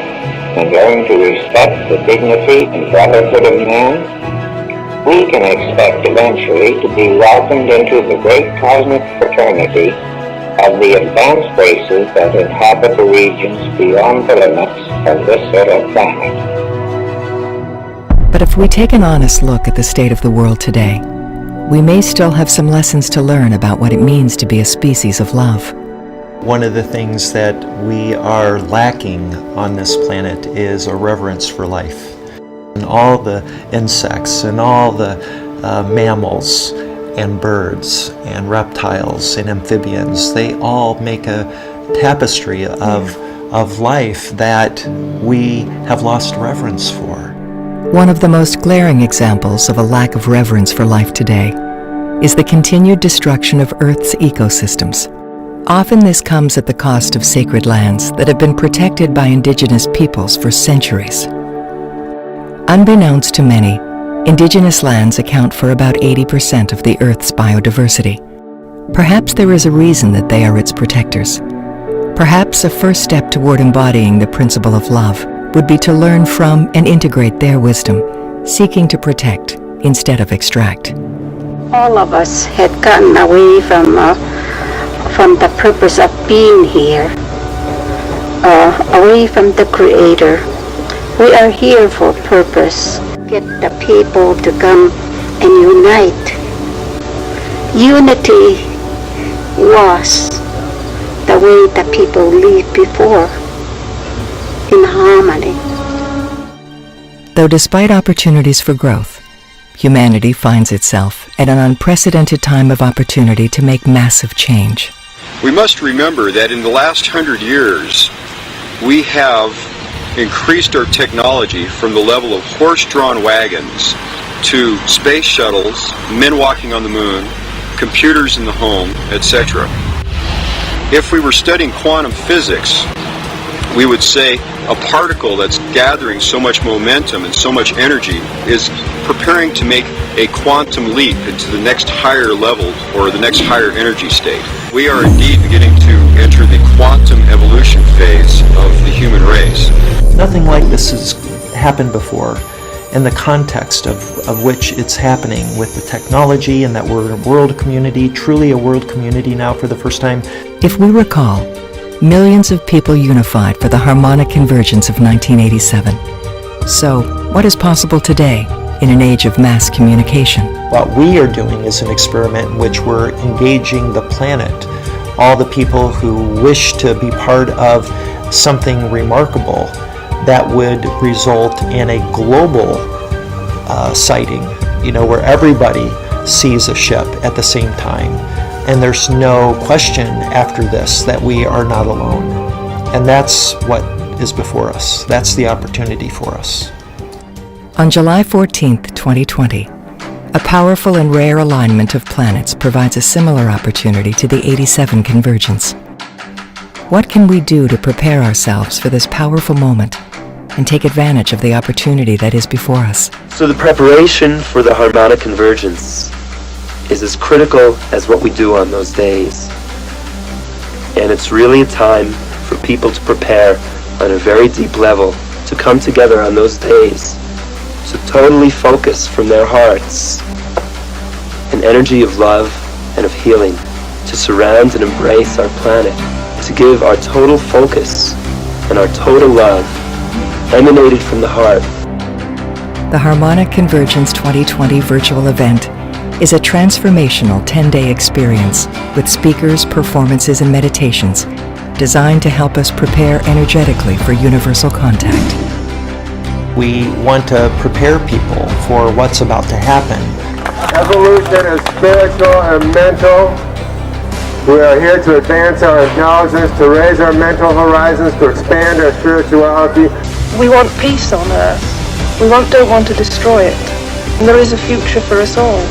and learn to respect the dignity and brotherhood of man, we can expect eventually to be welcomed into the great cosmic fraternity of the advanced races that inhabit the regions beyond the limits of this little planet. But if we take an honest look at the state of the world today, we may still have some lessons to learn about what it means to be a species of love. One of the things that we are lacking on this planet is a reverence for life. And all the insects and all the mammals and birds and reptiles and amphibians, they all make a tapestry of life that we have lost reverence for. One of the most glaring examples of a lack of reverence for life today is the continued destruction of Earth's ecosystems. Often this comes at the cost of sacred lands that have been protected by indigenous peoples for centuries. Unbeknownst to many, indigenous lands account for about 80% of the Earth's biodiversity. Perhaps there is a reason that they are its protectors. Perhaps a first step toward embodying the principle of love would be to learn from and integrate their wisdom, seeking to protect instead of extract. All of us had gotten away from the purpose of being here. away from the Creator. We are here for purpose. Get the people to come and unite. Unity was the way the people lived before, in harmony. Though despite opportunities for growth, humanity finds itself at an unprecedented time of opportunity to make massive change. We must remember that in the last 100 years, we have increased our technology from the level of horse-drawn wagons to space shuttles, men walking on the moon, computers in the home, etc. If we were studying quantum physics, we would say a particle that's gathering so much momentum and so much energy is preparing to make a quantum leap into the next higher level or the next higher energy state. We are indeed beginning to enter the quantum evolution phase of the human race. Nothing like this has happened before in the context of which it's happening with the technology, and that we're a world community, truly a world community now for the first time. If we recall, millions of people unified for the Harmonic Convergence of 1987. So, what is possible today in an age of mass communication? What we are doing is an experiment in which we're engaging the planet, all the people who wish to be part of something remarkable that would result in a global sighting, where everybody sees a ship at the same time. And there's no question after this that we are not alone. And that's what is before us. That's the opportunity for us. On July 14th, 2020, a powerful and rare alignment of planets provides a similar opportunity to the 87 Convergence. What can we do to prepare ourselves for this powerful moment and take advantage of the opportunity that is before us? So the preparation for the Harmonic Convergence is as critical as what we do on those days. And it's really a time for people to prepare on a very deep level to come together on those days, to totally focus from their hearts an energy of love and of healing, to surround and embrace our planet, to give our total focus and our total love emanated from the heart. The Harmonic Convergence 2020 virtual event is a transformational 10-day experience with speakers, performances, and meditations designed to help us prepare energetically for universal contact. We want to prepare people for what's about to happen. Evolution is spiritual and mental. We are here to advance our intelligence, to raise our mental horizons, to expand our spirituality. We want peace on Earth. We don't want to destroy it. And there is a future for us all.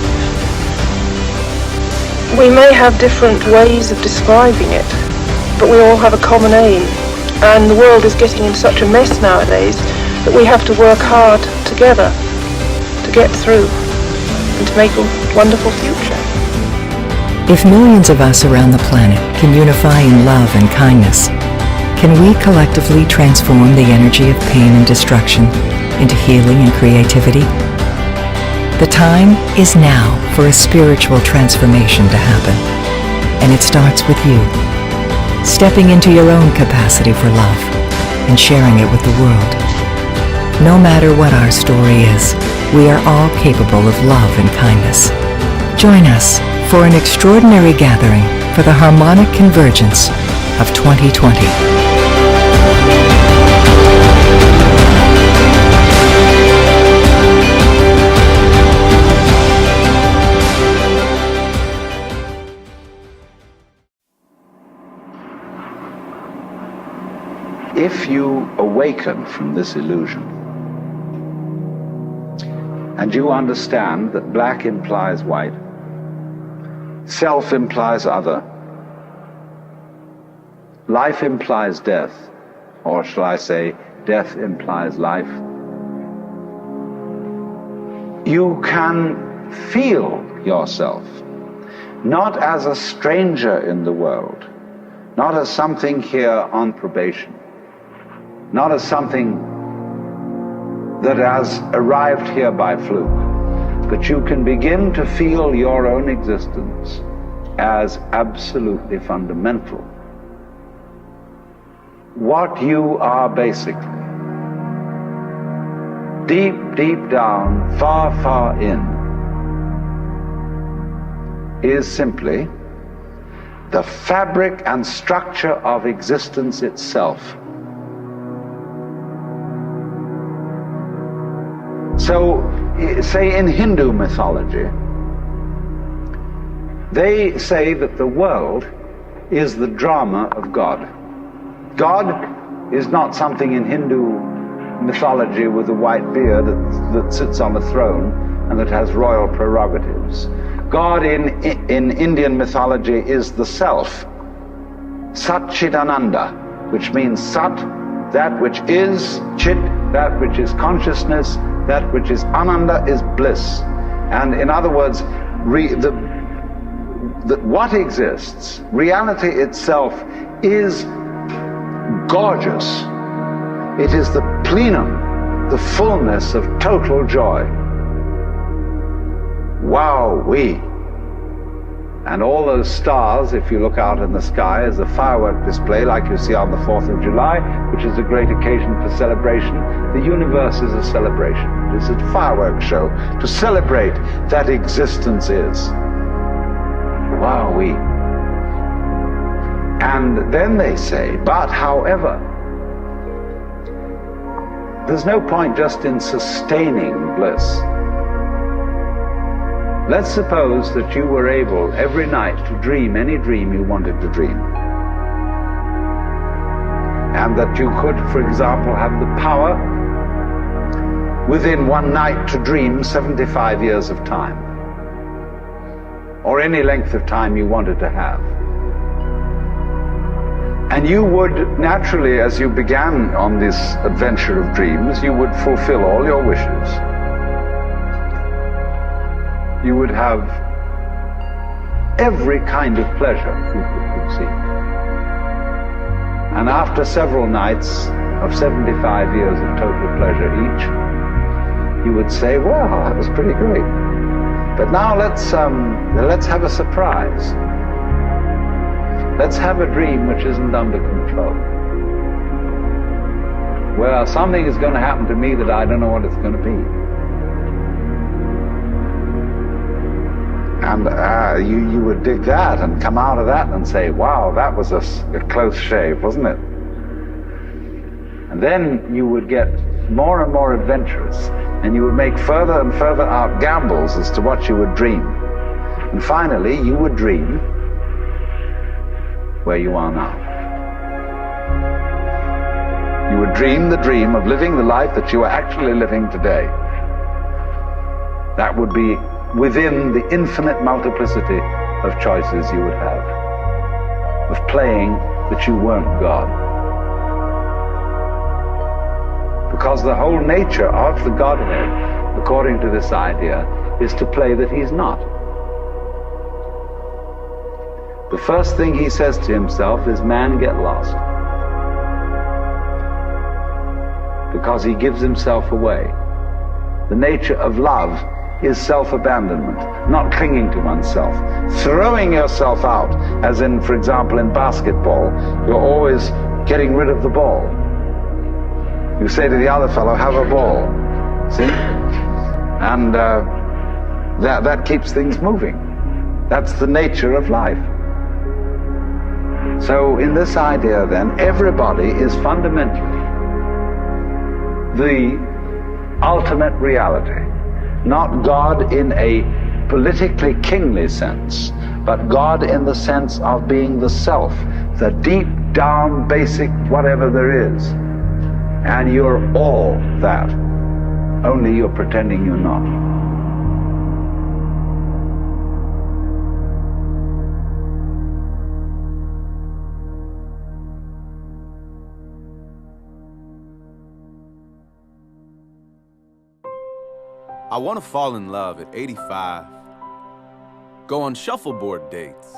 We may have different ways of describing it, but we all have a common aim. And the world is getting in such a mess nowadays that we have to work hard together to get through and to make a wonderful future. If millions of us around the planet can unify in love and kindness, can we collectively transform the energy of pain and destruction into healing and creativity? The time is now for a spiritual transformation to happen, and it starts with you, stepping into your own capacity for love and sharing it with the world. No matter what our story is, we are all capable of love and kindness. Join us for an extraordinary gathering for the Harmonic Convergence of 2020. If you awaken from this illusion, and you understand that black implies white, self implies other, life implies death, or shall I say, death implies life, you can feel yourself not as a stranger in the world, not as something here on probation, not as something that has arrived here by fluke, but you can begin to feel your own existence as absolutely fundamental. what you are basically, deep, deep down, far, far in, is simply the fabric and structure of existence itself. So, say in Hindu mythology, they say that the world is the drama of God. God is not something in Hindu mythology with a white beard that sits on a throne and that has royal prerogatives. God in Indian mythology is the self, Satchidananda, which means Sat, that which is, Chit, that which is consciousness, that which is Ananda is bliss. And in other words, what exists, reality itself, is gorgeous. It is the plenum, the fullness of total joy. Wow-wee. And all those stars, if you look out in the sky, is a firework display like you see on the 4th of July, which is a great occasion for celebration. The universe is a celebration. It is a fireworks show to celebrate that existence is. Wow-wee. And then they say, but however, there's no point just in sustaining bliss. Let's suppose that you were able every night to dream any dream you wanted to dream. And that you could, for example, have the power within one night to dream 75 years of time. Or any length of time you wanted to have. And you would naturally, as you began on this adventure of dreams, you would fulfill all your wishes. You would have every kind of pleasure you could conceive. And after several nights of 75 years of total pleasure each, you would say, well, that was pretty great. But now let's have a surprise. Let's have a dream which isn't under control. Well, something is going to happen to me that I don't know what it's going to be. And you would dig that and come out of that and say, wow, that was a close shave, wasn't it? And then you would get more and more adventurous, and you would make further and further out gambles as to what you would dream. And finally, you would dream where you are now. You would dream the dream of living the life that you are actually living today. That would be within the infinite multiplicity of choices you would have, of playing that you weren't God. Because the whole nature of the Godhead, according to this idea, is to play that he's not. The first thing he says to himself is, man, get lost. Because he gives himself away. The nature of love is self-abandonment, not clinging to oneself, throwing yourself out, as in, for example, in basketball, you're always getting rid of the ball. You say to the other fellow, have a ball, see? And that keeps things moving. That's the nature of life. So in this idea then, everybody is fundamentally the ultimate reality. Not God in a politically kingly sense, but God in the sense of being the self, the deep down basic whatever there is. And you're all that, only you're pretending you're not. I want to fall in love at 85, go on shuffleboard dates,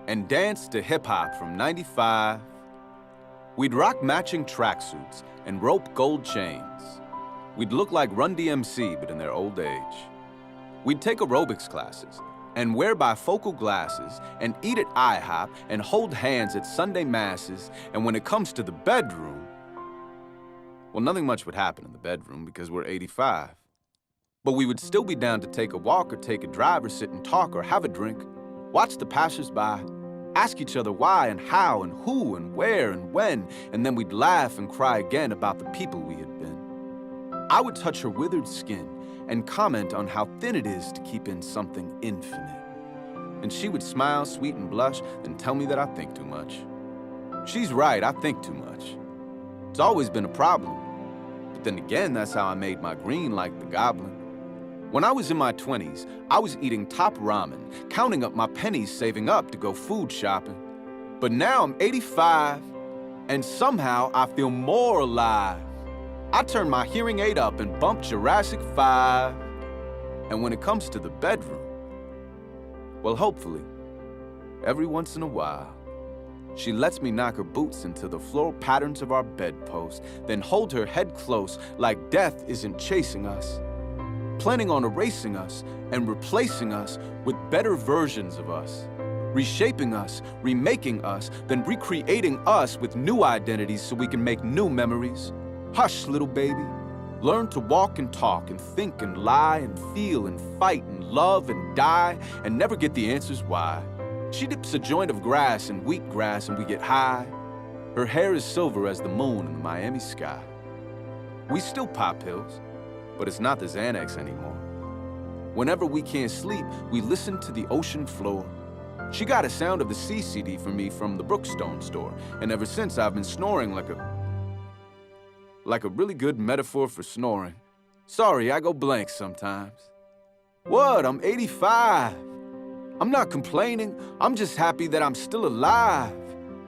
and dance to hip-hop from 95. We'd rock matching tracksuits and rope gold chains. We'd look like Run DMC, but in their old age. We'd take aerobics classes and wear bifocal glasses and eat at IHOP and hold hands at Sunday masses, and when it comes to the bedroom, well, nothing much would happen in the bedroom because we're 85. But we would still be down to take a walk or take a drive or sit and talk or have a drink, watch the passersby, ask each other why and how and who and where and when, and then we'd laugh and cry again about the people we had been. I would touch her withered skin and comment on how thin it is to keep in something infinite. And she would smile, sweet, and blush, and tell me that I think too much. She's right, I think too much. It's always been a problem. But then again, that's how I made my green like the goblin. When I was in my 20s, I was eating top ramen, counting up my pennies saving up to go food shopping. But now I'm 85, and somehow I feel more alive. I turned my hearing aid up and bumped Jurassic 5. And when it comes to the bedroom, well, hopefully, every once in a while, she lets me knock her boots into the floral patterns of our bedpost, then hold her head close like death isn't chasing us, planning on erasing us and replacing us with better versions of us, reshaping us, remaking us, then recreating us with new identities so we can make new memories. Hush, little baby. Learn to walk and talk and think and lie and feel and fight and love and die and never get the answers why. She dips a joint of grass in wheatgrass and we get high. Her hair is silver as the moon in the Miami sky. We still pop pills, but it's not the Xanax anymore. Whenever we can't sleep, we listen to the ocean floor. She got a Sound of the Sea CD for me from the Brookstone store, and ever since I've been snoring like a really good metaphor for snoring. Sorry, I go blank sometimes. What? I'm 85. I'm not complaining. I'm just happy that I'm still alive.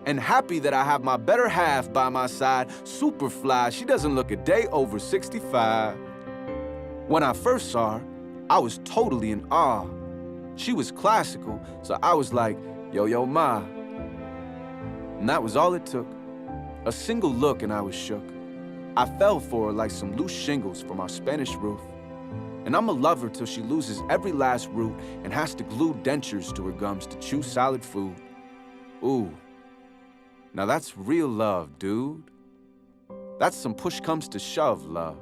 And happy that I have my better half by my side, Superfly. She doesn't look a day over 65. When I first saw her, I was totally in awe. She was classical, so I was like, yo, yo, ma. And that was all it took. A single look and I was shook. I fell for her like some loose shingles from our Spanish roof. And I'm a lover till she loses every last root and has to glue dentures to her gums to chew solid food. Ooh, now that's real love, dude. That's some push comes to shove love.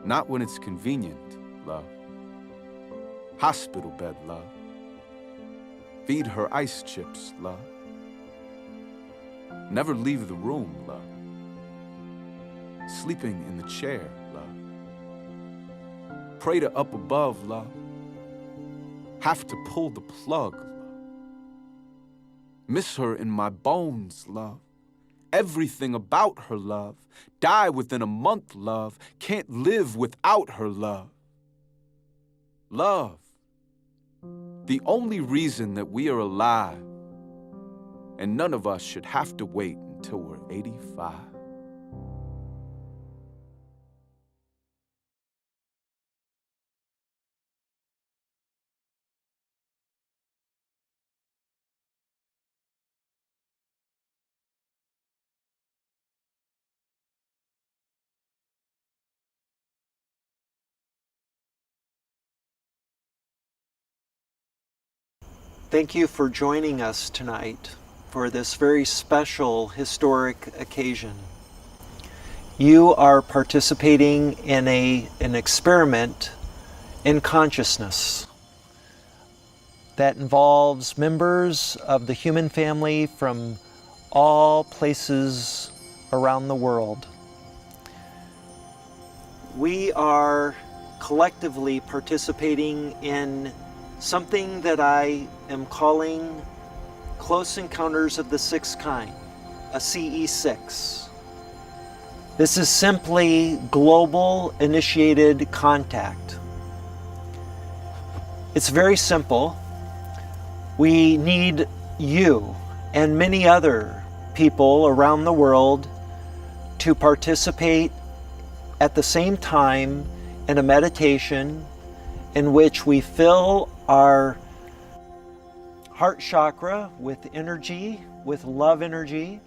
Not when it's convenient, love. Hospital bed love. Feed her ice chips, love. Never leave the room, love. Sleeping in the chair, love. Pray to up above, love. Have to pull the plug, love. Miss her in my bones, love. Everything about her, love. Die within a month, love. Can't live without her, love. Love. The only reason that we are alive. And none of us should have to wait until we're 85. Thank you for joining us tonight for this very special historic occasion. You are participating in an experiment in consciousness that involves members of the human family from all places around the world. We are collectively participating in something that I am calling Close Encounters of the Sixth Kind, a CE6. This is simply global initiated contact. It's very simple. We need you and many other people around the world to participate at the same time in a meditation in which we fill our heart chakra with energy, with love energy,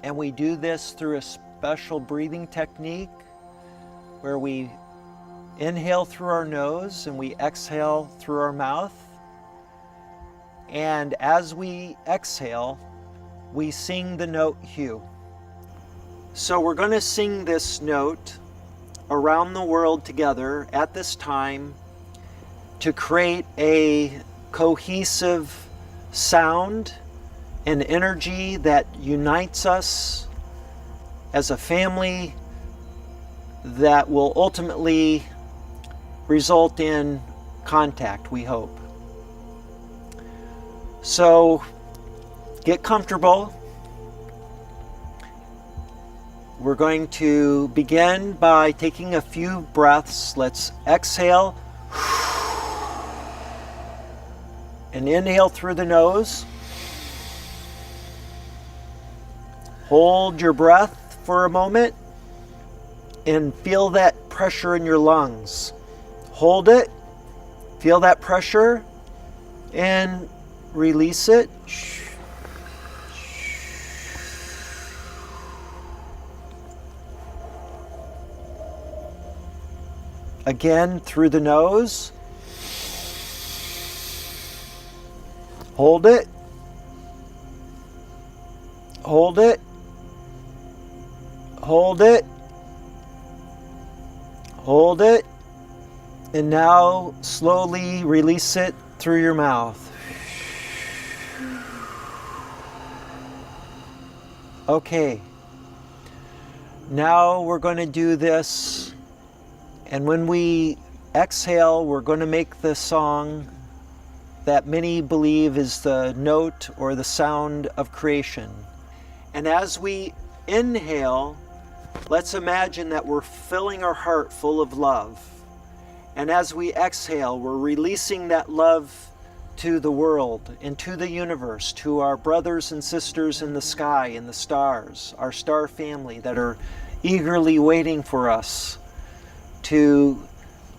and we do this through a special breathing technique where we inhale through our nose and we exhale through our mouth. And as we exhale, we sing the note Hu. So we're going to sing this note around the world together at this time to create a cohesive sound and energy that unites us as a family, that will ultimately result in contact, we hope. So get comfortable. We're going to begin by taking a few breaths. Let's exhale and inhale through the nose. Hold your breath for a moment and feel that pressure in your lungs. Hold it, feel that pressure, and release it. Again, through the nose. Hold it. Hold it. Hold it. Hold it. And now slowly release it through your mouth. Okay. Now we're going to do this, and when we exhale, we're going to make the song that many believe is the note or the sound of creation. And as we inhale, let's imagine that we're filling our heart full of love. And as we exhale, we're releasing that love to the world and to the universe, to our brothers and sisters in the sky and the stars, our star family that are eagerly waiting for us to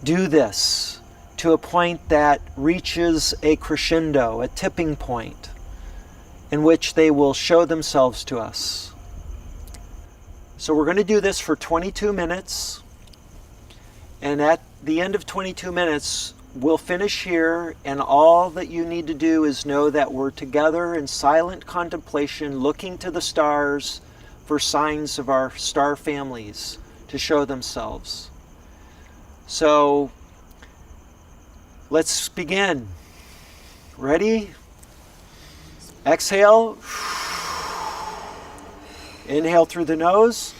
do this to a point that reaches a crescendo, a tipping point, in which they will show themselves to us. So we're going to do this for 22 minutes, and at the end of 22 minutes, we'll finish here, and all that you need to do is know that we're together in silent contemplation, looking to the stars for signs of our star families to show themselves. So let's begin. Ready? Exhale. Inhale through the nose.